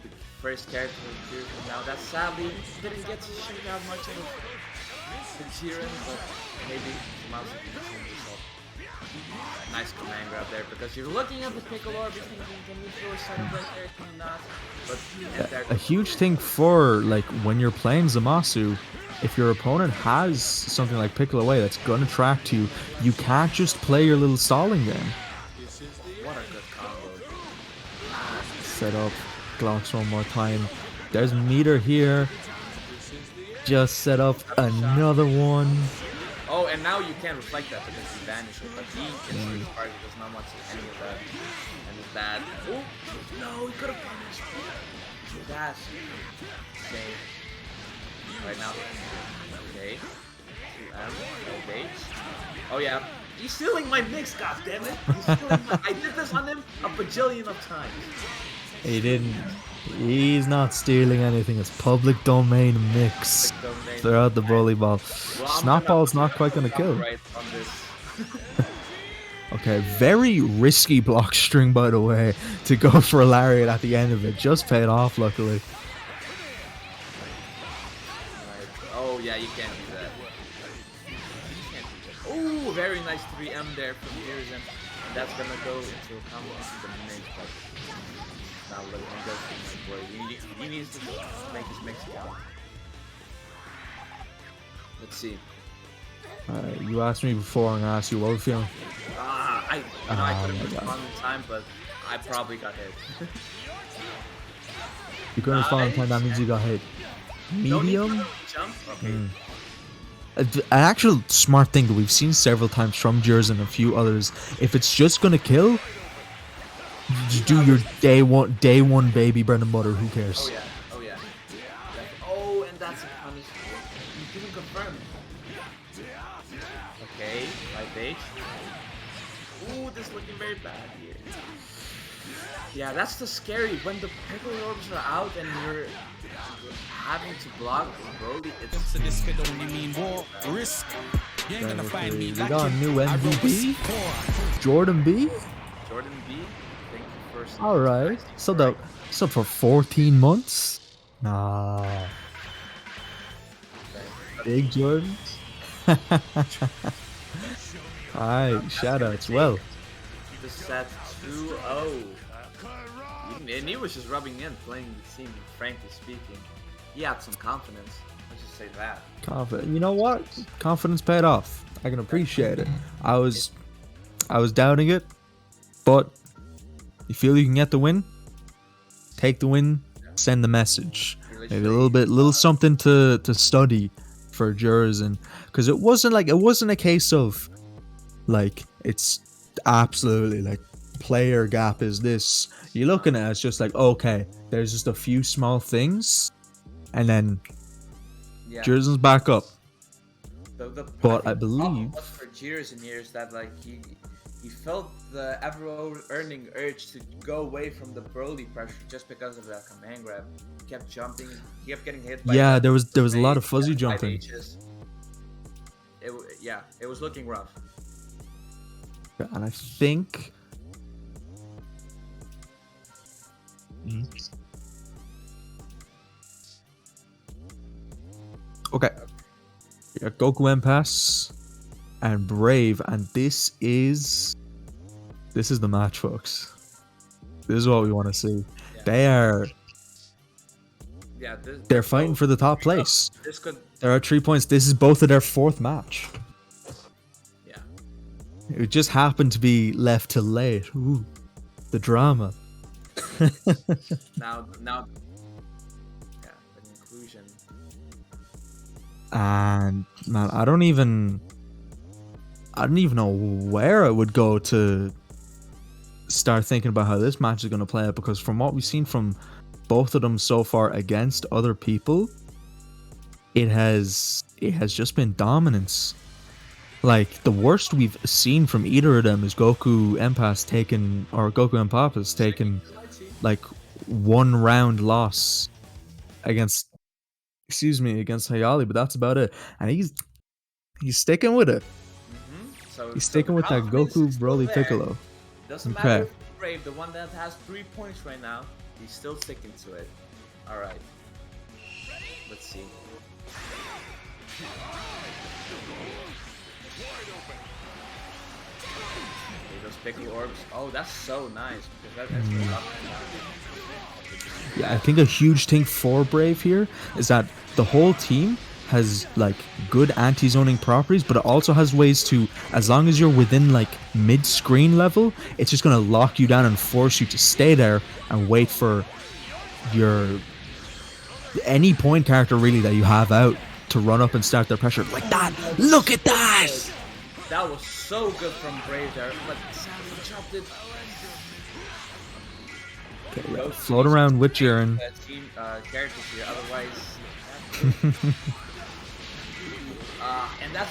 the first character of Jiren. Now that sadly didn't get to shoot out much of the Jiren, but maybe Zamasu can change this up. Nice command grab there because you're looking at the Piccolo orb, thinking, can you throw a setup right there? Can you not? But A huge thing for like when you're playing Zamasu, if your opponent has something like Piccolo away that's gonna track you, you can't just play your little stalling game. set up. Glocks one more time. There's meter here. Just set up another one. Oh, and now you can't reflect that because he vanished it, but he can see his target, does not want to see any of that. And it's bad. Oh, no, he could have punished. Dash. Okay. Right now. Okay. Okay. Oh, yeah. He's stealing my mix, goddammit. He's stealing my... I did this on him a bajillion of times. He didn't. He's not stealing anything. It's public domain mix. Throughout the volleyball. Well, Snapball's not quite gonna kill. Right on this. Okay, very risky block string, by the way, to go for a lariat at the end of it. Just paid off, luckily. Right. Oh, yeah, you can't do that. Oh, very nice 3M there from Gears, and that's gonna go into a combo into the mix. But now let him go for my boy. He needs to make his mix count. Let's see. You asked me before, I'm gonna ask you what we're feeling. I could have responded in time, but I probably got hit. You couldn't respond in time, that means you got hit. Medium? Jump? Okay. An actual smart thing that we've seen several times from Jers and a few others, if it's just gonna kill, just do your day one baby bread and butter, who cares? Oh yeah, oh yeah. Oh, and that's a punish. You didn't confirm. Okay, 5H. Ooh, this is looking very bad here. Yeah, that's the scary, when the pickle orbs are out and you're having to block Broly, it's... So this could only mean war, risk. You ain't gonna find me We got a new MVP? MVP. Jordan B? Jordan B, thank you for... Alright, so for 14 months? Nah. Big Jordan? Alright, shoutouts. Well, The set 2-0. And he was just rubbing in, playing the team, frankly speaking. He had some confidence. Let's just say that. confident. You know what? Confidence paid off. I can appreciate it. I was doubting it, but you feel you can get the win? Take the win, send the message. Maybe a little something to study for jurors, and because it wasn't a case of like it's absolutely like player gap is this. You're looking at it, it's just like, okay, there's just a few small things, and then Jerson's back up. But I believe what for years and years that like he felt the ever-earning urge to go away from the Broly pressure just because of that command grab. He kept jumping, he kept getting hit by there was a lot of fuzzy jumping. It was looking rough. And I think okay. We got Goku Impasse and Brave, and this is the match, folks. This is what we want to see. Yeah. They're fighting for the top place. This could. There are 3 points. This is both of their fourth match. Yeah. It just happened to be left till late. Ooh, the drama. Now, the conclusion. And man, I don't even know where I would go to start thinking about how this match is going to play out, because from what we've seen from both of them so far against other people, it has just been dominance. Like, the worst we've seen from either of them is Goku Impasse taking like 1 round loss against Hayali, but that's about it. And he's sticking with it. So He's sticking with that Goku Broly Piccolo. Doesn't matter if Brave, the one that has 3 points right now, he's still sticking to it. Alright. Let's see. Okay, those pickle orbs. Oh, that's so nice. Because that's Yeah, I think a huge thing for Brave here is that the whole team has like good anti-zoning properties, but it also has ways to, as long as you're within like mid-screen level, it's just gonna lock you down and force you to stay there and wait for your any point character really that you have out to run up and start their pressure like that. Look at that! That was so good from Brave there, but Sam chopped it. Okay, yeah, float around with Jiren. Team characters here, otherwise. And that's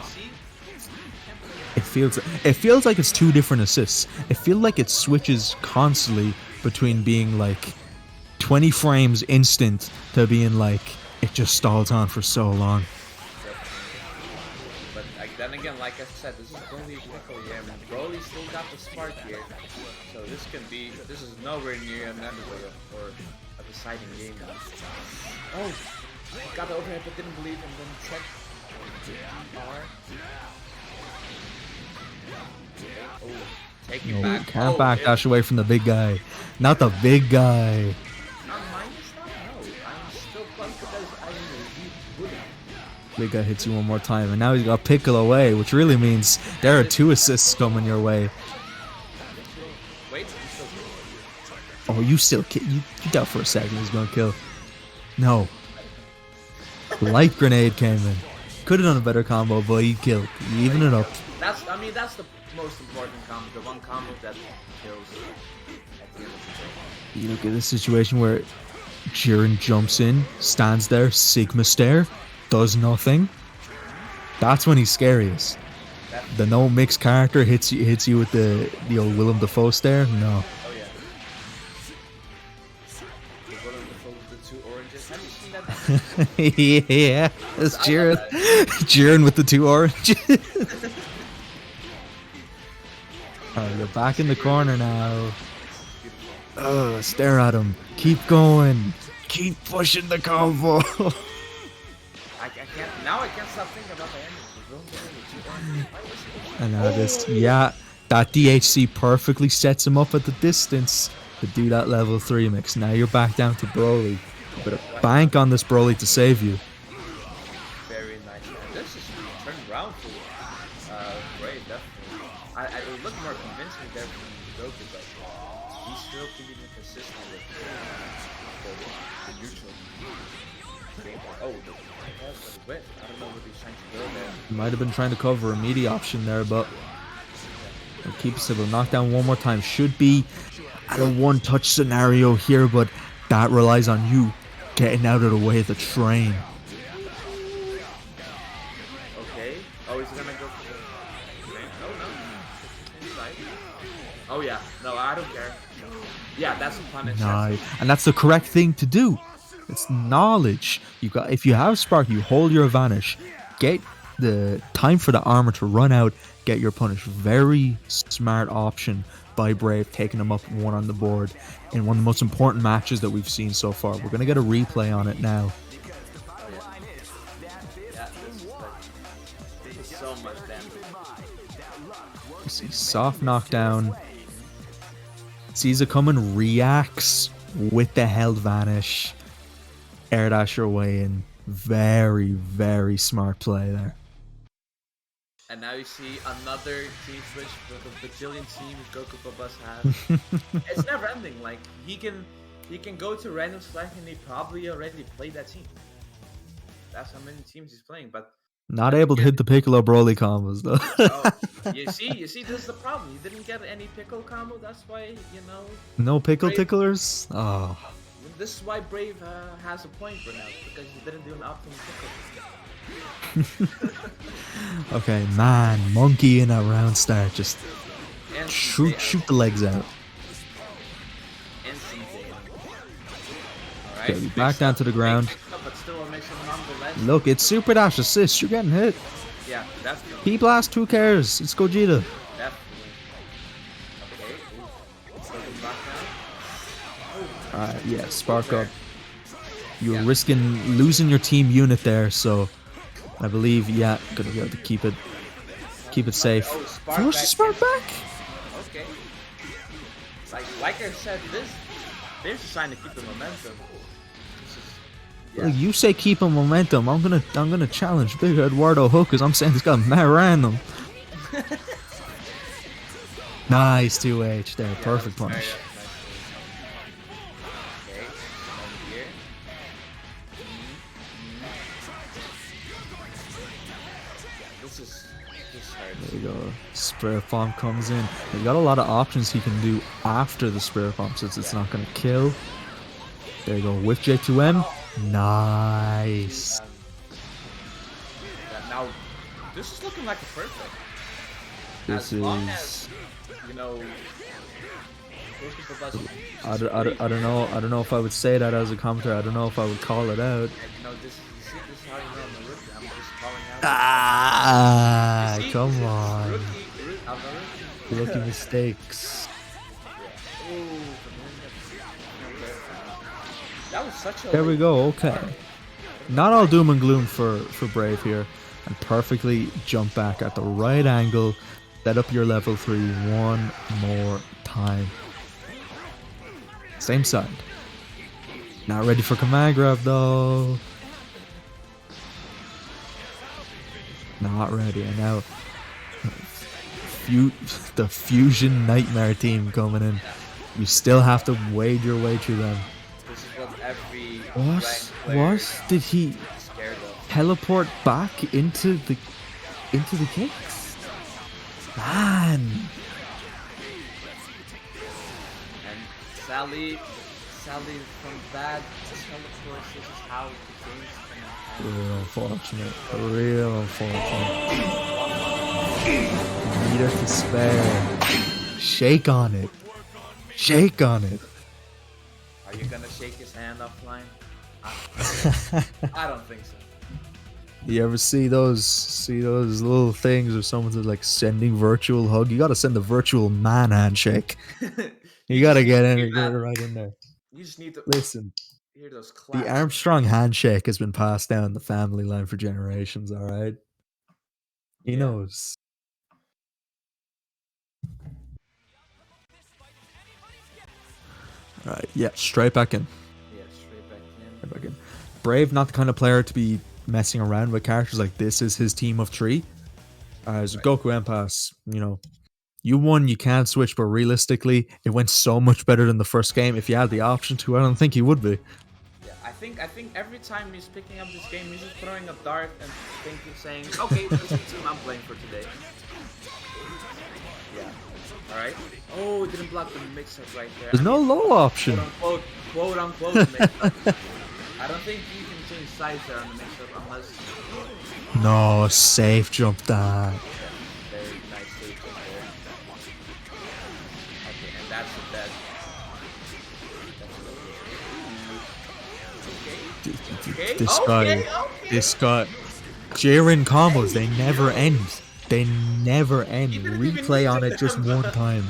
see. It feels like it's two different assists. It feels like it switches constantly between being like 20 frames instant to being like it just stalls on for so long. But then again, like I said, this is only a pickle here, and Broly still got the spark here, so this is nowhere near an end or a deciding game. Oh, got the overhead but didn't believe, and then check. Oh, take it back. Can't backdash away from the big guy. Not the big guy. Big guy hits you one more time, and now he's got Pickle away, which really means there are 2 assists coming your way. Oh, you still kill. You doubt for a second he's gonna kill. No. Light grenade came in. Could have done a better combo, but he killed. You even it up. That's the most important combo. The one combo that kills at the end of the day. You look at this situation where Jiren jumps in, stands there, Sigma stare, does nothing. That's when he's scariest. The no mix character hits you with the old Willem Dafoe stare. No. Oh yeah. The Willem Dafoe with the 2 oranges. Have you seen that? Yeah, that's Jiren. Jiren with the 2 oranges. Alright, you're back in the corner now. Oh, stare at him. Keep going. Keep pushing the combo. I can't stop thinking about the ending. And now this, yeah, that DHC perfectly sets him up at the distance to do that level 3 mix. Now you're back down to Broly. You better bank on this Broly to save you. Very nice. And this is turned around for Brave, definitely. It looked more convincing there from Goku, but he's still keeping it consistent with the neutral game. Oh, the whip. I don't know what he's trying to go there. He might have been trying to cover a meaty option there, but keep it simple. Knockdown one more time. Should be at a one-touch scenario here, but that relies on you getting out of the way of the train. Okay. Oh, he's gonna go for the train. Oh no. Inside. Oh yeah. No, I don't care. Yeah, that's a punish. Nice. And that's the correct thing to do. It's knowledge. If you have Spark, you hold your Vanish. Get the time for the armor to run out. Get your punish. Very smart option by Brave, taking him up 1 on the board in one of the most important matches that we've seen so far. We're gonna get a replay on it now. Yeah, this is so much damage. You see soft knockdown. Sees it coming, reacts with the held Vanish. Air dash your way in. Very, very smart play there. And now you see another team switch with a bajillion teams Goku Babas has. It's never ending. Like he can go to random select and he probably already played that team. That's how many teams he's playing, but not able to hit the Piccolo Broly combos though. Oh, you see, this is the problem. He didn't get any Piccolo combo. That's why, No Pickle Brave, Ticklers? Oh. This is why Brave has a point right now, because he didn't do an optimal Piccolo. Okay, man, monkey in a round start, just shoot the legs out. Okay, back down to the ground. Look, it's Super Dash assist. You're getting hit. Yeah, definitely. P-Blast, who cares? It's Gogeta. Definitely. Okay. Alright, yeah, spark up. You were risking losing your team unit there, so I believe, yeah, gonna be able to keep it safe. Force the spark back. Okay. Like I said, this is trying to keep the momentum. Yeah. You say keep him momentum. I'm gonna challenge Big Eduardo Hook because I'm saying this guy mad random. Nice 2H there, perfect Very punish. nice. Okay, over here. This hurts. There you go. Spirit Bomb comes in. You got a lot of options he can do after the Spirit Bomb since it's not gonna kill. There you go. Whip J2M. Nice. Now, this is looking like a perfect. This As long is. as, you know, people doesn't I don't know. I don't know if I would say that as a commentator. I don't know if I would call it out. you know, this is how you know I'm a rookie. I'm just calling out. Ah, See, come this is on. I'm a rookie. Rookie mistakes. Ooh, that was such a. There we go. Okay. Not all doom and gloom for Brave here, and perfectly jump back at the right angle. Set up your level 3 one more time. Same side. Not ready for command grab though. Not ready. And now the Fusion Nightmare team coming in. You still have to wade your way through them. This is what every What? Did he scared of. teleport back into the kicks? Man. And Sally from bad teleports. This is how the game's gonna end. Real unfortunate. Real unfortunate. Meter to spare. Shake on it. Shake on it. Are you gonna shake his hand offline? I don't think so. You ever see those little things where someone's like sending virtual hug? You gotta send the virtual man handshake. You gotta get in and get it right in there. You just need to Listen, hear those claps. the Armstrong handshake has been passed down the family line for generations, alright? He knows. Alright, yeah, straight back in. Yeah, straight back in. Straight back in. Brave, not the kind of player to be messing around with characters like this. Is his team of 3. As a Goku Empass, you know, you won, you can't switch, but realistically, it went so much better than the first game. If you had the option to, I don't think he would be. Yeah, I think every time he's picking up this game, he's just throwing a dart and saying, okay, this is the team I'm playing for today. Yeah. Alright. Oh, it didn't block the mix-up right there. There's no low option. Quote unquote mix-up. I don't think you can change sides there on the mix-up unless... No, safe jump that. Very nice safe jump there. Okay, and that's the dead. Okay. This guy, Jiren combos, they never end. They never end. Replay on it just one time.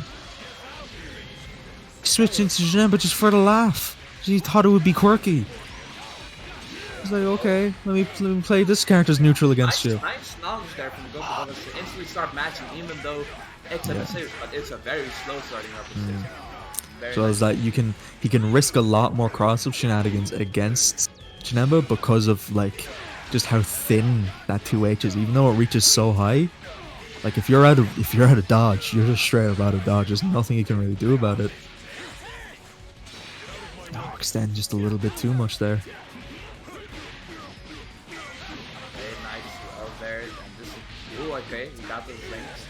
Switched into Janemba just for the laugh. He thought it would be quirky. He's like, okay, let me play this character's neutral against you. Nice knowledge there from Goku to instantly start matching, even though it's a save, but it's a very slow starting up. So it's like he can risk a lot more cross-up shenanigans against Janemba because of like just how thin that 2H is. Even though it reaches so high, like if you're out of dodge, you're just straight up out of dodge. There's nothing you can really do about it. Oh, extend just a little bit too much there. Okay, he got those links.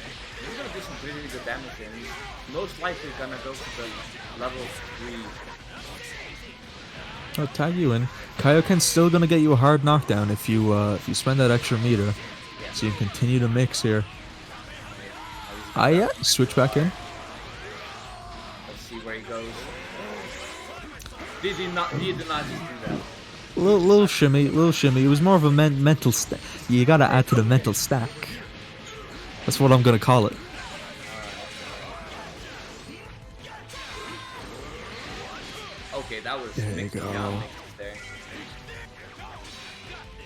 He's gonna do some really good damage here. He's most likely gonna go to the level 3. I'll tag you in. Kaioken's still gonna get you a hard knockdown if you spend that extra meter. So you can continue to mix here. Yeah, switch back in. Let's see where he goes. He did not just do that. Little shimmy. It was more of a mental stack. You gotta add to the mental stack. That's what I'm gonna call it. Okay, that was there you go. There.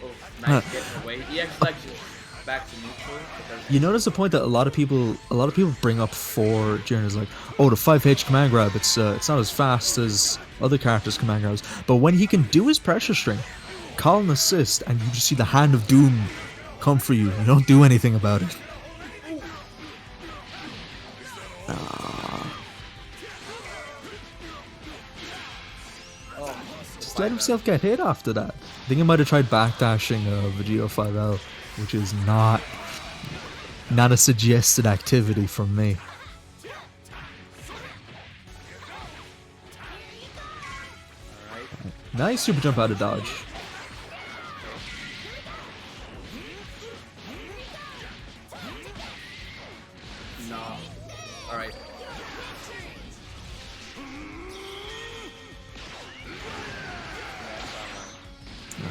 Oh, nice getting away. He actually back to neutral. You notice the point that a lot of people bring up for Jiren is like, oh, the 5H command grab, it's not as fast as other characters' command grabs. But when he can do his pressure string, call an assist, and you just see the hand of doom come for you. You don't do anything about it. Just let himself get hit after that. I think he might have tried backdashing Vegito 5L, which is not a suggested activity from me. Nice super jump out of dodge. No. Alright.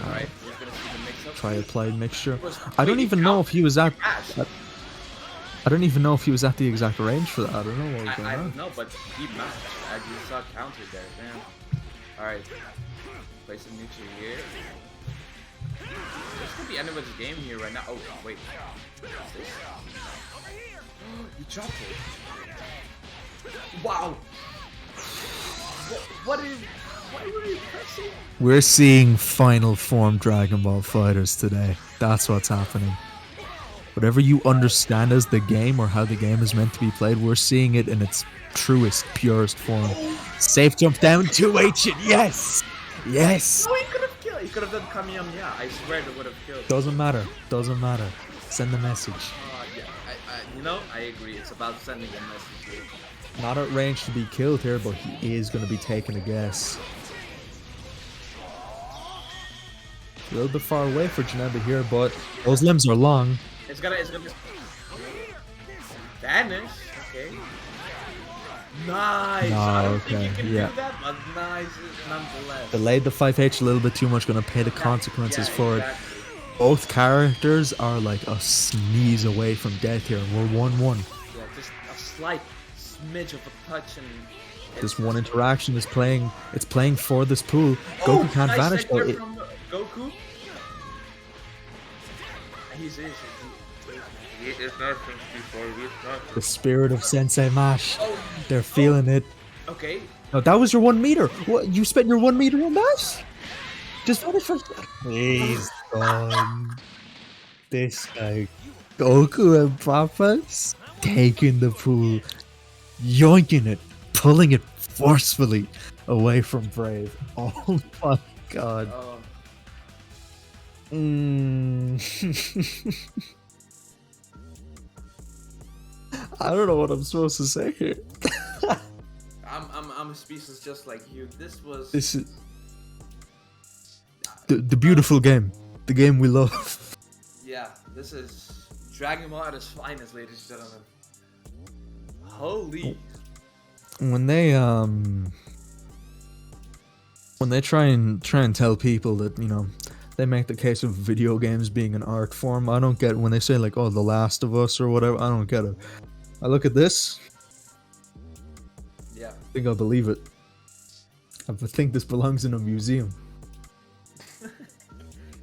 Alright, we're gonna see the mix-up. Try applied mixture. I don't even know if he was at. I don't even know if he was at the exact range for that. I don't know what was going I on. don't know, but he matched. I just saw counter there. Damn. Alright. Place a neutral here. This could be anybody's game here right now. Oh, wait. What's this? You dropped it. Wow. What were you pressing? We're seeing final form Dragon Ball Fighters today. That's what's happening. Whatever you understand as the game or how the game is meant to be played, we're seeing it in its truest, purest form. Safe jump down, 2H it, yes! Yes! Oh, he could have killed. He could have done Kamehameha. I swear that would have killed. Doesn't matter. Doesn't matter. Send the message. Yeah. You know, I agree. It's about sending a message here. Not at range to be killed here, but he is going to be taking a guess. A little bit far away for Janeba here, but those limbs are long. It's gonna vanish. Okay. Nice. I don't think you can do that, but nice nonetheless. Delayed the 5H a little bit too much, gonna pay the consequences for it. Exactly. Both characters are like a sneeze away from death here, and we're 1-1. Yeah, just a slight smidge of a touch and This one interaction is playing, it's playing for this pool. Goku can't vanish though. from Goku. He is nothing before he's not. The spirit of Sensei Mash. They're feeling it. Okay. No, that was your 1 meter. What? You spent your 1 meter on that? Just finish first. Please, son. This guy, Goku and Papa's taking the pool, yoinking it, pulling it forcefully away from Brave. Oh my god. I don't know what I'm supposed to say here. I'm speechless just like you. This is the beautiful game. The game we love. Yeah, this is Dragon Ball at its finest, ladies and gentlemen. Holy. When they try and tell people that, you know, they make the case of video games being an art form, I don't get when they say like, oh, The Last of Us or whatever. I don't get it. I look at this. Yeah. I think I'll believe it. I think this belongs in a museum.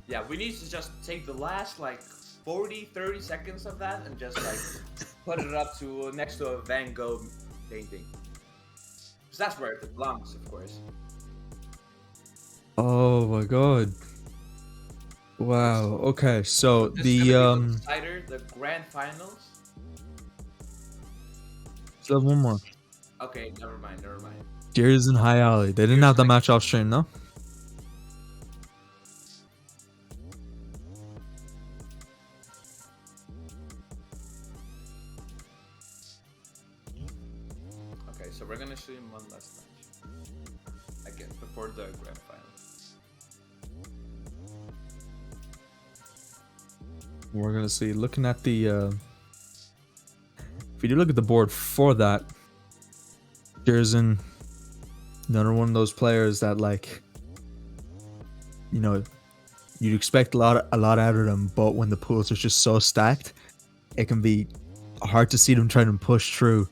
Yeah, we need to just take the last like 40-30 seconds of that and just like put it up to next to a Van Gogh painting. Because that's where it belongs, of course. Oh my god. Wow. Okay, so This the is gonna be the decider, the grand finals. still have one more. Okay, never mind. Gears and High Alley. They didn't have the match off stream, no? Okay, so we're gonna stream one last match. Again, before the grand final. We're gonna see. Looking at the if you do look at the board for that, Jerzin, another one of those players that, like, you know, you'd expect a lot out of them, but when the pools are just so stacked, it can be hard to see them trying to push through.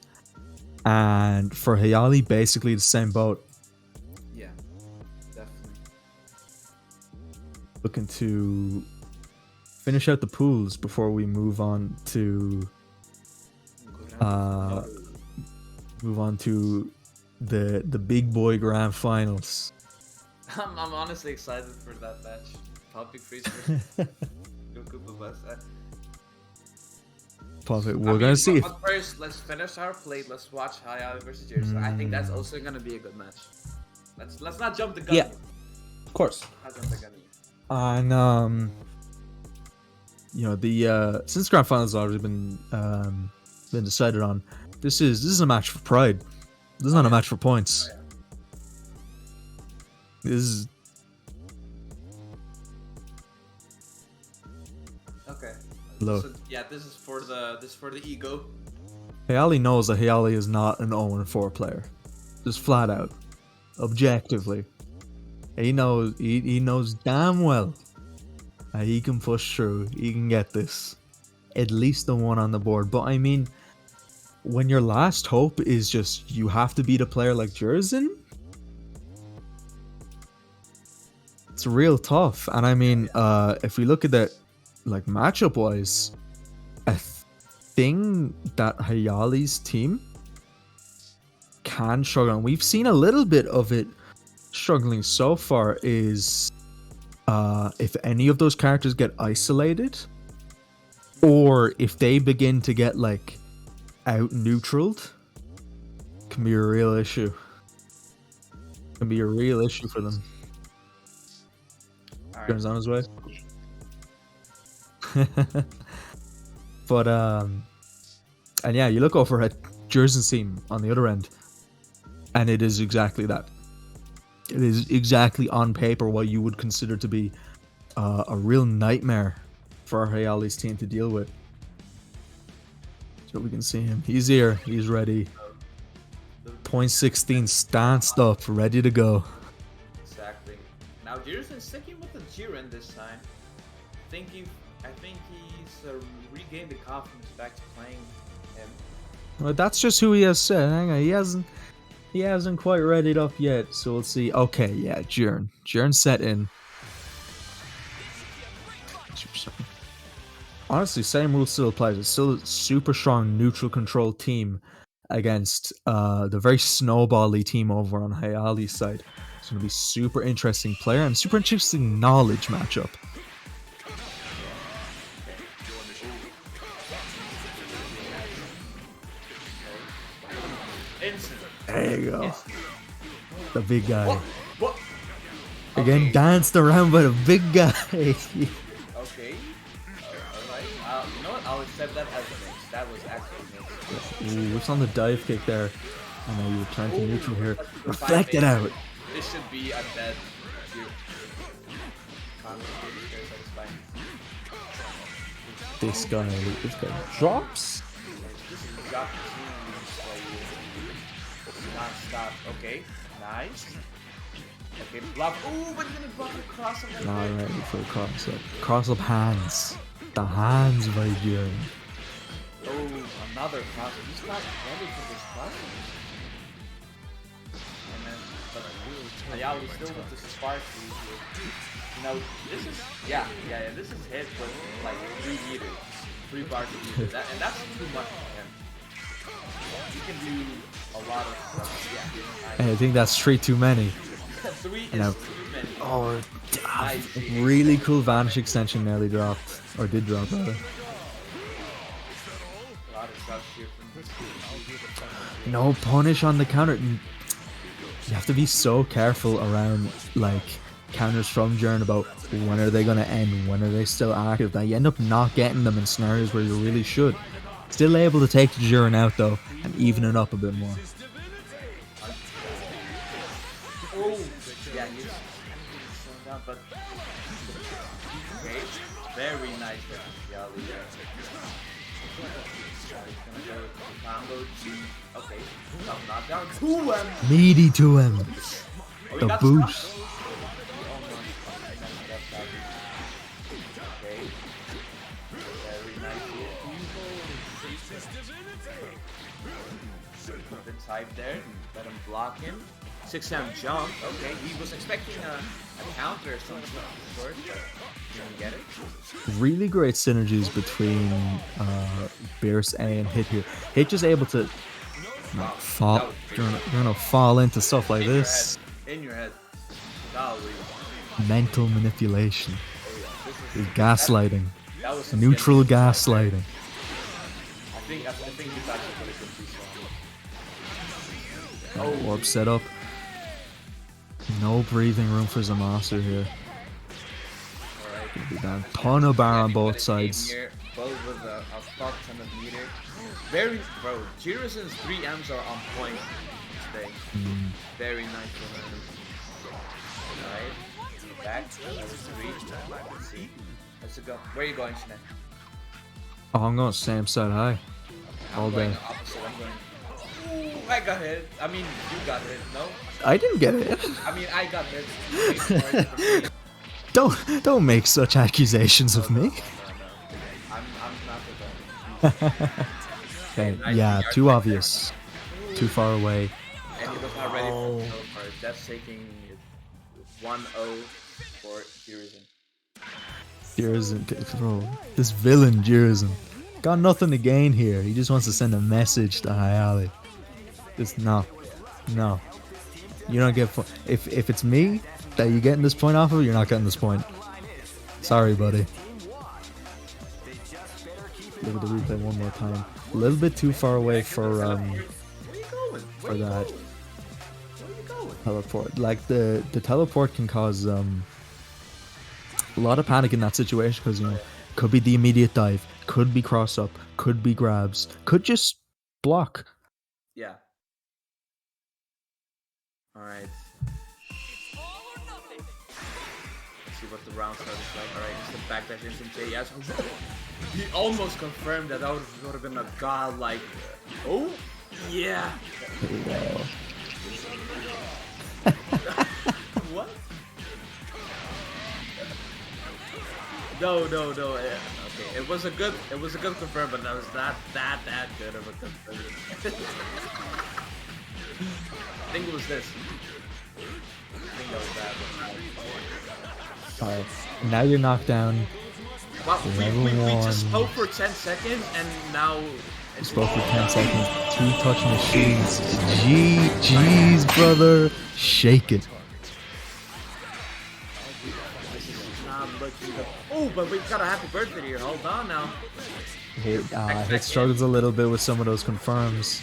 And for Hayali, basically the same boat. Yeah, definitely. Looking to finish out the pools before we move on to the big boy grand finals. I'm honestly excited for that match. topic freeze. Perfect. We're gonna see. But first, let's finish our plate. Let's watch Hayao versus Jersey. I think that's also gonna be a good match. Let's not jump the gun. Yeah, of course. Not jump the gun. And you know, the since grand finals have already been decided on, this is a match for pride. This is not a match for points. This is okay. low. So, yeah, this is for the ego. Hayali knows that Hayali is not an 0-4 player. Just flat out. Objectively. He knows damn well that he can push through. He can get this. At least the one on the board. But I mean, when your last hope is just you have to beat a player like Jerzen, it's real tough. And I mean, if we look at that, like matchup wise, a thing that Hayali's team can struggle, and we've seen a little bit of it struggling so far, is if any of those characters get isolated, or if they begin to get like out neutraled, can be a real issue. Can be a real issue for them. Turns on his way. But and yeah, you look over at Jerzen's team on the other end, and it is exactly that. It is exactly on paper what you would consider to be a real nightmare for Hayali's team to deal with. So we can see him. He's here. He's ready. Point 16 stanced up, ready to go. Exactly. Now Jerzen's sticking with the Jiren this time. I think he's regained the confidence back to playing him. Well, that's just who he has said. Hang on, he hasn't quite read it up yet, so we'll see. Okay, yeah, Jiren. Jiren set in. Honestly, same rule still applies. It's still a super strong neutral control team against the very snowbally team over on Hayali's side. It's going to be super interesting player and super interesting knowledge matchup. There you go. The big guy. What? Again, Okay. danced around by the big guy. Okay. Alright. You know what? I'll accept that as a mix. That was actually a mix. Ooh, what's on the dive kick there? I know you were trying to neutral here. That's Reflect it fine. out. This should be a dead here. This guy drops. This is Jock non-stop. Okay, nice. Okay, block. Ooh, but you're gonna block the cross of that. Alright, for the cross up. Cross up hands. The hands by Jiren. Oh, another cross. He's not ready for this cross. And then, but Hayali still with the spark. You know, this is this is hit, but like 3 meters, 3 bars a meter. And that's too much for him. He can do a lot of stuff. Yeah, I think that's 3 too many. 3 is No. too many. Oh, Nice. really cool vanish extension nearly dropped. Or did drop, rather. A lot of stuff here from this. No punish on the counter. You have to be so careful around, like, counters from Jiren about when are they going to end, when are they still active. That you end up not getting them in scenarios where you really should. Still able to take Jiren out, though, and even it up a bit more. Oh, yeah, he's slowing down, but okay, very nice. Yeah, he's gonna go combo G. Okay, knockdown 2M. Meaty to him. Oh, The boost. Okay, very nice. Put the type there. Let him block him. 6M jump. Okay, he was expecting a counter or something of sort, but didn't get it. Really great synergies between Beerus A and Hit here. Hit just able to fall. You're gonna fall into stuff like this. In your head. Golly. Mental manipulation. Oh Gaslighting. That was some Neutral genius. gaslighting. I think he's actually pretty good piece. Orb set up. No breathing room for Zamasu here. Alright. Gonna be down. Ton of bar on both Here, sides. both with a fuck ton of meter. Very, bro, Jirizen's 3Ms are on point today. Very nice for him. Alright. Back. That was 3. Let's see. Let's go. Where are you going, Shane? Oh, I'm going same side high. All I'm going day. the opposite. I'm going. Ooh, I got hit. I mean, you got hit. No? I didn't get it. I mean, I got hit. Don't make such accusations of me. No. I'm not the one. Okay, yeah, too obvious. Too far away. And he was not ready for the part. That's taking 1-0 for Jirizen. Jirizen, bro. This villain Jirizen. Got nothing to gain here. He just wants to send a message to Hayali. Just no. You don't get if it's me that you're getting this point off of, you're not getting this point. Sorry, buddy. Look at the replay one more time. A little bit too far away for that teleport. Like the teleport can cause a lot of panic in that situation because could be the immediate dive, could be cross up, could be grabs, could just block. Yeah. Alright. Let's see what the round start is like. Alright, it's the backdash instant JS. He almost confirmed that would have been a godlike. Oh, yeah. What? No. Yeah. Okay, it was a good confirm, but that was not that good of a confirm. I think it was this. I think that was that. Alright, now you're knocked down. Wow, we just spoke for 10 seconds and now... Spoke for 10 seconds. 2 touch machines. Jeez, brother. Shake it. This is not looking good. Oh, but we got a happy birthday here. Hold on now. Hit struggles a little bit with some of those confirms.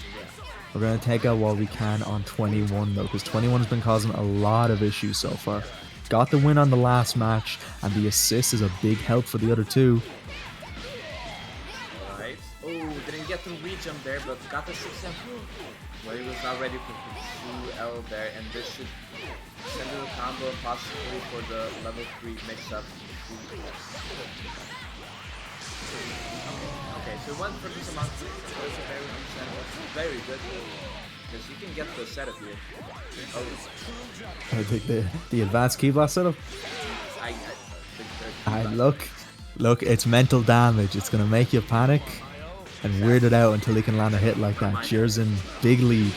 We're going to take out what we can on 21 though, because 21 has been causing a lot of issues so far. Got the win on the last match, and the assist is a big help for the other two. Alright. Oh, didn't get the re-jump there, but got the 6M. Well, he was not ready for the 2L there, and this should send a combo possibly for the level 3 mix-up. Okay, so one for this amount. Very good. Because you can get the setup here. Oh. I think the advanced key blast setup. Look, it's mental damage. It's gonna make you panic and weird it out until he can land a hit like that. Jirizen, big lead.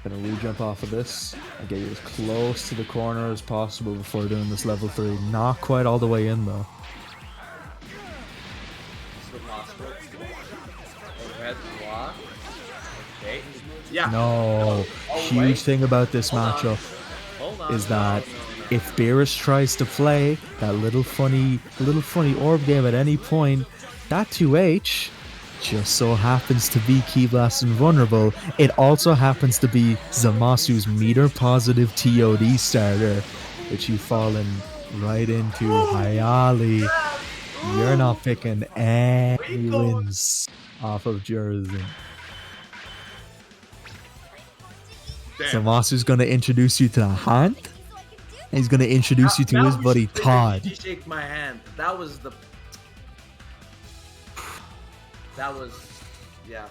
Gonna re-jump off of this and get you as close to the corner as possible before doing this level 3. Not quite all the way in though. Yeah. No, huge thing about this matchup is that if Beerus tries to play that little funny orb game at any point, that 2H just so happens to be Key Blast invulnerable. It also happens to be Zamasu's meter positive TOD starter, which you've fallen right into. Hayali, you're not picking any wins off of Jirizen. Zamasu's gonna introduce you to the hand. And he's gonna introduce you to his buddy Todd. Shake my hand. That was yeah.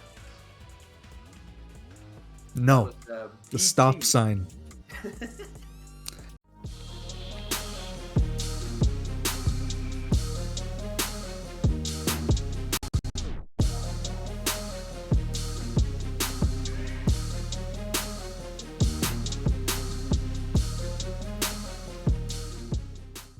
No, the stop sign.